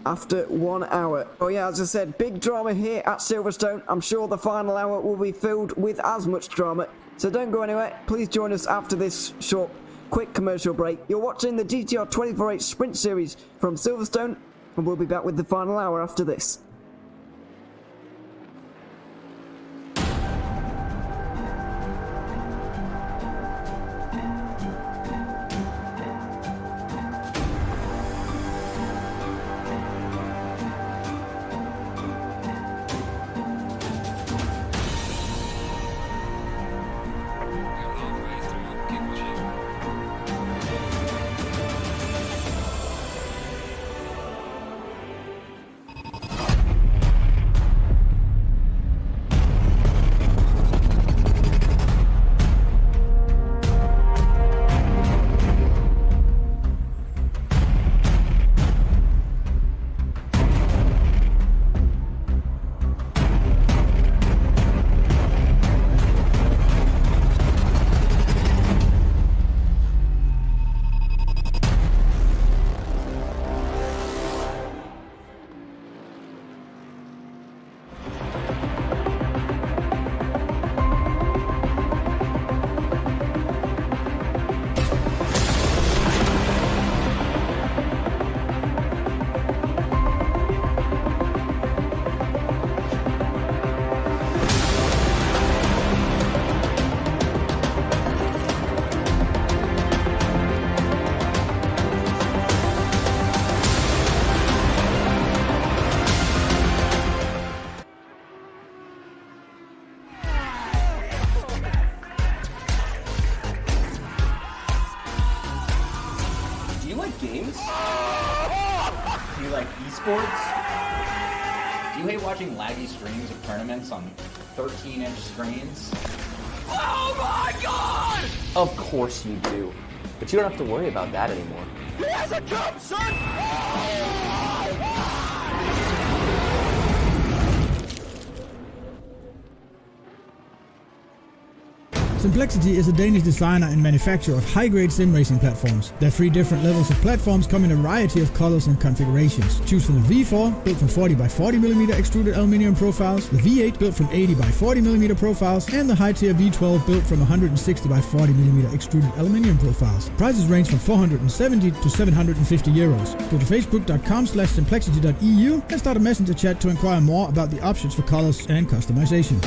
after 1 hour. Oh yeah, as I said, big drama here at Silverstone. I'm sure the final hour will be filled with as much drama, so don't go anywhere. Please join us after this short quick commercial break. You're watching the GTR24H Sprint Series from Silverstone, and we'll be back with the final hour after this. Games? Do you like esports? Do you hate watching laggy streams of tournaments on 13-inch screens? Oh my god! Of course you do. But you don't have to worry about that anymore. He has a jump, son! Simplexity is a Danish designer and manufacturer of high-grade sim racing platforms. Their 3 different levels of platforms come in a variety of colors and configurations. Choose from the V4, built from 40 by 40mm extruded aluminium profiles, the V8 built from 80 by 40mm profiles, and the high-tier V12 built from 160 by 40mm extruded aluminium profiles. Prices range from 470 to 750 euros. Go to facebook.com/simplexity.eu and start a messenger chat to inquire more about the options for colors and customization.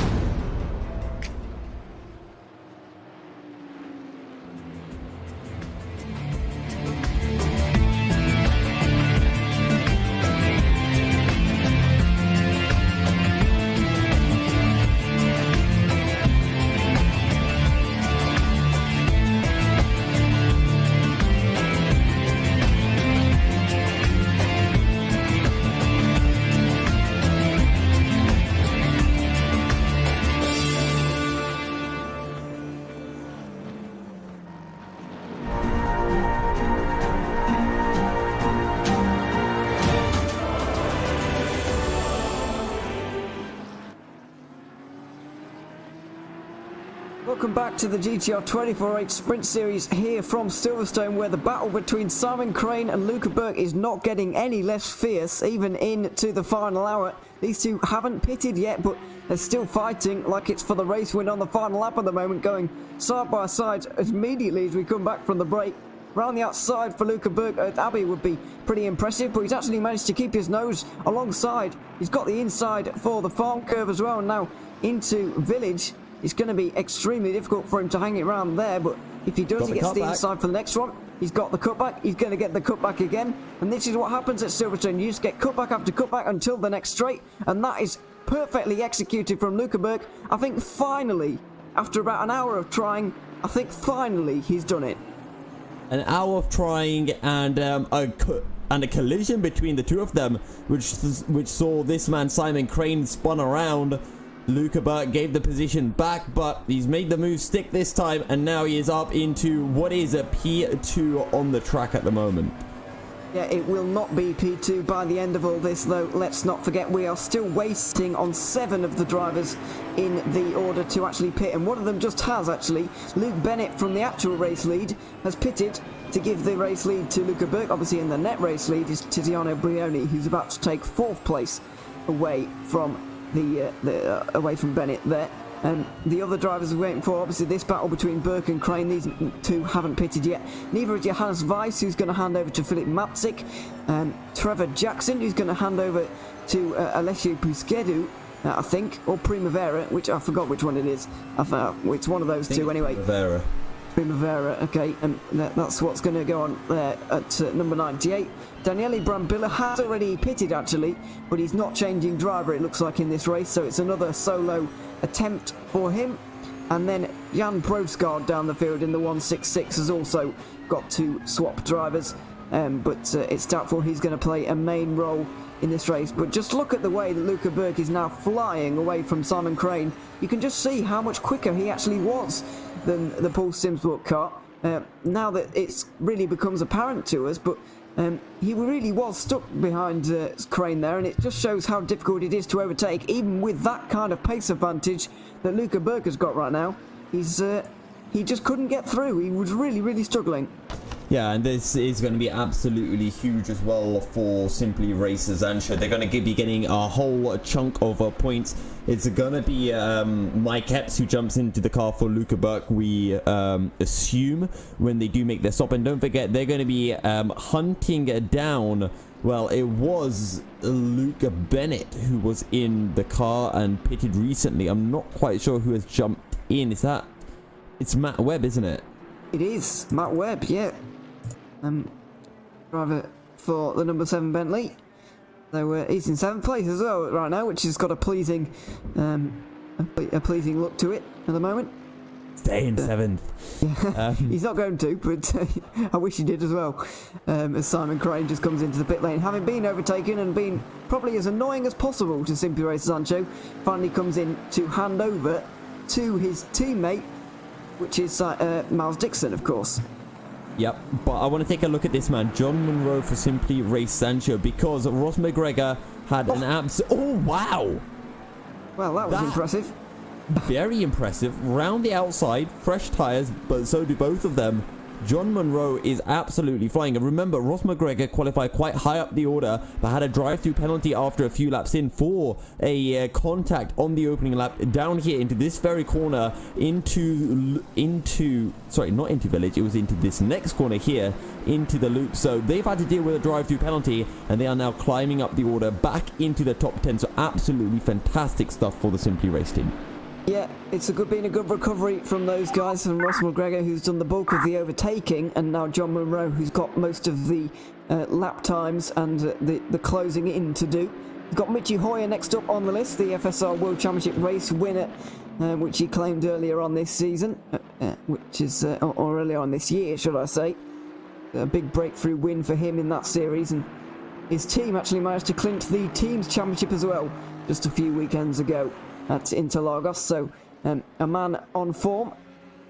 Welcome back to the GTR24H Sprint Series here from Silverstone, where the battle between Simon Crane and Luca Burke is not getting any less fierce, even into the final hour. These two haven't pitted yet, but they're still fighting like it's for the race win on the final lap at the moment, going side by side immediately as we come back from the break. Round the outside for Luca Burke at Abbey would be pretty impressive, but he's actually managed to keep his nose alongside. He's got the inside for the farm curve as well, and now into Village. It's going to be extremely difficult for him to hang it around there, but if he does, he gets the inside for the next one. He's got the cutback, he's going to get the cutback again, and this is what happens at Silverstone. You just get cutback after cutback until the next straight, and that is perfectly executed from Luca Burke. I think finally, after about an hour of trying, I think finally he's done it. An hour of trying and a collision between the two of them, which saw this man Simon Crane spun around. Luca Burke gave the position back, but he's made the move stick this time, and now he is up into what is a P2 on the track at the moment. Yeah, it will not be P2 by the end of all this, though. Let's not forget we are still waiting on 7 of the drivers in the order to actually pit, and one of them just has, actually. Luke Bennett from the actual race lead has pitted to give the race lead to Luca Burke. Obviously in the net race lead is Tiziano Brioni, who's about to take 4th place away from away from Bennett there. the other drivers are waiting for. Obviously, this battle between Burke and Crane, these two haven't pitted yet. Neither is Johannes Weiss, who's going to hand over to Philip Matzik. Trevor Jackson, who's going to hand over to Alessio Puskedu, I think, or Primavera, which I forgot which one it is. It's one of those two anyway. Primavera, okay, and that's what's going to go on there at number 98. Daniele Brambilla has already pitted actually, but he's not changing driver it looks like in this race, so it's another solo attempt for him. And then Jan Brosgaard down the field in the 166 has also got to swap drivers, but it's doubtful he's going to play a main role in this race. But just look at the way that Luca Burke is now flying away from Simon Crane. You can just see how much quicker he actually was than the Paul Simsbrook car. Now that it's really becomes apparent to us, but he really was stuck behind Crane there, and it just shows how difficult it is to overtake, even with that kind of pace advantage that Luca Burke has got right now. He just couldn't get through. He was really struggling. Yeah, and this is going to be absolutely huge as well for Simply Racers Ancho. They're going to be getting a whole chunk of points. It's going to be Mike Epps who jumps into the car for Luca Burke, we assume, when they do make their stop. And don't forget, they're going to be hunting down, well, it was Luca Bennett who was in the car and pitted recently. I'm not quite sure who has jumped in. It's Matt Webb, isn't it? It is Matt Webb, yeah. Driver for the number 7 Bentley. So he's in 7th place as well right now, which has got a pleasing look to it at the moment. Stay in 7th. Yeah. He's not going to, but I wish he did as well. As Simon Crane just comes into the pit lane, having been overtaken and been probably as annoying as possible to Simply Racers Ancho, finally comes in to hand over to his teammate, which is Miles Dixon, of course. Yep, but I want to take a look at this man, John Munro for Simply Race Ancho, because Ross McGregor had an oh, wow! Well, that was impressive. Very impressive. Round the outside, fresh tyres, but so do both of them. John Munro is absolutely flying. And remember, Ross McGregor qualified quite high up the order, but had a drive-through penalty after a few laps in for a contact on the opening lap down here into this very corner, sorry, not into Village, it was into this next corner here, into the loop. So they've had to deal with a drive-through penalty, and they are now climbing up the order back into the top 10. So absolutely fantastic stuff for the Simply Race team. Yeah, it's been a good recovery from those guys, from Ross McGregor, who's done the bulk of the overtaking, and now John Munro, who's got most of the lap times and the closing in to do. We've got Michi Hoyer next up on the list, the FSR World Championship race winner, which he claimed earlier on this season, which is, or earlier on this year, should I say. A big breakthrough win for him in that series, and his team actually managed to clinch the team's championship as well, just a few weekends ago at Interlagos. So a man on form,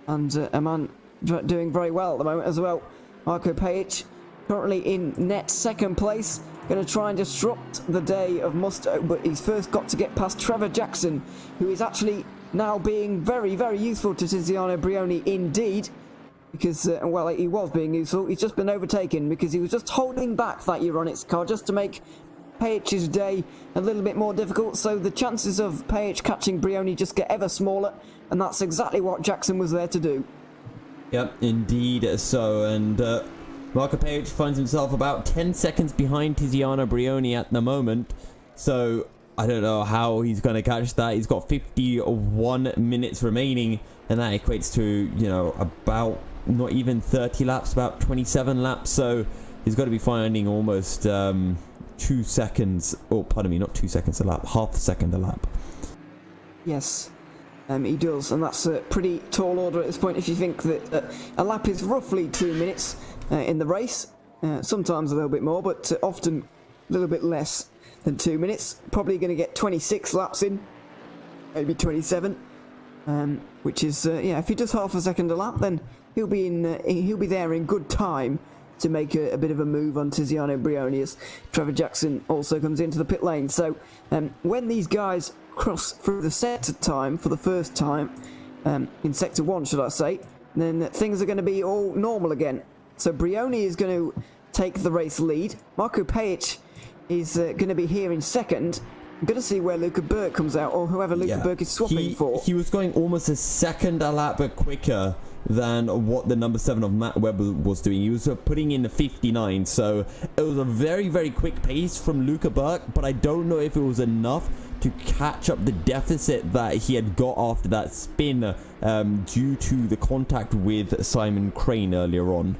and a man doing very well at the moment as well. Marko Pajic currently in net 2nd place, going to try and disrupt the day of Musto, but he's first got to get past Trevor Jackson, who is actually now being very useful to Tiziano Brioni indeed, because well, he was being useful. He's just been overtaken because he was just holding back that Euronics car just to make Pajic's day a little bit more difficult, so the chances of Pajic catching Brioni just get ever smaller, and that's exactly what Jackson was there to do. Yep, indeed so, and Marko Pajic finds himself about 10 seconds behind Tiziano Brioni at the moment, so I don't know how he's going to catch that. He's got 51 minutes remaining, and that equates to, you know, about not even 30 laps, about 27 laps, so he's got to be finding almost 2 seconds, or pardon me, not 2 seconds a lap, half a second a lap. Yes, he does, and that's a pretty tall order at this point if you think that a lap is roughly 2 minutes in the race. Sometimes a little bit more, but often a little bit less than 2 minutes. Probably going to get 26 laps in, maybe 27, which is, yeah, if he does half a second a lap, then he'll be there in good time to make a bit of a move on Tiziano Brioni, as Trevor Jackson also comes into the pit lane. So when these guys cross through the sector time for the first time, in Sector 1 should I say, then things are going to be all normal again. So Brioni is going to take the race lead. Marko Pajic is going to be here in second, I'm going to see where Luca Burke comes out, or whoever Luca Burke is swapping for. He was going almost a second a lap quicker than what the number 7 of Matt Webb was doing. He was putting in the 59, so it was a very, very quick pace from Luca Burke, but I don't know if it was enough to catch up the deficit that he had got after that spin due to the contact with Simon Crane earlier on.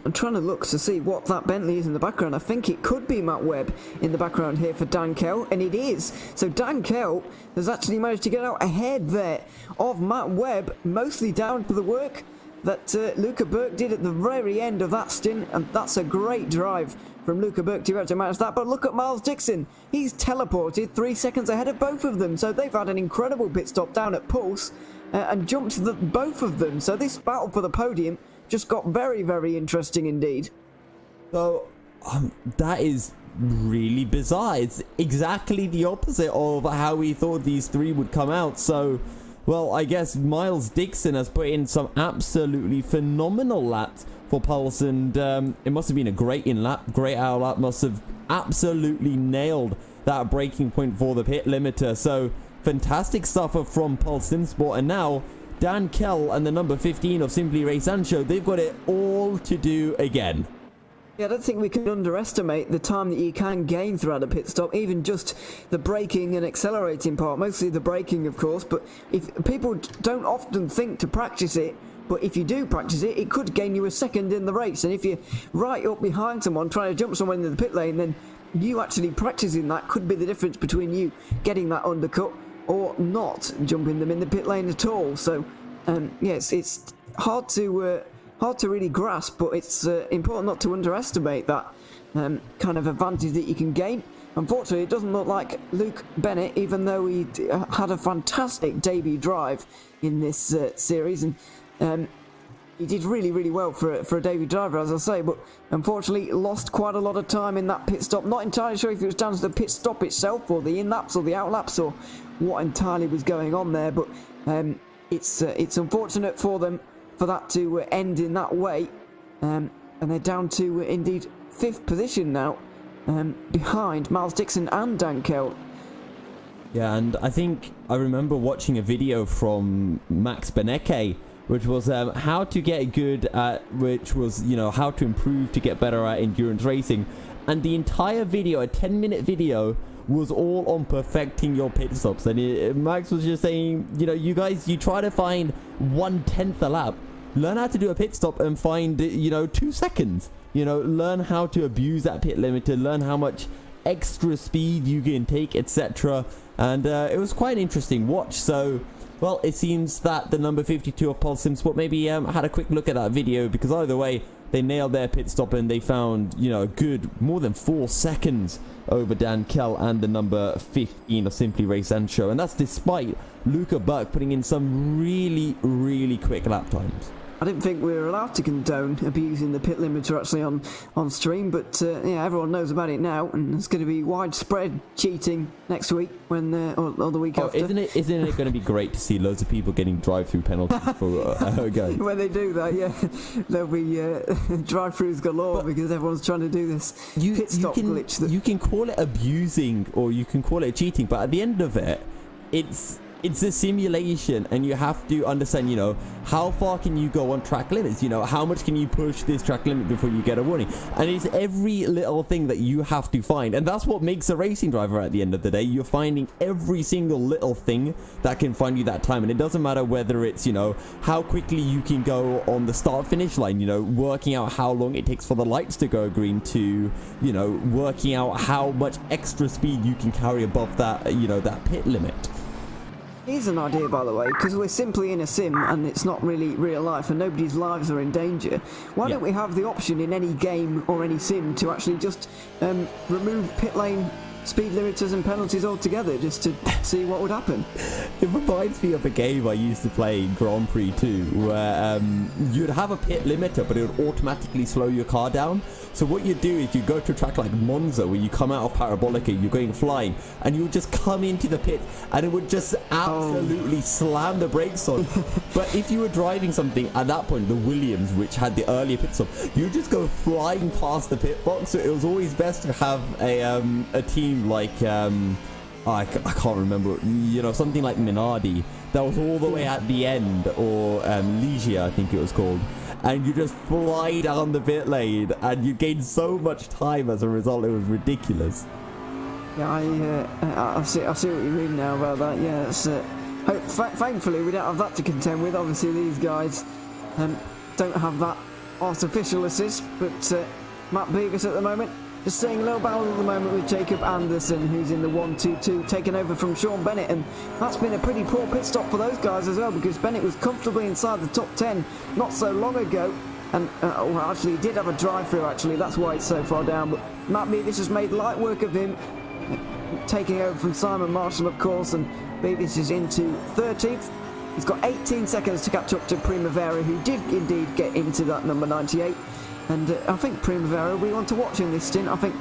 I'm trying to look to see what that Bentley is in the background. I think it could be Matt Webb in the background here for Dan Kell, and it is. So Dan Kell has actually managed to get out ahead there of Matt Webb, mostly down to the work that Luca Burke did at the very end of that stint, and that's a great drive from Luca Burke to be able to manage that. But look at Miles Dixon. He's teleported 3 seconds ahead of both of them, so they've had an incredible pit stop down at Pulse and jumped both of them. So this battle for the podium just got very, very interesting indeed. So, that is really bizarre. It's exactly the opposite of how we thought these three would come out. So, well, I guess Miles Dixon has put in some absolutely phenomenal laps for Pulse, and it must have been a great in-lap, great out-lap, must have absolutely nailed that braking point for the pit limiter. So, fantastic stuff from Pulse SimSport, and now Dan Kell and the number 15 of Simply Race and Show, they've got it all to do again. Yeah, I don't think we can underestimate the time that you can gain throughout a pit stop, even just the braking and accelerating part, mostly the braking of course, but if people don't often think to practice it, but if you do practice it, it could gain you a second in the race, and if you're right up behind someone trying to jump someone in the pit lane, then you actually practicing that could be the difference between you getting that undercut or not jumping them in the pit lane at all. So yes, it's hard to really grasp, but it's important not to underestimate that kind of advantage that you can gain. Unfortunately, it doesn't look like Luke Bennett, even though he had a fantastic debut drive in this series, and he did really, really well for a debut driver, as I say, but unfortunately lost quite a lot of time in that pit stop. Not entirely sure if it was down to the pit stop itself, or the in-laps, or the out-laps, or what entirely was going on there, but it's unfortunate for them for that to end in that way, and they're down to indeed 5th position now, behind Miles Dixon and Dan Kell. Yeah, and I think I remember watching a video from Max Benecke, which was how to get good at, which was, you know, how to improve to get better at endurance racing, and the entire video, a 10-minute video, was all on perfecting your pit stops. And Max was just saying, you know, you guys, you try to find 1/10 a lap, learn how to do a pit stop and find, you know, 2 seconds, you know, learn how to abuse that pit limiter, learn how much extra speed you can take, etc. And it was quite an interesting watch. So, well, it seems that the number 52 of Pulse SimSport maybe had a quick look at that video, because either way, they nailed their pit stop and they found, you know, a good more than 4 seconds over Dan Kell and the number 15 of Simply Race and Show. And that's despite Luca Burke putting in some really, really quick lap times. I didn't think we were allowed to condone abusing the pit limiter actually on stream, but yeah, everyone knows about it now, and there's going to be widespread cheating next week when or the week after. Isn't it going to be great to see loads of people getting drive-through penalties for going? When they do that, yeah, there'll be drive-throughs galore, because everyone's trying to do this pit stop glitch. You can call it abusing or you can call it cheating, but at the end of it, it's a simulation, and you have to understand, you know, how far can you go on track limits, you know, how much can you push this track limit before you get a warning, and it's every little thing that you have to find, and that's what makes a racing driver at the end of the day. You're finding every single little thing that can find you that time, and it doesn't matter whether it's, you know, how quickly you can go on the start finish line, you know, working out how long it takes for the lights to go green, to, you know, working out how much extra speed you can carry above that, you know, that pit limit. Here's an idea, by the way, because we're simply in a sim and it's not really real life and nobody's lives are in danger. Why don't we have the option in any game or any sim to actually just remove pit lane speed limiters and penalties altogether, just to see what would happen? It reminds me of a game I used to play in Grand Prix 2, where you'd have a pit limiter, but it would automatically slow your car down. So what you do is you go to a track like Monza, where you come out of Parabolica, you're going flying, and you would just come into the pit, and it would just absolutely slam the brakes on. But if you were driving something at that point, the Williams, which had the earlier pit stop, you would just go flying past the pit box. So it was always best to have a team like I can't remember, you know, something like Minardi, that was all the way at the end, or Ligia, I think it was called, and you just fly down the pit lane, and you gain so much time as a result. It was ridiculous. Yeah, I see what you mean now about that. Yeah, it's, thankfully we don't have that to contend with. Obviously these guys don't have that artificial assist, but Matt Beavis at the moment just seeing a little battle at the moment with Jacob Anderson, who's in the 1-2-2, taking over from Sean Bennett, and that's been a pretty poor pit stop for those guys as well, because Bennett was comfortably inside the top 10 not so long ago, and well, actually he did have a drive-through, actually, that's why he's so far down, but Matt Beavis has made light work of him, taking over from Simon Marshall, of course, and Beavis is into 13th. He's got 18 seconds to catch up to Primavera, who did indeed get into that number 98. And I think Primavera, we want to watch in this stint. I think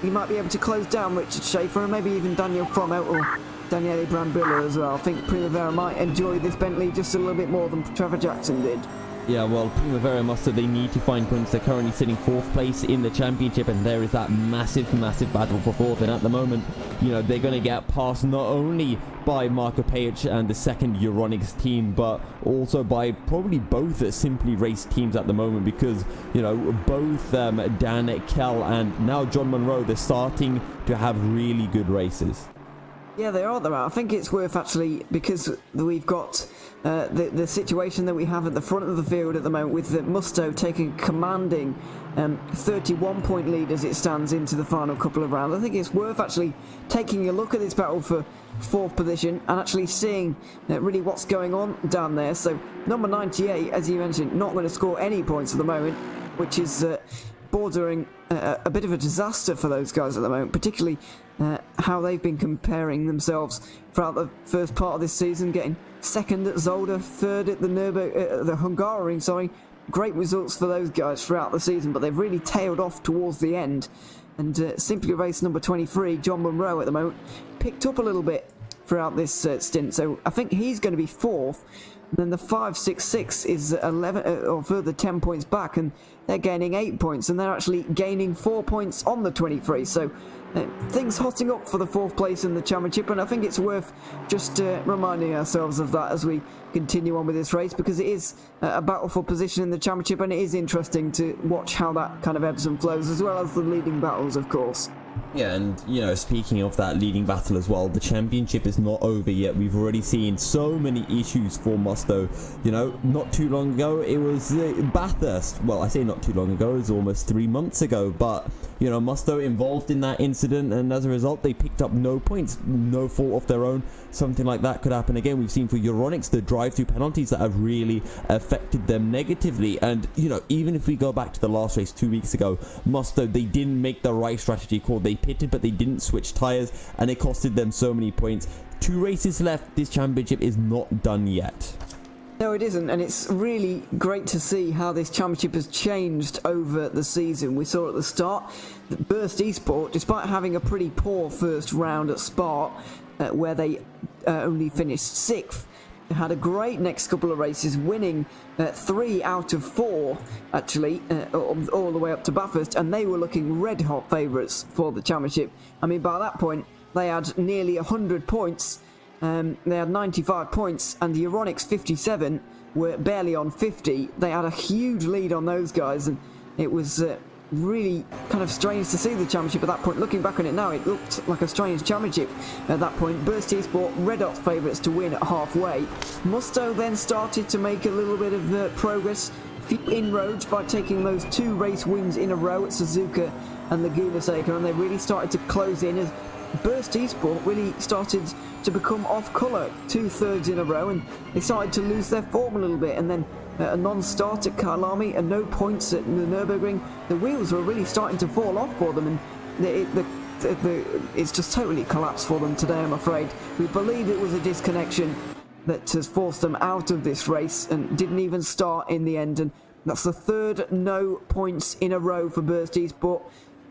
he might be able to close down Richard Schaefer and maybe even Daniel Fromelt or Daniele Brambilla as well. I think Primavera might enjoy this Bentley just a little bit more than Trevor Jackson did. Yeah, well, Primavera Muster, they need to find points. They're currently sitting 4th place in the championship, and there is that massive battle for 4th. And at the moment, you know, they're going to get passed not only by Marko Pajic and the second Euronics team, but also by probably both Simply Race teams at the moment, because, you know, both Dan Kell and now John Monroe, they're starting to have really good races. Yeah, they are. I think it's worth actually, because we've got the situation that we have at the front of the field at the moment with Musto taking commanding 31-point lead as it stands into the final couple of rounds. I think it's worth actually taking a look at this battle for 4th position and actually seeing really what's going on down there. So number 98, as you mentioned, not going to score any points at the moment, which is bordering a bit of a disaster for those guys at the moment, particularly how they've been comparing themselves throughout the first part of this season, getting 2nd at Zolder, 3rd at the Hungaroring, sorry. Great results for those guys throughout the season, but they've really tailed off towards the end. And Simply Race number 23, John Monroe at the moment, picked up a little bit throughout this stint, so I think he's going to be 4th. And then the 566 is 11 or further 10 points back, and they're gaining 8 points, and they're actually gaining 4 points on the 23. So things hotting up for the 4th place in the championship, and I think it's worth just reminding ourselves of that as we continue on with this race, because it is a battle for position in the championship, and it is interesting to watch how that kind of ebbs and flows, as well as the leading battles, of course. Yeah, and, you know, speaking of that leading battle as well, the championship is not over yet. We've already seen so many issues for Musto. You know, not too long ago, it was Bathurst. Well, I say not too long ago, it was almost 3 months ago. But, you know, Musto involved in that incident, and as a result, they picked up no points, no fault of their own. Something like that could happen again. We've seen for Euronics the drive-through penalties that have really affected them negatively. And, you know, even if we go back to the last race 2 weeks ago, Musto, they didn't make the right strategy call. They pitted, but they didn't switch tyres, and it costed them so many points. 2 races left. This championship is not done yet. No, it isn't, and it's really great to see how this championship has changed over the season. We saw at the start that Burst Esport, despite having a pretty poor first round at Spa, where they only finished 6th, they had a great next couple of races, winning 3 out of 4, actually, all the way up to Bathurst, and they were looking red-hot favourites for the championship. I mean, by that point, they had nearly 100 points. They had 95 points, and the Euronics 57 were barely on 50. They had a huge lead on those guys, and it was really kind of strange to see the championship at that point. Looking back on it now, it looked like a strange championship at that point. Burst Esport, red hot favourites to win at halfway. Musto then started to make a little bit of progress, few inroads by taking those 2 race wins in a row at Suzuka and Laguna Seca, and they really started to close in as Burst Esport really started to become off colour 2/3 in a row, and they started to lose their form a little bit, and then a non-start at Kyalami and no points at the Nürburgring. The wheels were really starting to fall off for them, and it's just totally collapsed for them today, I'm afraid. We believe it was a disconnection that has forced them out of this race and didn't even start in the end, and that's the 3rd no points in a row for Burst Esport.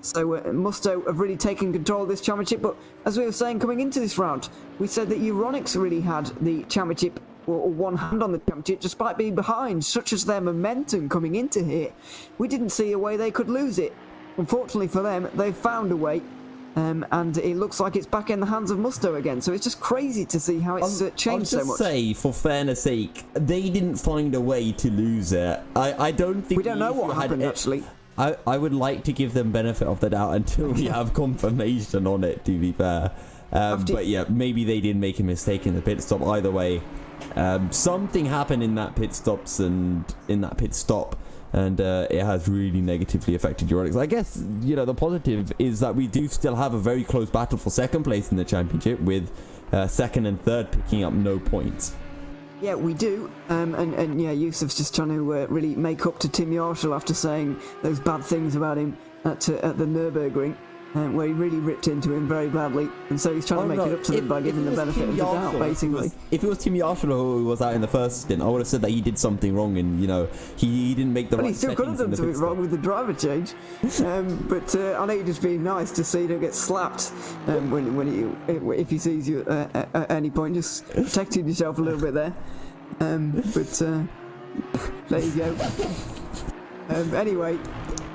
So Musto have really taken control of this championship, but as we were saying coming into this round, we said that Euronics really had the championship, or one hand on the championship, despite being behind, such as their momentum coming into here. We didn't see a way they could lose it. Unfortunately for them, they've found a way, and it looks like it's back in the hands of Musto again. So it's just crazy to see how it's changed so much. I'll just say, for fairness sake, they didn't find a way to lose it. I don't think... We don't know what happened, actually. I would like to give them benefit of the doubt until we have confirmation on it, to be fair. But yeah, maybe they did make a mistake in the pit stop. Either way, something happened in that pit stop, and it has really negatively affected Euronics. I guess, the positive is that we do still have a very close battle for second place in the championship, with second and third picking up no points. Yeah, we do, and yeah, Yusuf's just trying to really make up to Tim Yarshall after saying those bad things about him at the Nürburgring, where he really ripped into him very badly, and so he's trying to make it up to them by giving the benefit of the doubt, basically. If it was Tim Yarshall who was out in the first stint, I would have said that he did something wrong, and he didn't make the right settings. Well, he still could have done something wrong with the driver change, but I know you're just being nice to see you don't get slapped if he sees you at any point, just protecting yourself a little bit there. But there you go. Anyway,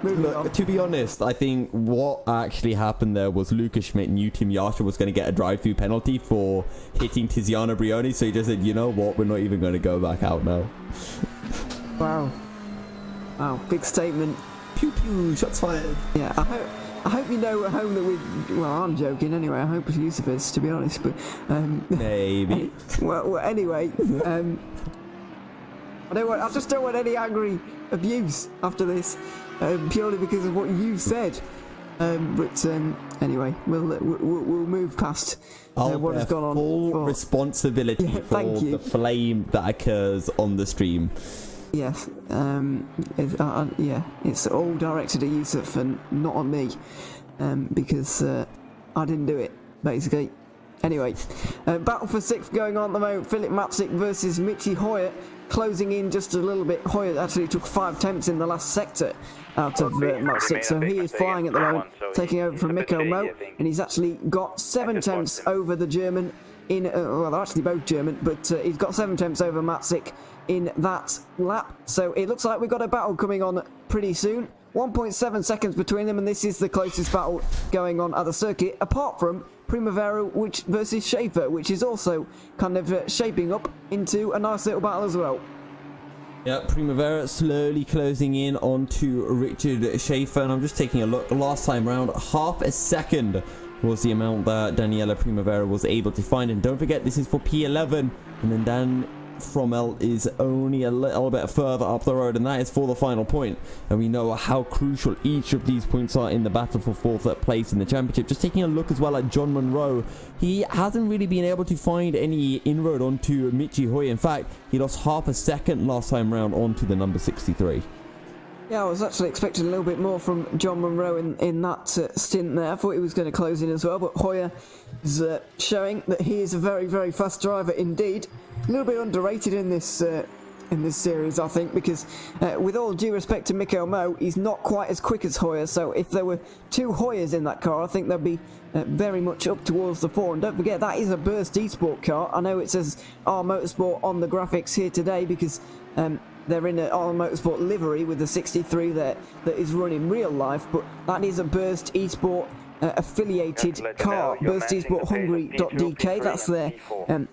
moving on. To be honest, I think what actually happened there was Lucas Schmidt knew Tim Yarshall was going to get a drive-through penalty for hitting Tiziano Brioni, so he just said, you know what, we're not even going to go back out now. Wow, big statement. Pew pew, shots fired. Yeah, I hope you know at home that well, I'm joking anyway, I hope Yusuf is, to be honest, but maybe. well, anyway, I just don't want any angry abuse after this, purely because of what you said. But anyway, we'll move past what has gone on. Full responsibility for the flame that occurs on the stream. Yes, it's all directed at Yusuf and not on me, because I didn't do it, basically. Anyway, battle for sixth going on at the moment. Philip Matzik versus Michi Hoyer, closing in just a little bit. Hoyer actually took 5 attempts in the last sector out of Matzik, so he is flying at the moment, taking over from Mikko Mo, and he's actually got 7 attempts over the German in, well, they're actually both German, but he's got 7 attempts over Matzik in that lap, so it looks like we've got a battle coming on pretty soon. 1.7 seconds between them, and this is the closest battle going on at the circuit, apart from Primavera versus Schaefer, which is also kind of shaping up into a nice little battle as well. Yeah, Primavera slowly closing in onto Richard Schaefer, and I'm just taking a look. Last time round, half a second was the amount that Daniela Primavera was able to find, and don't forget, this is for P11, and then Dan Frommel is only a little bit further up the road, and that is for the final point. And we know how crucial each of these points are in the battle for 4th place in the championship. Just taking a look as well at John Monroe, he hasn't really been able to find any inroad onto Michi Hoyer. In fact, he lost half a second last time round onto the number 63. Yeah, I was actually expecting a little bit more from John Monroe in that stint there. I thought he was going to close in as well, but Hoyer is showing that he is a very, very fast driver indeed. A little bit underrated in this series, I think, because with all due respect to Mikko Mo, he's not quite as quick as Hoyer, so if there were 2 Hoyers in that car, I think they'd be very much up towards the 4. And don't forget, that is a Burst Esport car. I know it says R Motorsport on the graphics here today because they're in an R Motorsport livery with the 63 there that is run in real life, but that is a Burst Esport affiliated car. Burst Esport Hungary.dk, that's their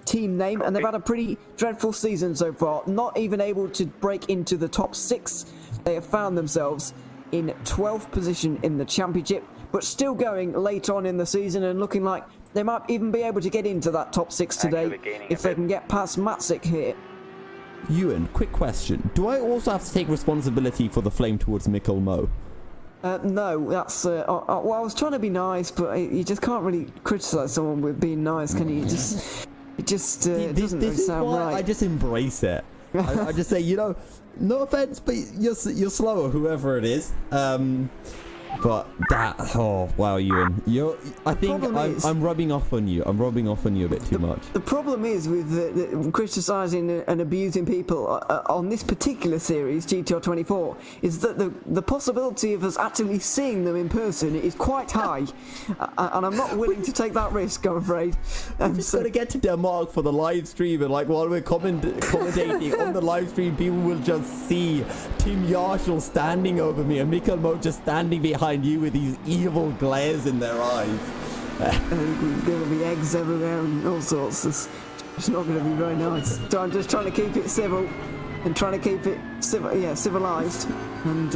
team name, and they've had a pretty dreadful season so far, not even able to break into the top 6. They have found themselves in 12th position in the championship, but still going late on in the season and looking like they might even be able to get into that top 6 today if they can get past Matzik here. Ewan, quick question. Do I also have to take responsibility for the flame towards Mikko Mo? No, that's well, I was trying to be nice, but you just can't really criticize someone with being nice, can you? It doesn't really sound right. I just embrace it. I just say, no offense, but you're slower, whoever it is. But that, oh wow, Ewan, I think I'm rubbing off on you. I'm rubbing off on you a bit too much. The problem is with criticising and abusing people on this particular series, GTR24, is that the possibility of us actually seeing them in person is quite high, and I'm not willing to take that risk, I'm afraid. I'm just gonna get to Denmark for the live stream, and while we're commentating on the live stream, people will just see Tim Yarshall standing over me and Mikko Mo just standing behind you with these evil glares in their eyes. and there will be eggs everywhere and all sorts. It's not going to be very nice. So I'm just trying to keep it civil and trying to keep it civilized and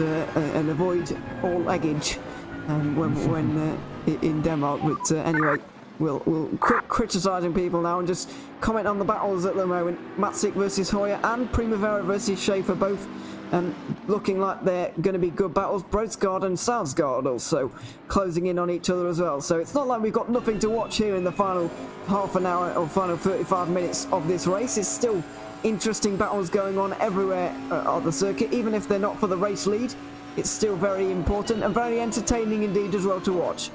avoid all eggage when in Denmark. But anyway, we'll quit criticising people now and just comment on the battles at the moment. Matzik versus Hoyer and Primavera versus Schaefer, both looking like they're going to be good battles. Brodsgaard and Salsgaard also closing in on each other as well. So it's not like we've got nothing to watch here in the final half an hour or final 35 minutes of this race. It's still interesting battles going on everywhere on the circuit, even if they're not for the race lead. It's still very important and very entertaining indeed as well to watch.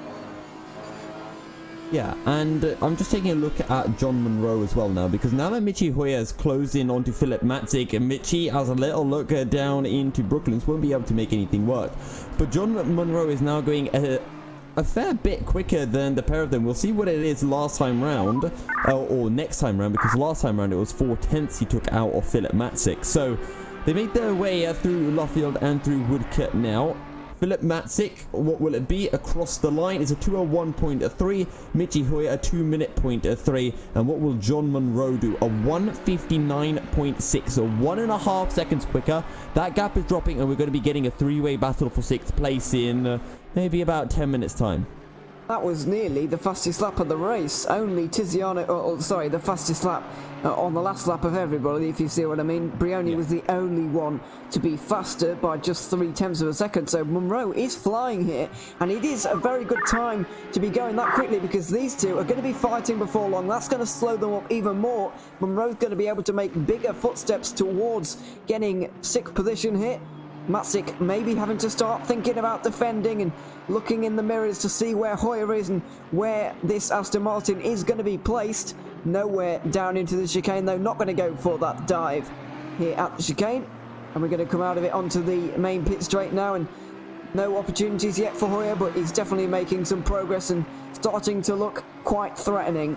Yeah, and I'm just taking a look at John Munro as well now, because now that Michi Hoyer has closed in onto Philip Matzik, and Michi has a little look down into Brooklands, won't be able to make anything work. But John Munro is now going a fair bit quicker than the pair of them. We'll see what it is last time round, or next time round, because last time round it was 4/10 he took out of Philip Matzik. So they make their way through Luffield and through Woodcote now. Philip Matzik, what will it be across the line? It's a 2:01.3. Michi Hoyer a 2:03. And what will John Munro do? A 1:59.6, so 1.5 seconds quicker. That gap is dropping, and we're going to be getting a three-way battle for 6th place in maybe about 10 minutes time. That was nearly the fastest lap of the race. Only Tiziano, the fastest lap on the last lap of everybody, if you see what I mean. Brioni was the only one to be faster by just 0.3 of a second. So Munro is flying here, and it is a very good time to be going that quickly, because these two are going to be fighting before long. That's going to slow them up even more. Munro's going to be able to make bigger footsteps towards getting 6th position here. Matzik maybe having to start thinking about defending and looking in the mirrors to see where Hoyer is and where this Aston Martin is going to be placed. Nowhere down into the chicane, though. Not going to go for that dive here at the chicane. And we're going to come out of it onto the main pit straight now. And no opportunities yet for Hoyer, but he's definitely making some progress and starting to look quite threatening.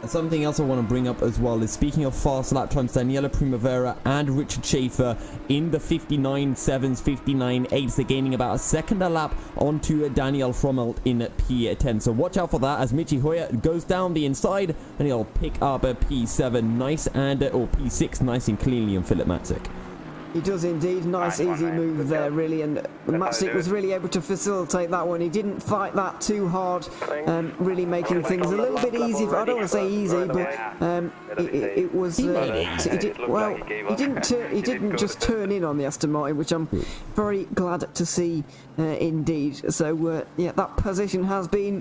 Something else I want to bring up as well is, speaking of fast lap times, Daniela Primavera and Richard Schaefer in the 59.7s, 59.8s. They're gaining about a second a lap onto Daniel Frommelt in P10. So watch out for that as Michi Hoyer goes down the inside and he'll pick up a P7 nice and, or P6 nice and cleanly on Philip Matzik. He does indeed. Nice easy move there, really, and Matzik was really able to facilitate that one. He didn't fight that too hard, really making things a little bit easy. I don't want to say easy, but it was. He didn't just turn in on the Aston Martin, which I'm very glad to see, indeed. So yeah, that position has been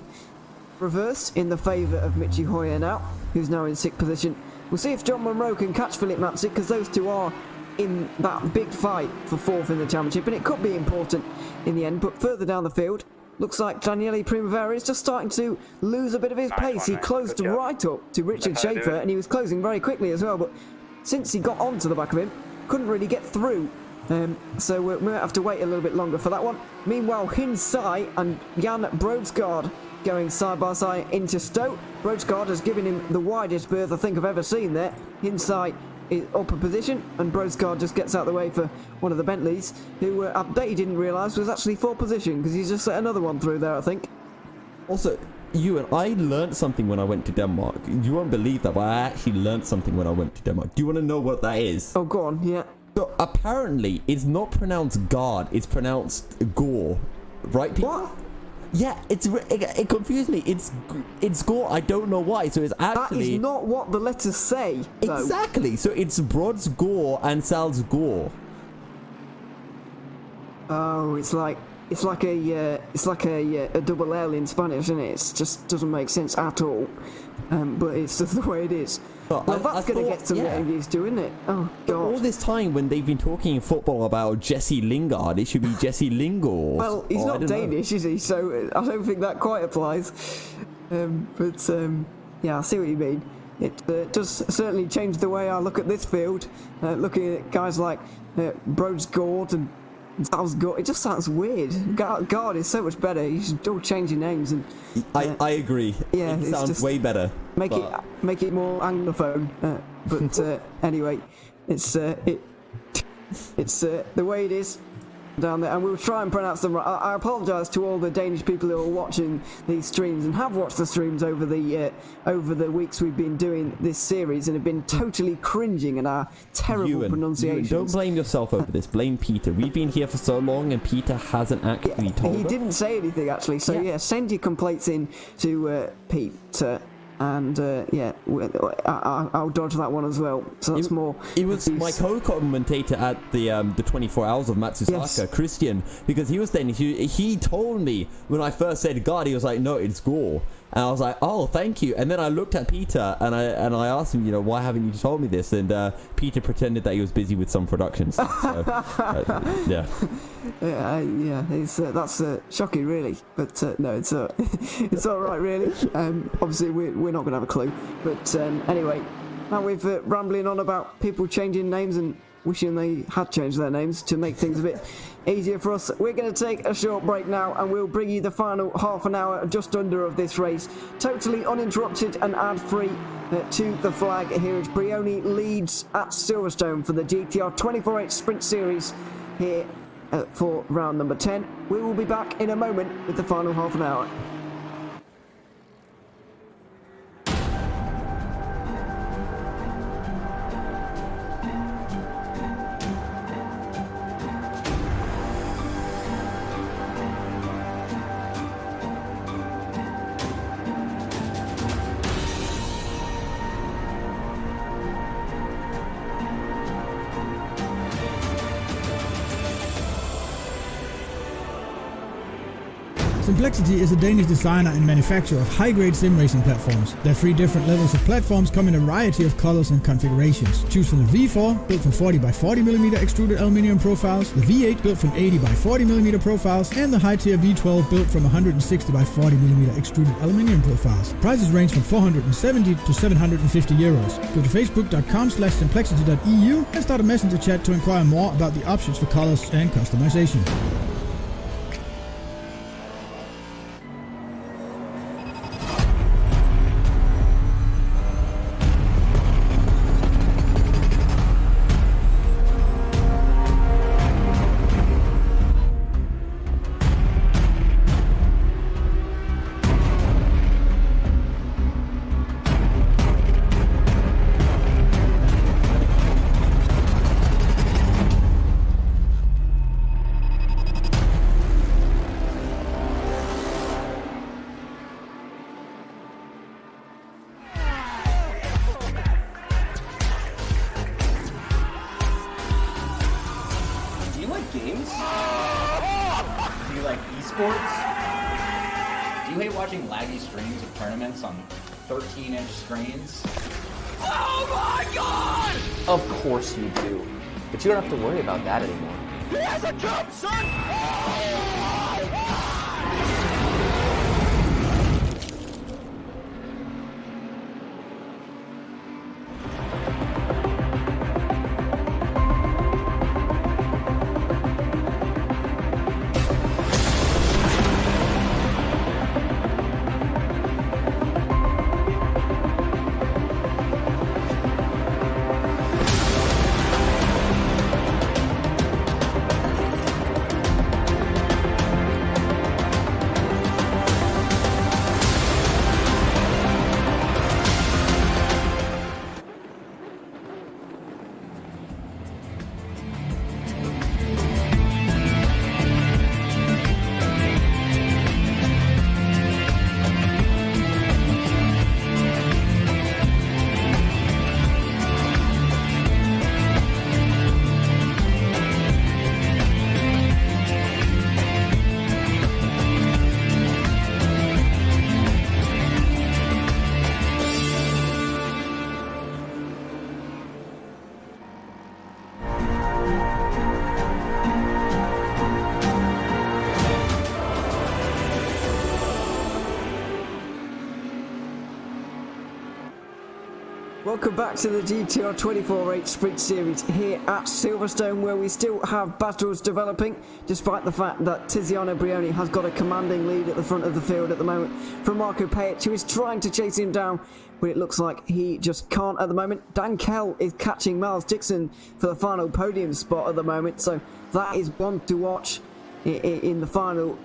reversed in the favour of Michi Hoyer now, who's now in 6th position. We'll see if John Munro can catch Philip Matzik, because those two are in that big fight for 4th in the championship, and it could be important in the end. But further down the field, looks like Daniele Primavera is just starting to lose a bit of his pace. He closed right up to Richard Schaefer, and he was closing very quickly as well, but since he got onto the back of him, couldn't really get through. So we might have to wait a little bit longer for that one. Meanwhile, Hinsai and Jan Brodsgaard going side by side into Stowe. Brodsgaard has given him the widest berth I think I've ever seen there. Hinsai is up a position, and Brodsgaard just gets out of the way for one of the Bentleys, who I bet he didn't realise was actually 4th position, because he's just let another one through there, I think. Also, Ewan, I learned something when I went to Denmark. You won't believe that, but I actually learned something when I went to Denmark. Do you want to know what that is? Oh, go on, yeah. So apparently, it's not pronounced guard, it's pronounced gore. Right, people? What? Yeah, it confused me. It's gore. I don't know why. So it's actually... That is not what the letters say, though. Exactly. So it's Brod's gore and Sal's gore. Oh, it's like a double L in Spanish, isn't it? It just doesn't make sense at all. But it's just the way it is. Well, that's going to get some getting used to, isn't it? Oh, God. All this time when they've been talking in football about Jesse Lingard, it should be Jesse Lingard. Well, he's not Danish, is he? So I don't think that quite applies. Yeah, I see what you mean. It does certainly change the way I look at this field. Looking at guys like Brodsgaard and Salsgaard, it just sounds weird. God is so much better. You should all change your names. And I agree. Yeah, it sounds way better. Make it more anglophone. But anyway, it's the way it is. down there, and we'll try and pronounce them right. I apologise to all the Danish people who are watching these streams and have watched the streams over the weeks we've been doing this series and have been totally cringing at our terrible pronunciations. Don't blame yourself over this. Blame Peter. We've been here for so long, and Peter hasn't actually told us. He didn't say anything actually. So yeah, send your complaints in to Peter. And I'll dodge that one as well. So that's more. It was my co-commentator at the 24 Hours of Matsusaka, Christian, because he was then he told me when I first said God, he was like, no, it's Gore. And I was like, oh, thank you. And then I looked at Peter and I asked him, why haven't you told me this? And Peter pretended that he was busy with some productions. So, yeah. That's shocking, really. But no, it's it's all right, really. Obviously, we're not going to have a clue. But anyway, now we've rambling on about people changing names and wishing they had changed their names to make things a bit easier for us. We're going to take a short break now, and we'll bring you the final half an hour, just under, of this race, totally uninterrupted and ad-free to the flag here as Brioni leads at Silverstone for the GTR24H Sprint Series here for round number 10. We will be back in a moment with the final half an hour. Simplexity is a Danish designer and manufacturer of high-grade sim racing platforms. Their 3 different levels of platforms come in a variety of colors and configurations. Choose from the V4, built from 40 by 40mm extruded aluminium profiles, the V8 built from 80 by 40mm profiles, and the high-tier V12 built from 160 by 40mm extruded aluminium profiles. Prices range from 470 to 750 euros. Go to facebook.com/simplexity.eu and start a messenger chat to inquire more about the options for colors and customization. Do you hate watching laggy streams of tournaments on 13-inch screens? Oh my god! Of course you do. But you don't have to worry about that anymore. He has a jump, son! Welcome back to the GTR24H Sprint Series here at Silverstone, where we still have battles developing, despite the fact that Tiziano Brioni has got a commanding lead at the front of the field at the moment from Marco Pajic, who is trying to chase him down, but it looks like he just can't at the moment. Dan Kell is catching Miles Dixon for the final podium spot at the moment, so that is one to watch in the final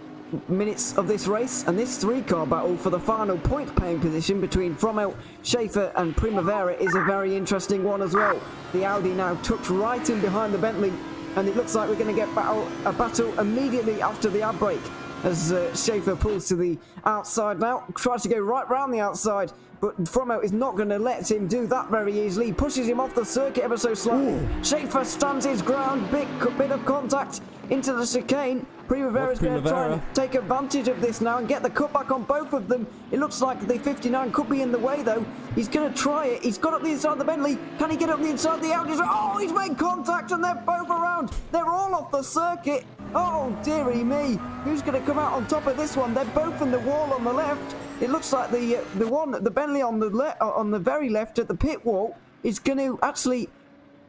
minutes of this race, and this three-car battle for the final point-paying position between Frommel, Schaefer and Primavera is a very interesting one as well. The Audi now tucked right in behind the Bentley, and it looks like we're going to get a battle immediately after the ad break as Schaefer pulls to the outside now, tries to go right round the outside, but Frommel is not going to let him do that very easily. He pushes him off the circuit ever so slightly. Schaefer stands his ground, bit of contact into the chicane. Primavera's going to try and take advantage of this now and get the cutback on both of them. It looks like the 59 could be in the way though. He's going to try it. He's got up the inside of the Bentley. Can he get up the inside of the Audi? Oh, he's made contact and they're both around. They're all off the circuit. Oh, dearie me. Who's going to come out on top of this one? They're both in the wall on the left. It looks like the Bentley on the very left at the pit wall is going to actually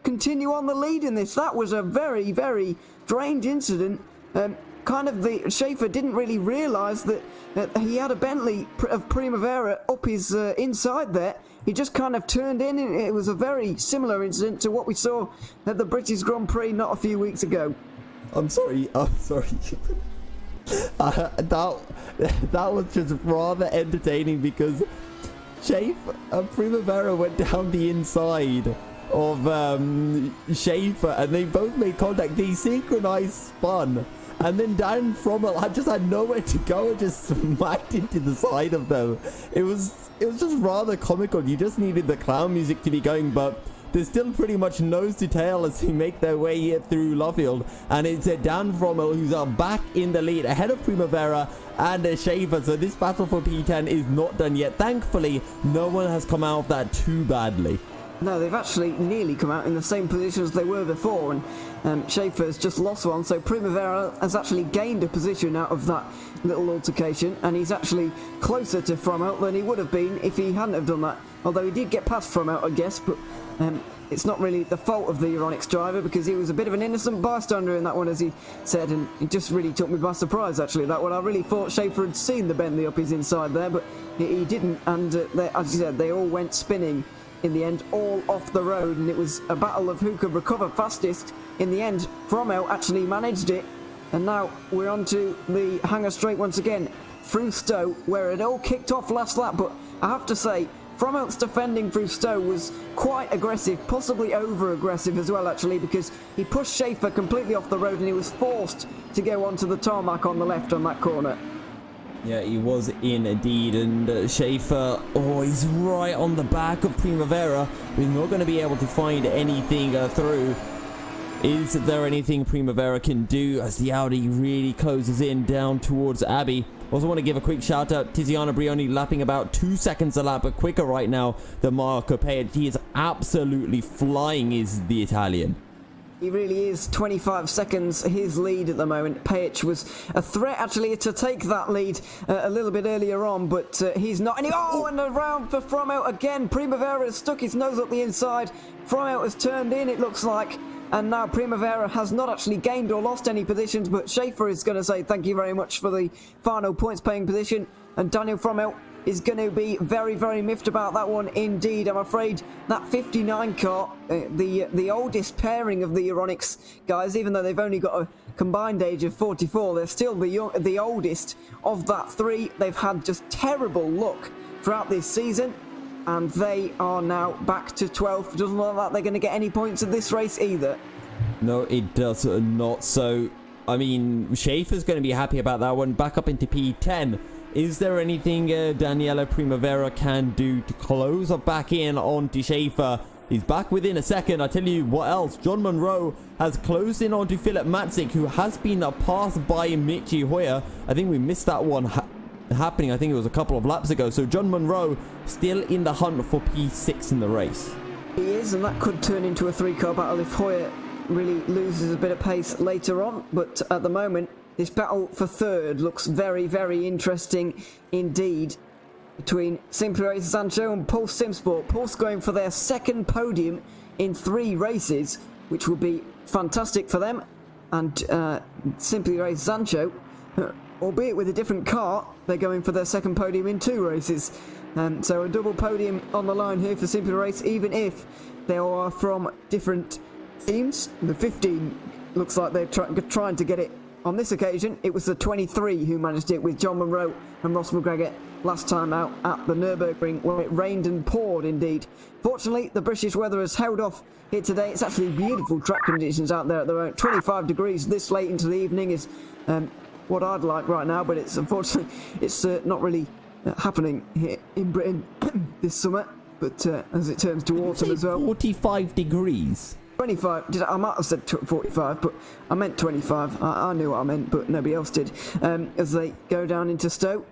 continue on the lead in this. That was a very, very strange incident. Schaefer didn't really realise that he had a Bentley of Primavera up his inside there. He just kind of turned in, and it was a very similar incident to what we saw at the British Grand Prix not a few weeks ago. I'm sorry. That was just rather entertaining because Primavera went down the inside of Schaefer and they both made contact. They synchronized spun, and then Dan Frommel just had nowhere to go and just smacked into the side of them. It was just rather comical. You just needed the clown music to be going, but there's still pretty much nose to tail as they make their way here through Luffield, and it's Dan Frommel who's back in the lead ahead of Primavera and Schaefer. So this battle for P10 is not done yet. Thankfully, no one has come out of that too badly. No, they've actually nearly come out in the same position as they were before, and Schaefer's just lost one, so Primavera has actually gained a position out of that little altercation, and he's actually closer to Frommel than he would have been if he hadn't have done that. Although he did get past Frommel, I guess, but it's not really the fault of the Euronics driver because he was a bit of an innocent bystander in that one, as he said, and it just really took me by surprise, actually, that one. I really thought Schaefer had seen the Bentley up his inside there, but he didn't, and as you said, they all went spinning in the end, all off the road, and it was a battle of who could recover fastest. In the end, Frommel actually managed it, and now we're on to the Hangar Straight once again, through Stowe, where it all kicked off last lap, but I have to say, Frommel's defending through Stowe was quite aggressive, possibly over-aggressive as well, actually, because he pushed Schaefer completely off the road, and he was forced to go onto the tarmac on the left on that corner. Yeah, he was indeed, and Schaefer, he's right on the back of Primavera. We're not going to be able to find anything through. Is there anything Primavera can do as the Audi really closes in down towards Abbey? Also want to give a quick shout out, Tiziano Brioni lapping about 2 seconds a lap quicker right now than Marco Pajic. He is absolutely flying, is the Italian. He really is. 25 seconds his lead at the moment. Pajic was a threat actually to take that lead a little bit earlier on, but he's not. And around for Frommel again. Primavera has stuck his nose up the inside. Frommel has turned in, it looks like, and now Primavera has not actually gained or lost any positions, but Schaefer is going to say thank you very much for the final points paying position, and Daniel Frommel is going to be very, very miffed about that one indeed. I'm afraid that 59 car, the oldest pairing of the Euronics guys, even though they've only got a combined age of 44, they're still the oldest of that three. They've had just terrible luck throughout this season, and they are now back to 12th. Doesn't look like they're going to get any points in this race either. No, it does not. So, I mean, Schaefer's going to be happy about that one. Back up into P10. Is there anything Daniela Primavera can do to close up back in onto Schaefer? He's back within a second. I tell you what else. John Monroe has closed in onto Philip Matzik, who has been passed by Michi Hoyer. I think we missed that one happening. I think it was a couple of laps ago. So John Monroe still in the hunt for P6 in the race. He is, and that could turn into a three-car battle if Hoyer really loses a bit of pace later on. But at the moment, this battle for third looks very, very interesting indeed. between Simply Race Sancho and Pulse Simsport. Pulse going for their second podium in 3 races, which will be fantastic for them. And Simply Race Sancho, albeit with a different car, they're going for their second podium in 2 races. So a double podium on the line here for Simply Race, even if they are from different teams. The 15 looks like they're trying to get it. On this occasion, it was the 23 who managed it with John Munro and Ross McGregor last time out at the Nürburgring, where it rained and poured indeed. Fortunately, the British weather has held off here today. It's actually beautiful track conditions out there at the moment. 25 degrees this late into the evening is what I'd like right now, but it's unfortunately it's not really happening here in Britain this summer. But as it turns to autumn as well. 45 degrees. 25. I might have said 45, but I meant 25. I knew what I meant, but nobody else did. As they go down into Stowe.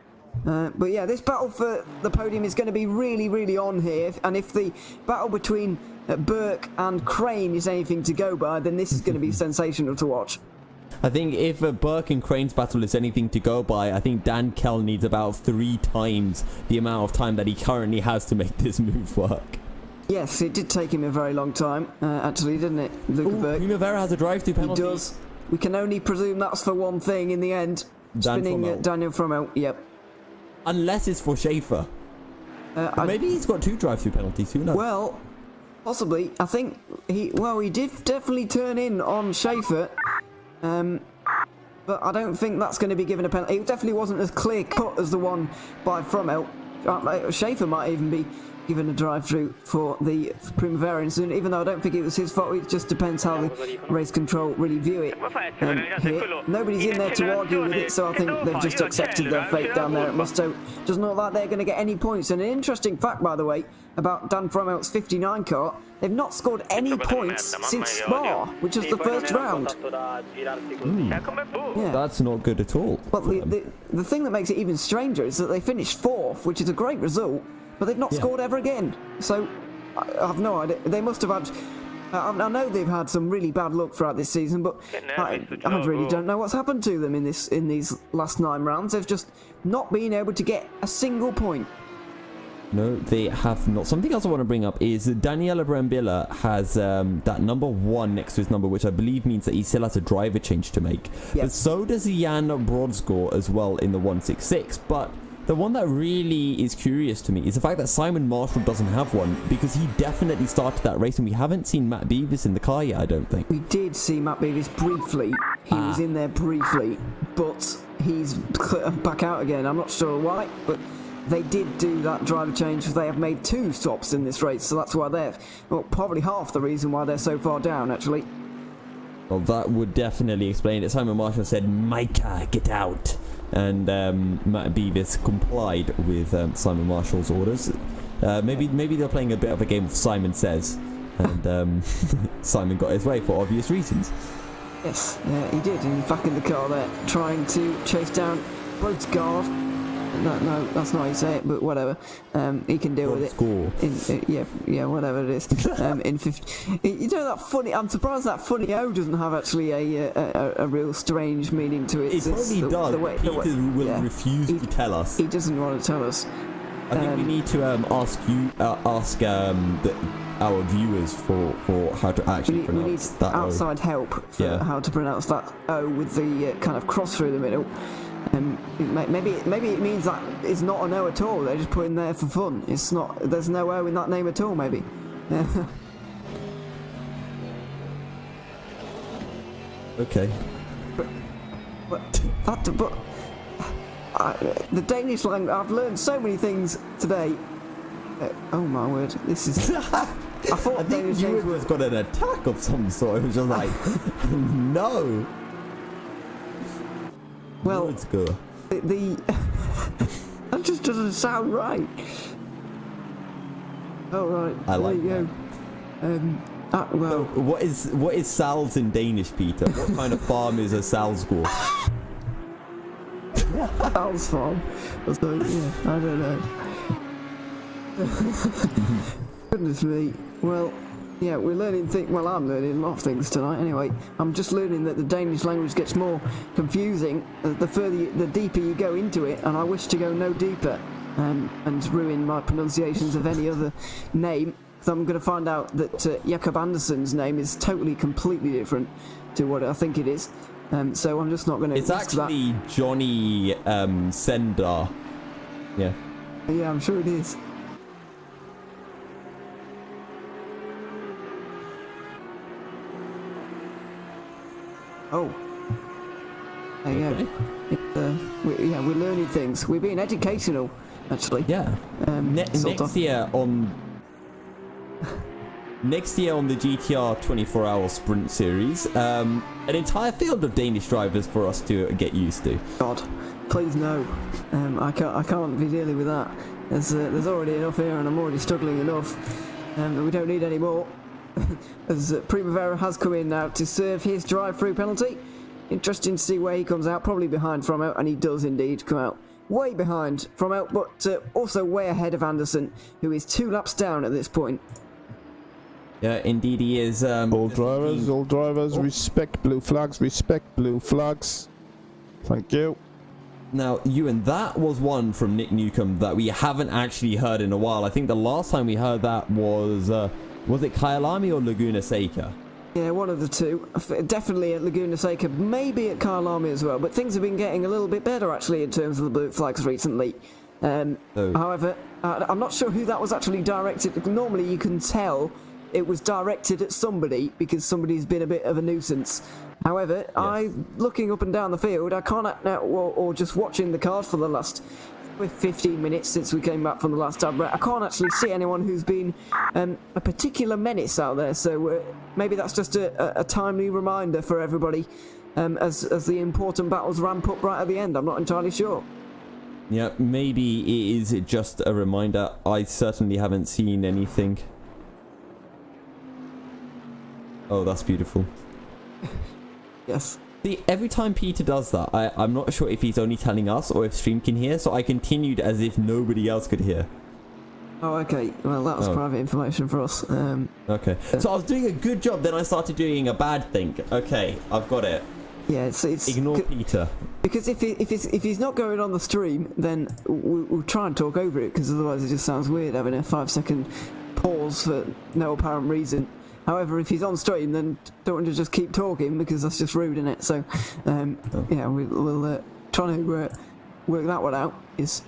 But yeah, this battle for the podium is going to be really, really on here. And if the battle between Burke and Crane is anything to go by, then this is going to be sensational to watch. I think if Burke and Crane's battle is anything to go by, I think Dan Kell needs about 3 times the amount of time that he currently has to make this move work. Yes, it did take him a very long time, actually, didn't it, Luca Burke? Primavera has a drive-through penalty. He does. We can only presume that's for one thing in the end. Spinning Daniel Fromell, yep. Unless it's for Schaefer. Maybe he's got 2 drive-through penalties, who knows? Well, possibly. I think he did definitely turn in on Schaefer. But I don't think that's going to be given a penalty. It definitely wasn't as clear-cut as the one by Fromell. Schaefer might even be given a drive-through for the Primavera incident, even though I don't think it was his fault. It just depends how the race control really view it. Here. Nobody's in there to argue with it, so I think they've just accepted their fate down there at Musto. Doesn't look like they're going to get any points. And an interesting fact, by the way, about Dan Fromell's 59 car, they've not scored any points since Spa, which was the first round. Yeah. That's not good at all. But the thing that makes it even stranger is that they finished 4th, which is a great result, but they've not scored ever again. So I have no idea. They must have had... I know they've had some really bad luck throughout this season, but I really don't know what's happened to them in these last 9 rounds. They've just not been able to get a single point. No, they have not. Something else I want to bring up is Daniela Brambilla has that number 1 next to his number, which I believe means that he still has a driver change to make. Yep. But so does Jan Brodsgård as well in the 166. But the one that really is curious to me is the fact that Simon Marshall doesn't have one, because he definitely started that race, and we haven't seen Matt Beavis in the car yet, I don't think. We did see Matt Beavis briefly. He was in there briefly, but he's back out again. I'm not sure why, but they did do that driver change because they have made 2 stops in this race, so that's why they're, well, probably half the reason why they're so far down, actually. Well, that would definitely explain it. Simon Marshall said, Micah, get out. And Matt Beavis complied with Simon Marshall's orders. Maybe they're playing a bit of a game of Simon Says, and Simon got his way for obvious reasons. Yes, he did, and he's back in the car there, trying to chase down Brodsgård. No, that's not how you say it, but whatever. He can deal with it. Yeah, whatever it is. In 50, you know that funny. I'm surprised that funny O doesn't have actually a real strange meaning to it. It probably does. Peter will refuse to tell us. He doesn't want to tell us. I think we need to ask our viewers for how to actually pronounce that O. We need outside help for how to pronounce that O with the kind of cross through the middle. Maybe it means that it's not an O at all. They're just put in there for fun. It's not. There's no O in that name at all. Maybe. Okay. But the Danish language. I've learned so many things today. Oh my word! This is. I thought Danish you was got an attack of some sort. It was just like, no. Well, that just doesn't sound right. Oh right, I like there you go. Well, what is Sal's in Danish, Peter? What kind of farm is a Salsgård? Sal's farm. So, yeah, I don't know. Goodness me. Well. Yeah, we're learning things. Well, I'm learning a lot of things tonight. Anyway, I'm just learning that the Danish language gets more confusing the deeper you go into it, and I wish to go no deeper. and ruin my pronunciations of any other name. So I'm going to find out that Jakob Andersson's name is totally, completely different to what I think it is. So I'm just not going to. It's actually Johnny Sender. Yeah. Yeah, I'm sure it is. Oh. Okay. Yeah, we're learning things. We're being educational, actually. Yeah. Next year on the GTR 24-hour sprint series, an entire field of Danish drivers for us to get used to. God, please no. I can't be dealing with that. There's already enough here, and I'm already struggling enough. We don't need any more. As Primavera has come in now to serve his drive-through penalty. Interesting to see where he comes out. Probably behind from out, and he does indeed come out way behind from out, but also way ahead of Andersson, who is 2 laps down at this point. Yeah, indeed he is. All drivers, respect blue flags, respect blue flags. Thank you. Now, Ewan, that was one from Nick Newcomb that we haven't actually heard in a while. I think the last time we heard that was it Kyalami or Laguna Seca? Yeah, one of the two. Definitely at Laguna Seca, maybe at Kyalami as well, but things have been getting a little bit better actually in terms of the blue flags recently. However, I'm not sure who that was actually directed. Normally you can tell it was directed at somebody because somebody's been a bit of a nuisance. However, yes. Looking up and down the field, I can't, or just watching the cars for the last 15 minutes since we came back from the last tab, I can't actually see anyone who's been a particular menace out there. So maybe that's just a timely reminder for everybody as the important battles ramp up right at the end. I'm not entirely sure. Yeah, maybe it is just a reminder. I certainly haven't seen anything. Oh, that's beautiful. Yes. See, every time Peter does that, I'm not sure if he's only telling us or if stream can hear, so I continued as if nobody else could hear. Oh, okay. Well, that was private information for us. Okay. So I was doing a good job, then I started doing a bad thing. Okay, I've got it. Yeah, it's ignore Peter. Because if he's not going on the stream, then we'll try and talk over it, because otherwise it just sounds weird having a 5-second pause for no apparent reason. However, if he's on stream, then don't want to just keep talking because that's just rude, isn't it? So, yeah, we'll try to work that one out. It's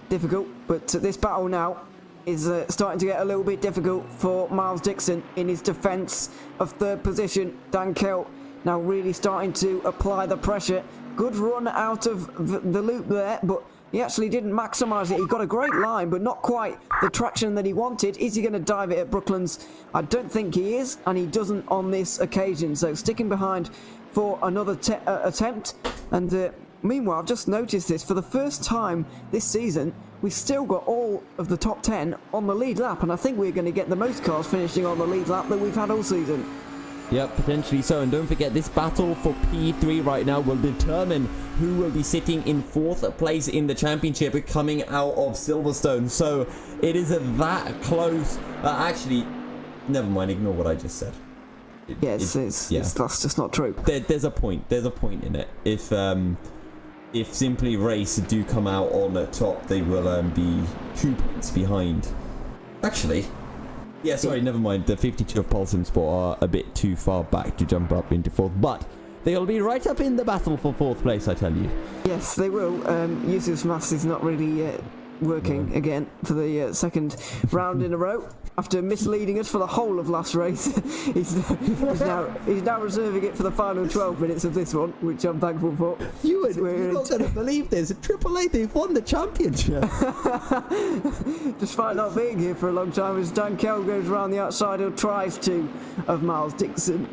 difficult, but this battle now is starting to get a little bit difficult for Miles Dixon in his defence of third position. Dan Kell now really starting to apply the pressure. Good run out of the loop there, but he actually didn't maximise it. He got a great line, but not quite the traction that he wanted. Is he going to dive it at Brooklands? I don't think he is, and he doesn't on this occasion. So sticking behind for another attempt. And meanwhile, I've just noticed this. For the first time this season, we've still got all of the top 10 on the lead lap. And I think we're going to get the most cars finishing on the lead lap that we've had all season. Yep, potentially so. And don't forget, this battle for P3 right now will determine who will be sitting in 4th place in the championship coming out of Silverstone. So it is that close. Actually, never mind. Ignore what I just said. That's just not true. There's a point. There's a point in it. If Simply Race do come out on the top, they will be 2 points behind. Actually. Yeah, sorry, never mind. The 52 of Pulse and Sport are a bit too far back to jump up into 4th, but they'll be right up in the battle for 4th place, I tell you. Yes, they will. Yusuf's maths is not really working again for the second round in a row. After misleading us for the whole of last race, he's now reserving it for the final 12 minutes of this one, which I'm thankful for. You're not going to believe this. Triple A, they've won the championship. Despite not being here for a long time, as Dan Kell goes around the outside or tries to of Miles Dixon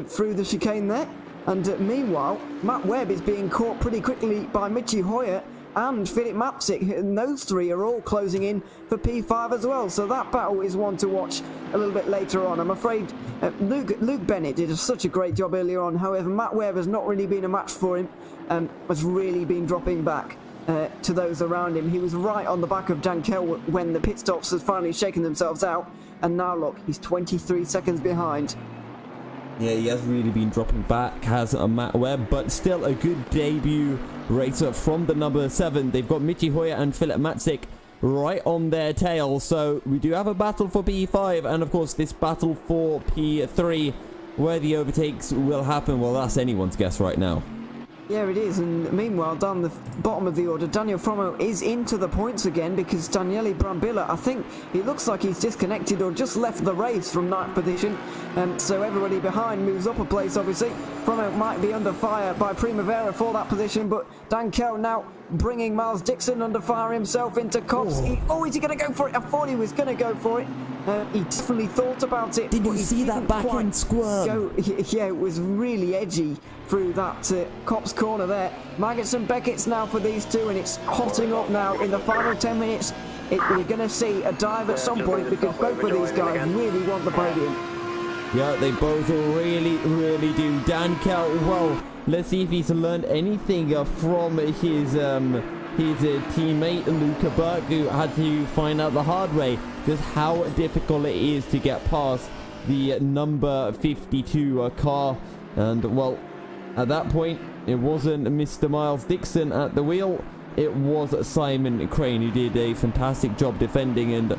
through the chicane there. And meanwhile, Matt Webb is being caught pretty quickly by Michi Hoyer and Philip Mapsik, and those three are all closing in for P5 as well. So that battle is one to watch a little bit later on. I'm afraid Luke Bennett did such a great job earlier on. However, Matt Webb has not really been a match for him, has really been dropping back to those around him. He was right on the back of Dan Kell when the pit stops had finally shaken themselves out, and now look, he's 23 seconds behind. Yeah, he has really been dropping back, has Matt Webb, but still a good debut racer from the number 7. They've got Michi Hoyer and Philip Matzik right on their tail. So we do have a battle for P5, and of course this battle for P3, where the overtakes will happen. Well, that's anyone's guess right now. Yeah, it is, and meanwhile, down the bottom of the order, Daniel Fromo is into the points again because Daniele Brambilla, I think it looks like he's disconnected or just left the race from 9th position, so everybody behind moves up a place, obviously. Fromo might be under fire by Primavera for that position, but Dan Kell now bringing Miles Dixon under fire himself into Cops. Is he going to go for it? I thought he was going to go for it. He definitely thought about it. Did you see that back end squirm? Yeah, it was really edgy through that Cops corner there. Maggots and Beckett's now for these two, and it's hotting up now in the final 10 minutes. We're going to see a dive at some point because both of these guys really want the podium. Yeah, they both really do. Dan Kell, well, let's see if he's learned anything from his teammate Luca Burke, who had to find out the hard way just how difficult it is to get past the number 52 car. And well, at that point it wasn't Mr. Miles Dixon at the wheel, it was Simon Crane, who did a fantastic job defending. And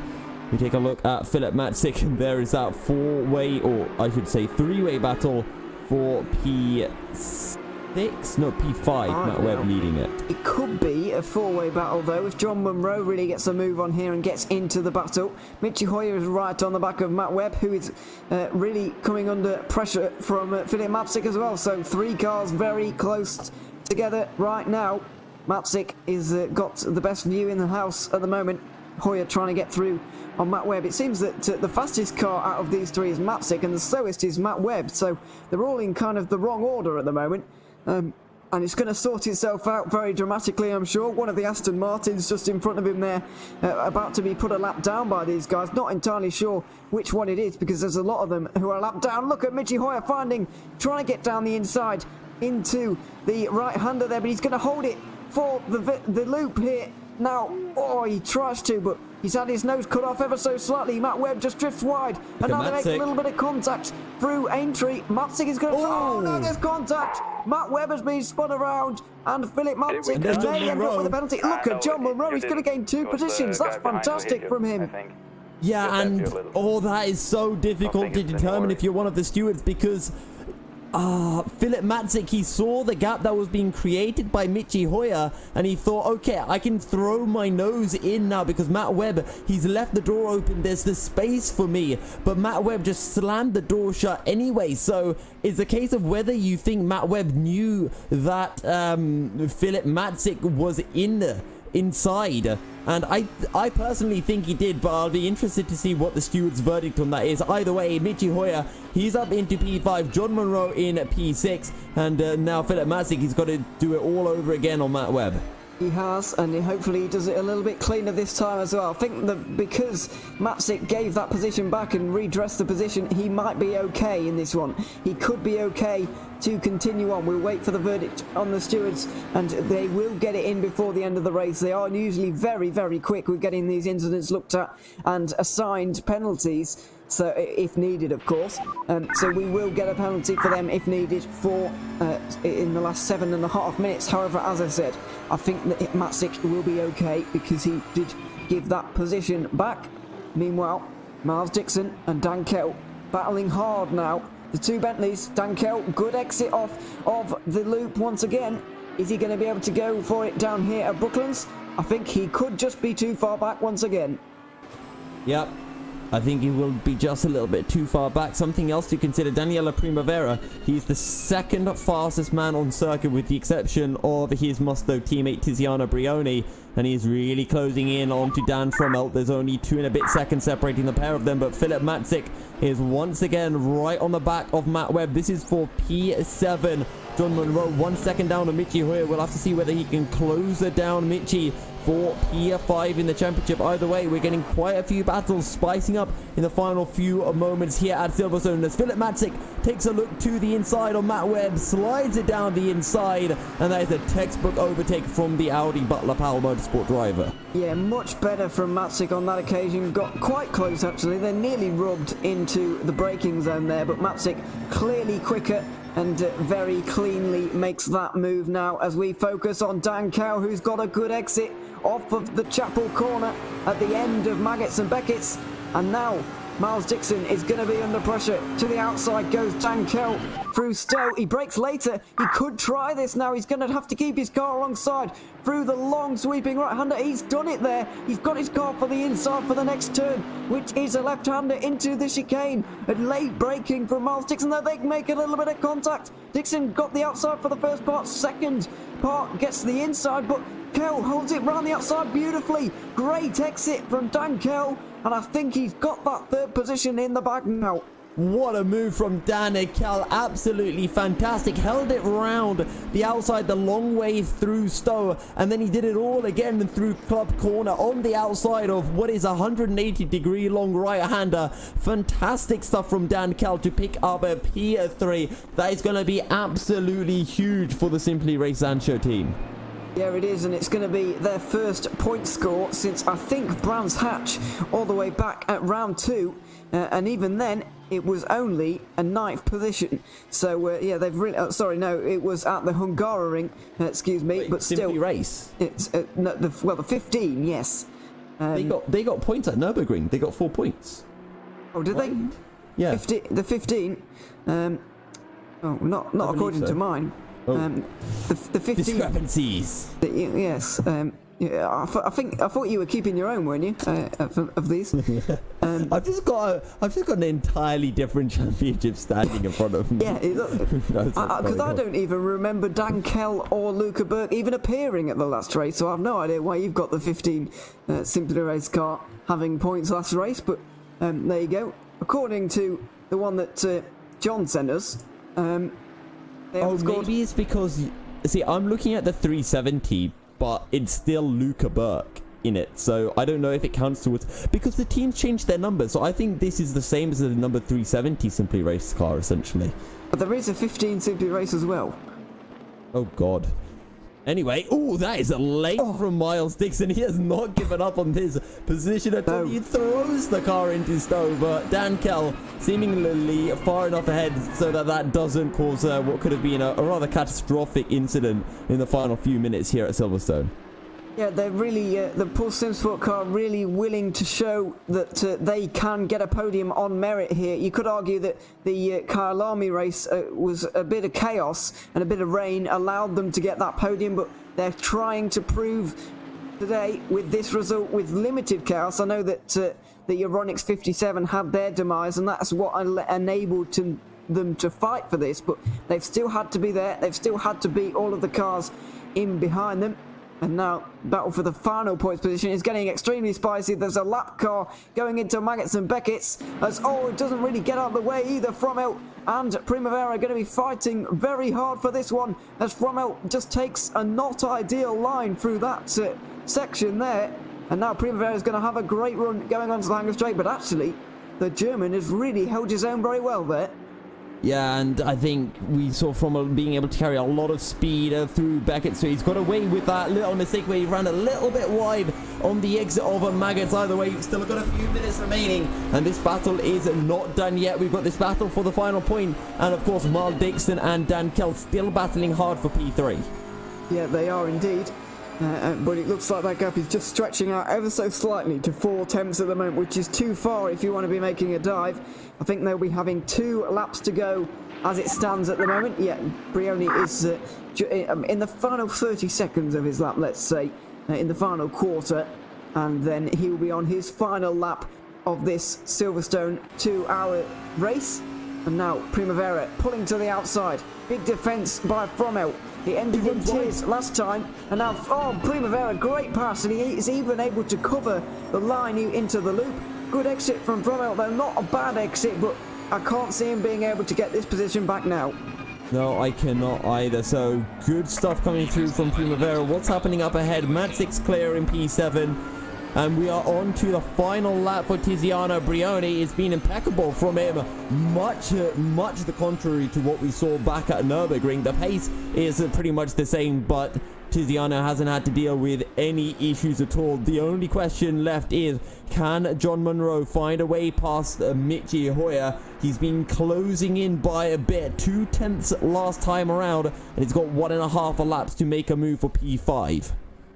we take a look at Philip Matzik, and there is that 4-way, or I should say 3-way battle for P5, Matt Webb leading it. It could be a 4-way battle though if John Munro really gets a move on here and gets into the battle. Michi Hoyer is right on the back of Matt Webb, who is really coming under pressure from Philip Matzik as well. So 3 cars very close together right now. Matzik is got the best view in the house at the moment. Hoyer trying to get through on Matt Webb. It seems that the fastest car out of these 3 is Matzik and the slowest is Matt Webb. So they're all in kind of the wrong order at the moment. And it's going to sort itself out very dramatically, I'm sure. One of the Aston Martins just in front of him there, about to be put a lap down by these guys. Not entirely sure which one it is because there's a lot of them who are lap down. Look at Michi Hoyer trying to get down the inside into the right-hander there, but he's going to hold it for the loop here. Now, he tries to, but he's had his nose cut off ever so slightly. Matt Webb just drifts wide, and now they make a little bit of contact through Aintree. Matzik is going to... Oh, no, there's contact! Matt Webb has been spun around, and Philip Matzik may end up with a penalty. Look at John Munro, he's going to gain 2 positions. That's fantastic from him. Yeah, and that is so difficult to determine if you're one of the stewards, because Philip Matzik, he saw the gap that was being created by Michi Hoyer, and he thought, okay, I can throw my nose in now because Matt Webb, he's left the door open, there's the space for me, but Matt Webb just slammed the door shut anyway. So it's a case of whether you think Matt Webb knew that Philip Matzik was inside, and I personally think he did, but I'll be interested to see what the steward's verdict on that is. Either way, Michi Hoyer, he's up into P5, John Munro in P6, and now Philip Matzik, he's got to do it all over again on Matt Webb. He has, and hopefully he does it a little bit cleaner this time as well. I think that because Matzik gave that position back and redressed the position, he might be okay in this one. He could be okay to continue on. We'll wait for the verdict on the stewards, and they will get it in before the end of the race. They are usually very quick with getting these incidents looked at and assigned penalties, so if needed, of course. So we will get a penalty for them if needed for in the last 7.5 minutes. However, as I said, I think that Matzik will be okay because he did give that position back. Meanwhile, Miles Dixon and Dan Kell battling hard now. The 2 Bentleys. Dan Kell, good exit off of the loop once again. Is he going to be able to go for it down here at Brooklands? I think he could just be too far back once again. Yep. I think he will be just a little bit too far back. Something else to consider, Daniele Primavera, he's the 2nd fastest man on circuit with the exception of his Musto teammate Tiziano Brioni, and he's really closing in onto Dan Fromelt. There's only 2 and a bit seconds separating the pair of them, but Philip Matzik is once again right on the back of Matt Webb. This is for P7. John Munro 1 second down on Michi Hoyer. We'll have to see whether he can close it down Michi for P5 in the championship. Either way, we're getting quite a few battles spicing up in the final few moments here at Silverstone as Philip Matzik takes a look to the inside on Matt Webb, slides it down the inside, and that is a textbook overtake from the Audi Butler Powell Motorsport driver. Yeah, much better from Matzik on that occasion. Got quite close, actually. They nearly rubbed into the braking zone there, but Matzik clearly quicker and very cleanly makes that move now as we focus on Dan Cow, who's got a good exit off of the Chapel corner at the end of Maggots and Beckett's. And now Miles Dixon is going to be under pressure. To the outside goes Dan Kell through Stowe. He brakes later. He could try this now. He's going to have to keep his car alongside through the long sweeping right-hander. He's done it there. He's got his car for the inside for the next turn, which is a left-hander into the chicane. And late braking from Miles Dixon there. They make a little bit of contact. Dixon got the outside for the first part. Second part gets to the inside, but Kell holds it round the outside beautifully. Great exit from Dan Kell, and I think he's got that third position in the bag now. What a move from Dan Kell, absolutely fantastic. Held it round the outside the long way through Stowe, and then he did it all again through Club Corner on the outside of what is a 180-degree long right-hander. Fantastic stuff from Dan Kell to pick up a P3. That is going to be absolutely huge for the Simply Race and Show team. Yeah, it is, and it's going to be their first point score since, I think, Brands Hatch all the way back at round 2, and even then it was only a 9th position. So yeah, they've really sorry, no, it was at the Hungaroring, excuse me. Wait, but still, Simply Race, it's no, the 15, yes. They got points at Nürburgring. They got 4 points. Oh, did they? Yeah, the 15. Oh, not according to mine. Oh. The 15 discrepancies. Yes. Yeah, I thought you were keeping your own, weren't you? Of these. I've just got an entirely different championship standing in front of me. Yeah, because I don't even remember Dan Kell or Luca Burke even appearing at the last race, so I have no idea why you've got the 15 Simply Race car having points last race. But there you go. According to the one that John sent us. Maybe it's because, see, I'm looking at the 370, but it's still Luca Burke in it, so I don't know if it counts towards, because the teams changed their numbers, so I think this is the same as the number 370 Simply Race car, essentially. But there is a 15 Simply Race as well. Oh, God. Anyway, that is a late from Miles Dixon. He has not given up on his position at all. He throws the car into Stowe, but Dan Kell seemingly far enough ahead so that doesn't cause what could have been a rather catastrophic incident in the final few minutes here at Silverstone. Yeah, they're really, the Paul Simsport car really willing to show that they can get a podium on merit here. You could argue that the Kyalami race was a bit of chaos and a bit of rain allowed them to get that podium, but they're trying to prove today with this result with limited chaos. I know that the Euronics 57 had their demise, and that's what enabled them to fight for this, but they've still had to be there. They've still had to beat all of the cars in behind them. And now, battle for the final points position is getting extremely spicy. There's a lap car going into Maggots and Beckett's. It doesn't really get out of the way either. Fromelt and Primavera are going to be fighting very hard for this one, as Fromelt just takes a not ideal line through that section there. And now Primavera is going to have a great run going onto the Hanger Straight, but actually, the German has really held his own very well there. Yeah, and I think we saw from being able to carry a lot of speed through Beckett, so he's got away with that little mistake where he ran a little bit wide on the exit of Maggots. Either way, we've still got a few minutes remaining, and this battle is not done yet. We've got this battle for the final point, and of course, Miles Dixon and Dan Kell still battling hard for P3. Yeah, they are indeed. But it looks like that gap is just stretching out ever so slightly to 4 tenths at the moment, which is too far if you want to be making a dive. I think they'll be having 2 laps to go as it stands at the moment. Yeah, Brioni is in the final 30 seconds of his lap, let's say, in the final quarter. And then he will be on his final lap of this Silverstone 2-hour race. And now Primavera pulling to the outside. Big defence by Fromelt. He ended in tears last time, and now, Primavera, great pass, and he is even able to cover the line into the loop. Good exit from Fromelt, though not a bad exit, but I can't see him being able to get this position back now. No, I cannot either. So good stuff coming through from Primavera. What's happening up ahead? Matt6 clear in P7. And we are on to the final lap for Tiziano Brioni. It's been impeccable from him. Much the contrary to what we saw back at Nürburgring. The pace is pretty much the same, but Tiziano hasn't had to deal with any issues at all. The only question left is, can John Munro find a way past Michi Hoyer? He's been closing in by a bit, 2/10 last time around, and he's got 1.5 laps to make a move for P5.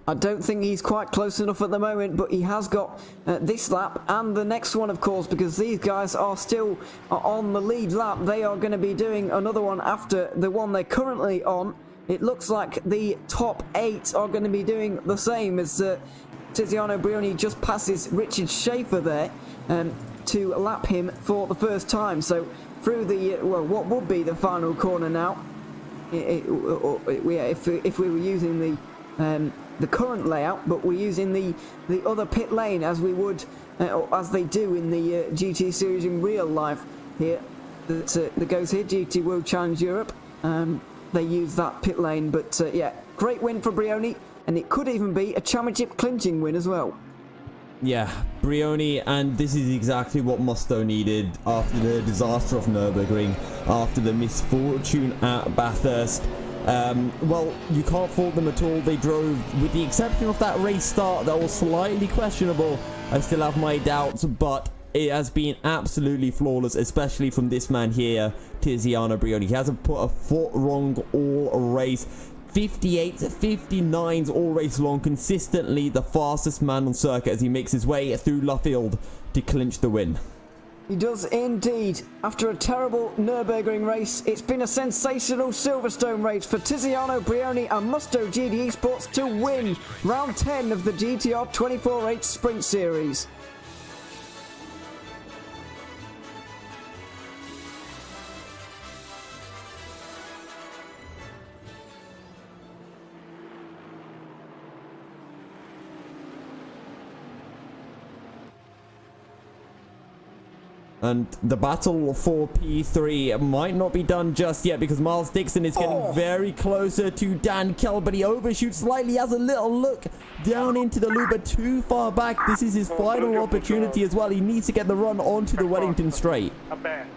I don't think he's quite close enough at the moment, but he has got this lap and the next one, of course, because these guys are still on the lead lap. They are going to be doing another one after the one they're currently on. It looks like the top 8 are going to be doing the same as Tiziano Brioni just passes Richard Schaefer there to lap him for the first time. So through the, what would be the final corner now, if we were using the current layout, but we're using the other pit lane as we would, or as they do in the GT series in real life here, that goes here, GT World Challenge Europe. They use that pit lane, but yeah, great win for Brioni, and it could even be a championship clinching win as well. Yeah, Brioni, and this is exactly what Musto needed after the disaster of Nürburgring, after the misfortune at Bathurst. Well, you can't fault them at all. They drove, with the exception of that race start that was slightly questionable. I still have my doubts, but it has been absolutely flawless, especially from this man here, Tiziano Brioni. He hasn't put a foot wrong all race. 58s, 59s all race long, consistently the fastest man on circuit as he makes his way through Luffield to clinch the win. He does indeed. After a terrible Nürburgring race, it's been a sensational Silverstone race for Tiziano Brioni and Musto GT Esports to win round 10 of the GTR24H Sprint Series. And the battle for P3 might not be done just yet because Miles Dixon is getting very closer to Dan Kell, but he overshoots slightly, has a little look down into the loop, but too far back. This is his final opportunity as well. He needs to get the run onto the Wellington Straight.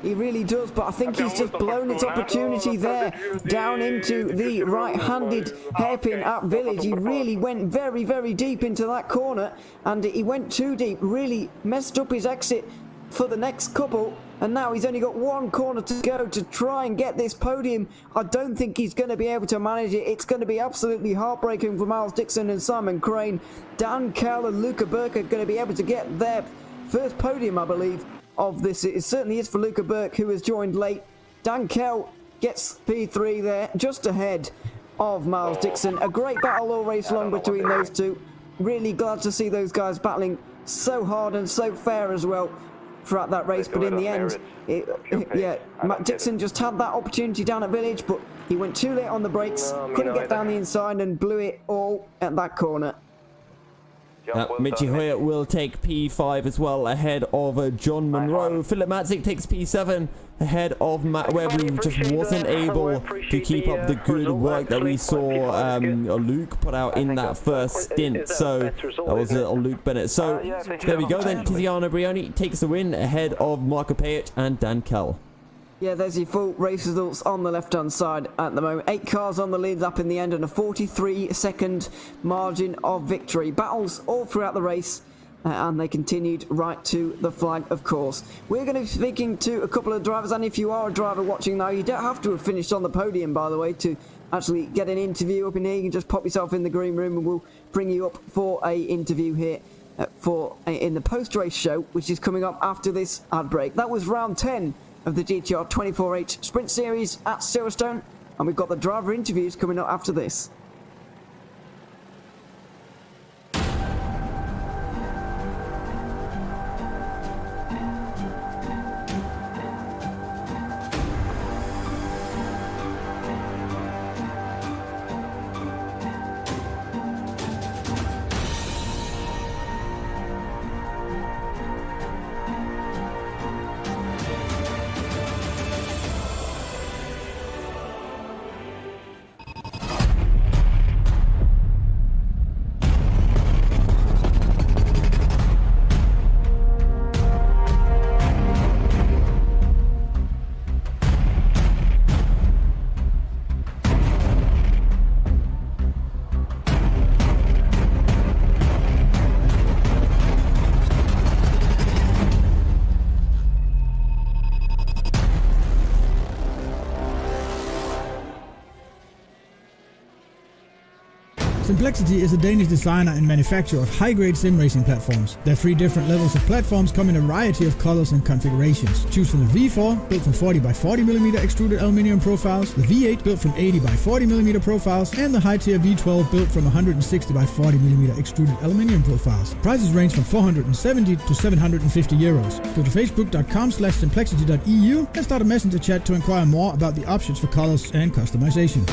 He really does, but I think he's just blown his opportunity there down into the right-handed hairpin at Village. He really went very, very deep into that corner, and he went too deep, really messed up his exit for the next couple, and now he's only got one corner to go to try and get this podium. I don't think he's going to be able to manage it. It's going to be absolutely heartbreaking for Miles Dixon and Simon Crane. Dan Kell and Luca Burke are going to be able to get their first podium, I believe, of this. It certainly is for Luca Burke, who has joined late. Dan Kell gets P3 there, just ahead of Miles Dixon. A great battle all race long between those two. Really glad to see those guys battling so hard and so fair as well throughout that race, but in the end, Matt Dixon just had that opportunity down at Village, but he went too late on the brakes, couldn't get down the inside and blew it all at that corner. Michi Hoyer will take P5 as well, ahead of John Munro. Philip Matzik takes P7 ahead of Matt Webb, who just wasn't able to keep up the good work that we saw Luke put out in that first stint. So that was Luke Bennett. So there we go then. Tiziano Brioni takes the win ahead of Marko Pejic and Dan Kell. Yeah, there's your full race results on the left-hand side at the moment. 8 cars on the lead lap in the end and a 43-second margin of victory. Battles all throughout the race, and they continued right to the flag, of course. We're going to be speaking to a couple of drivers, and if you are a driver watching now, you don't have to have finished on the podium, by the way, to actually get an interview up in here. You can just pop yourself in the green room and we'll bring you up for a interview here in the post-race show, which is coming up after this ad break. That was round 10 of the GTR24H Sprint Series at Silverstone, and we've got the driver interviews coming up after this. Simplexity is a Danish designer and manufacturer of high-grade sim racing platforms. Their 3 different levels of platforms come in a variety of colors and configurations. Choose from the V4, built from 40 by 40mm extruded aluminium profiles, the V8 built from 80 by 40mm profiles, and the high-tier V12 built from 160 by 40mm extruded aluminium profiles. Prices range from 470 to 750 euros. Go to facebook.com/simplexity.eu and start a messenger chat to inquire more about the options for colors and customization.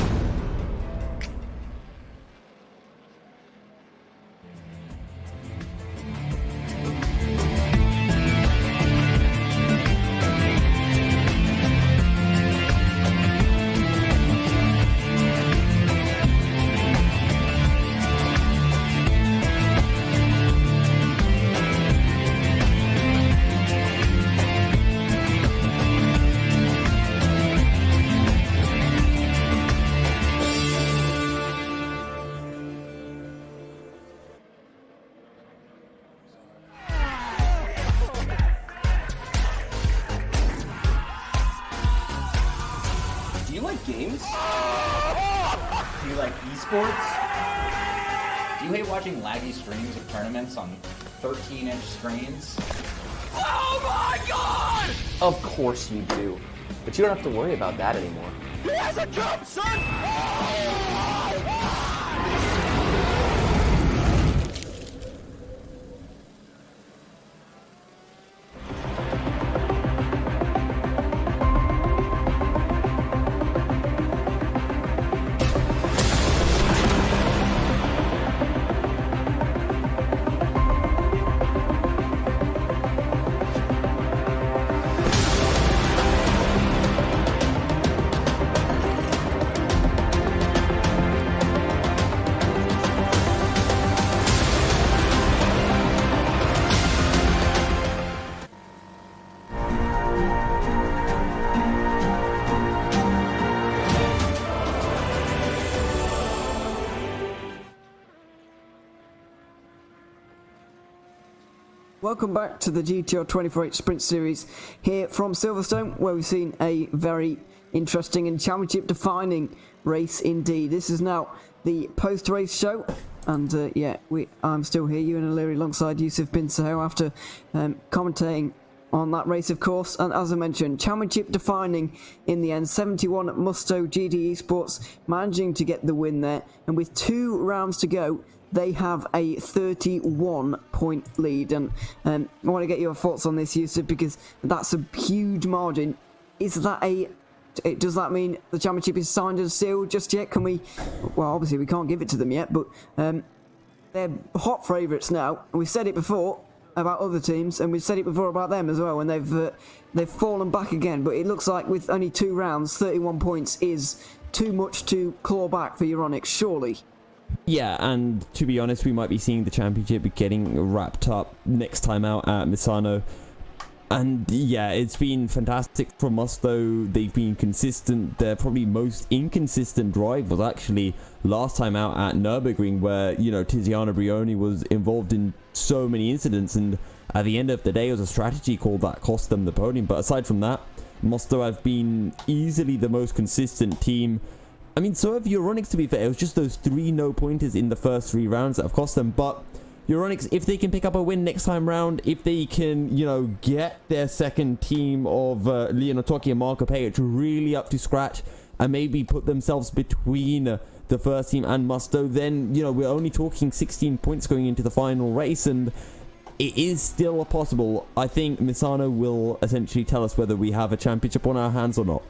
Do you like games? Do you like esports? Do you hate watching laggy streams of tournaments on 13-inch screens? Oh my god! Of course you do. But you don't have to worry about that anymore. He has a jump, son! Welcome back to the GTR24H Sprint Series here from Silverstone, where we've seen a very interesting and championship-defining race indeed. This is now the post-race show, and I'm still here, Ewan O'Leary, alongside Yusuf Bin Sahel after commentating on that race, of course. And as I mentioned, championship-defining in the end. 71 Musto GD Esports managing to get the win there, and with 2 rounds to go, they have a 31-point lead, and I want to get your thoughts on this, Yusuf, because that's a huge margin. Does that mean the championship is signed and sealed just yet? Well, obviously we can't give it to them yet, but they're hot favourites now. We've said it before about other teams, and we've said it before about them as well, and they've fallen back again. But it looks like with only 2 rounds, 31 points is too much to claw back for Euronics, surely. Yeah, and to be honest, we might be seeing the championship getting wrapped up next time out at Misano. And yeah, it's been fantastic from us, though. They've been consistent. Their probably most inconsistent drive was actually last time out at Nürburgring, where, Tiziano Brioni was involved in so many incidents, and at the end of the day, it was a strategy call that cost them the podium. But aside from that, Musto have been easily the most consistent team. I mean, so have Euronics, to be fair. It was just those 3 no-pointers in the first 3 rounds that have cost them. But Euronics, if they can pick up a win next time round, if they can, get their second team of Leon Otoki and Marco Pejic really up to scratch and maybe put themselves between the first team and Musto, then, we're only talking 16 points going into the final race, and it is still possible. I think Misano will essentially tell us whether we have a championship on our hands or not.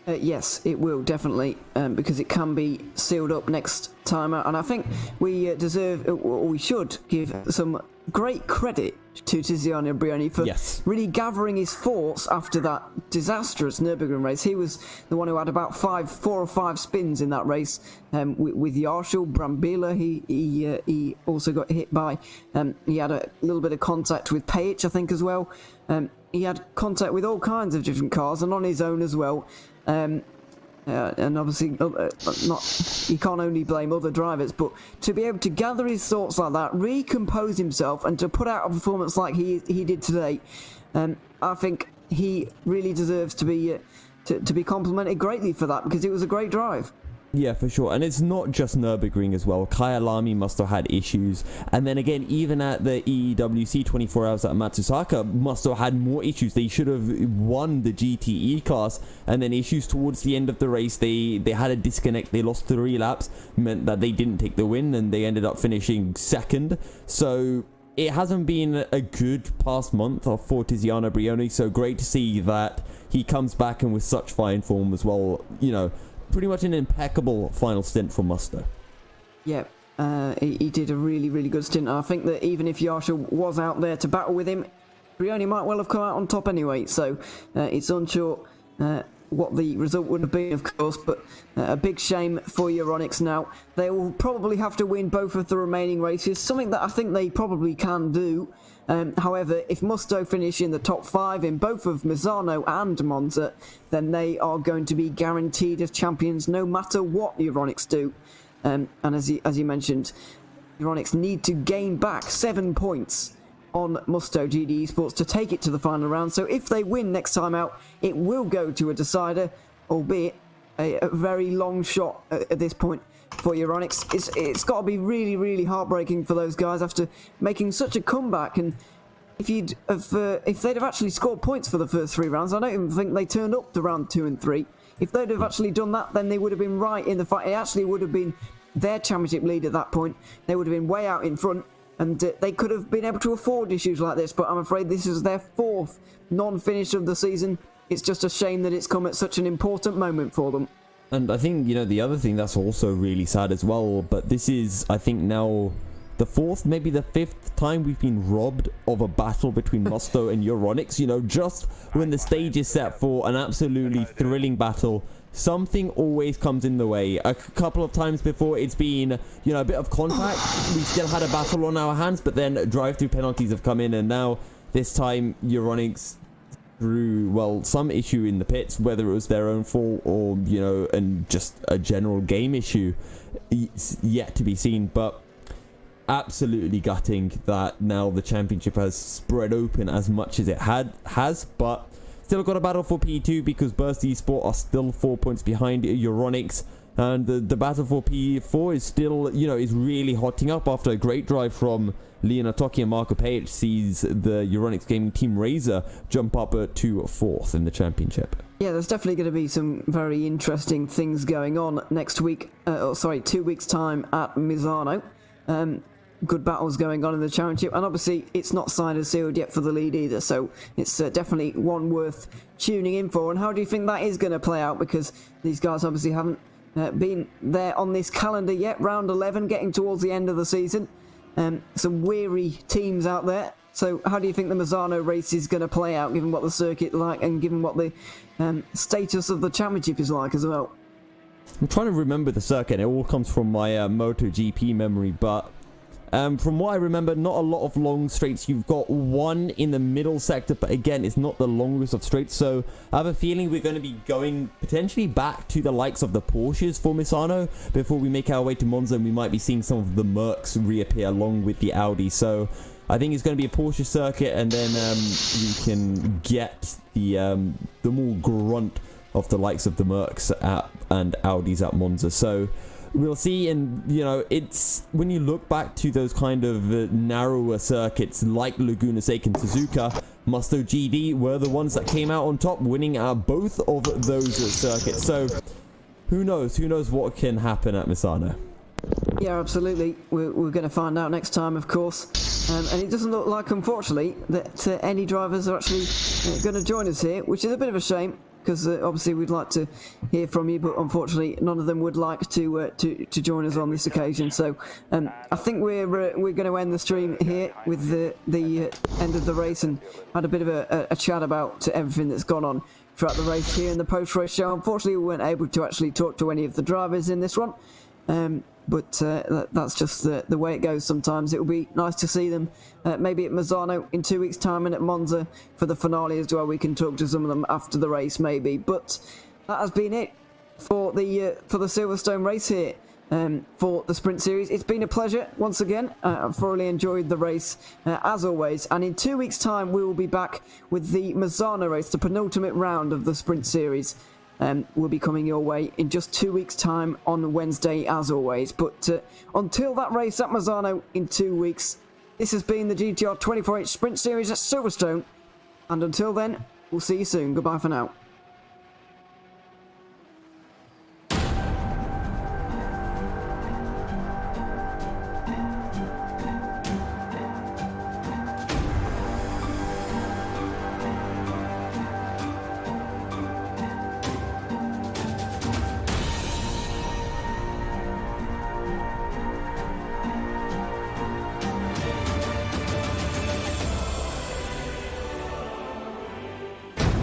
Yes, it will, definitely, because it can be sealed up next time out. And I think we deserve, or we should, give some great credit to Tiziano Brioni for really gathering his thoughts after that disastrous Nürburgring race. He was the one who had about 4 or 5 spins in that race with Yarshall, Brambilla. He also got hit by. He had a little bit of contact with Pejic, I think, as well. He had contact with all kinds of different cars and on his own as well. And obviously, he can't only blame other drivers, but to be able to gather his thoughts like that, recompose himself, and to put out a performance like he did today, I think he really deserves to be complimented greatly for that, because it was a great drive. Yeah, for sure. And it's not just Nürburgring as well. Kyalami must have had issues. And then again, even at the EWC 24 hours at Matsusaka, must have had more issues. They should have won the GTE class. And then issues towards the end of the race. They had a disconnect. They lost 3 laps. Meant that they didn't take the win. And they ended up finishing second. So it hasn't been a good past month for Tiziano Brioni. So great to see that he comes back and with such fine form as well. You know, pretty much an impeccable final stint for Musto. Yeah, he did a really, really good stint. I think that even if Yarsha was out there to battle with him, Brioni might well have come out on top anyway. So it's unsure what the result would have been, of course, but a big shame for Euronics now. They will probably have to win both of the remaining races, something that I think they probably can do. However, if Musto finish in the top 5 in both of Misano and Monza, then they are going to be guaranteed as champions no matter what Euronics do. And as you mentioned, Euronics need to gain back 7 points on Musto GD Esports to take it to the final round. So if they win next time out, it will go to a decider, albeit a very long shot at this point for Euronics. It's got to be really, really heartbreaking for those guys after making such a comeback. And if they'd have actually scored points for the first 3 rounds, I don't even think they turned up to round 2 and 3. If they'd have actually done that, then they would have been right in the fight. It actually would have been their championship lead at that point. They would have been way out in front, and they could have been able to afford issues like this. But I'm afraid this is their 4th non-finish of the season. It's just a shame that it's come at such an important moment for them. And I think, you know, the other thing that's also really sad as well, but this is, I think, now the 4th, maybe the 5th time we've been robbed of a battle between Musto and Euronics. You know, just when the stage is set for an absolutely thrilling battle, something always comes in the way. A couple of times before, it's been, you know, a bit of contact. We still had a battle on our hands, but then drive-through penalties have come in, and now this time Euronics, through, well, some issue in the pits, whether it was their own fault or, you know, and just a general game issue, it's yet to be seen. But absolutely gutting that now the championship has spread open as much as it has, but still got a battle for P2 because Burst Esport are still 4 points behind Euronics, and the battle for P4 is still, you know, is really hotting up after a great drive from Leonard Toki and Marco Page sees the Euronics Gaming Team Razor jump up to 4th in the championship. Yeah, there's definitely going to be some very interesting things going on next week, 2 weeks time at Misano. Good battles going on in the championship, and obviously it's not signed and sealed yet for the lead either, so it's definitely one worth tuning in for. And how do you think that is going to play out, because these guys obviously haven't been there on this calendar yet? Round 11 getting towards the end of the season, some weary teams out there. So how do you think the Misano race is going to play out, given what the circuit like and given what the status of the championship is like as well? I'm trying to remember the circuit. It all comes from my MotoGP memory, but from what I remember, not a lot of long straights. You've got one in the middle sector, but again, it's not the longest of straights. So I have a feeling we're going to be going potentially back to the likes of the Porsches for Misano before we make our way to Monza, and we might be seeing some of the Mercs reappear along with the Audi. So I think it's going to be a Porsche circuit, and then we can get the more grunt of the likes of the Mercs and Audis at Monza. So we'll see. And, you know, it's when you look back to those kind of narrower circuits like Laguna Seca and Suzuka, Musto GD were the ones that came out on top, winning both of those circuits. So who knows what can happen at Misano. Yeah, absolutely. We're going to find out next time, of course. And it doesn't look like, unfortunately, that any drivers are actually going to join us here, which is a bit of a shame, because obviously we'd like to hear from you, but unfortunately none of them would like to join us on this occasion. So I think we're going to end the stream here with the end of the race, and had a bit of a chat about everything that's gone on throughout the race here in the post-race show. Unfortunately, we weren't able to actually talk to any of the drivers in this one. But that's just the way it goes sometimes. It will be nice to see them maybe at Misano in 2 weeks' time, and at Monza for the finale as well. We can talk to some of them after the race maybe. But that has been it for the Silverstone race here for the Sprint Series. It's been a pleasure once again. I've thoroughly enjoyed the race as always. And in 2 weeks' time we will be back with the Misano race, the penultimate round of the Sprint Series. will be coming your way in just 2 weeks' time on Wednesday, as always. But until that race at Mazzano in 2 weeks, this has been the GTR24H Sprint Series at Silverstone. And until then, we'll see you soon. Goodbye for now.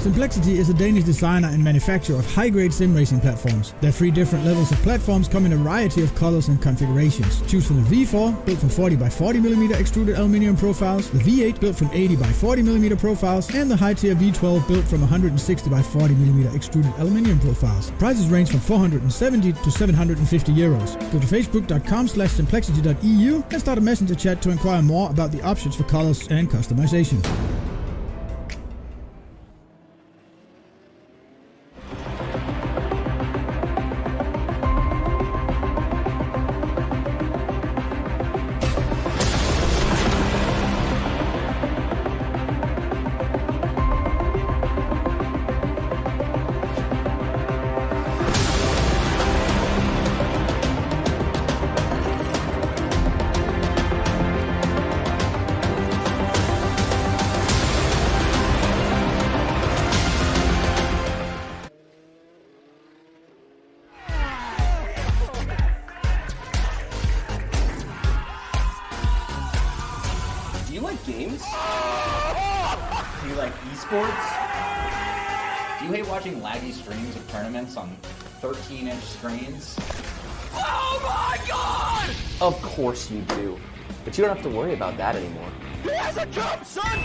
Simplexity is a Danish designer and manufacturer of high-grade sim racing platforms. Their 3 different levels of platforms come in a variety of colors and configurations. Choose from the V4, built from 40 by 40mm extruded aluminium profiles, the V8 built from 80 by 40mm profiles, and the high-tier V12 built from 160 by 40mm extruded aluminium profiles. Prices range from 470 to 750 euros. Go to facebook.com/simplexity.eu and start a messenger chat to inquire more about the options for colors and customization. Do you like games? Do you like esports? Do you hate watching laggy streams of tournaments on 13-inch screens? Oh my god! Of course you do. But you don't have to worry about that anymore. He has a jump, son!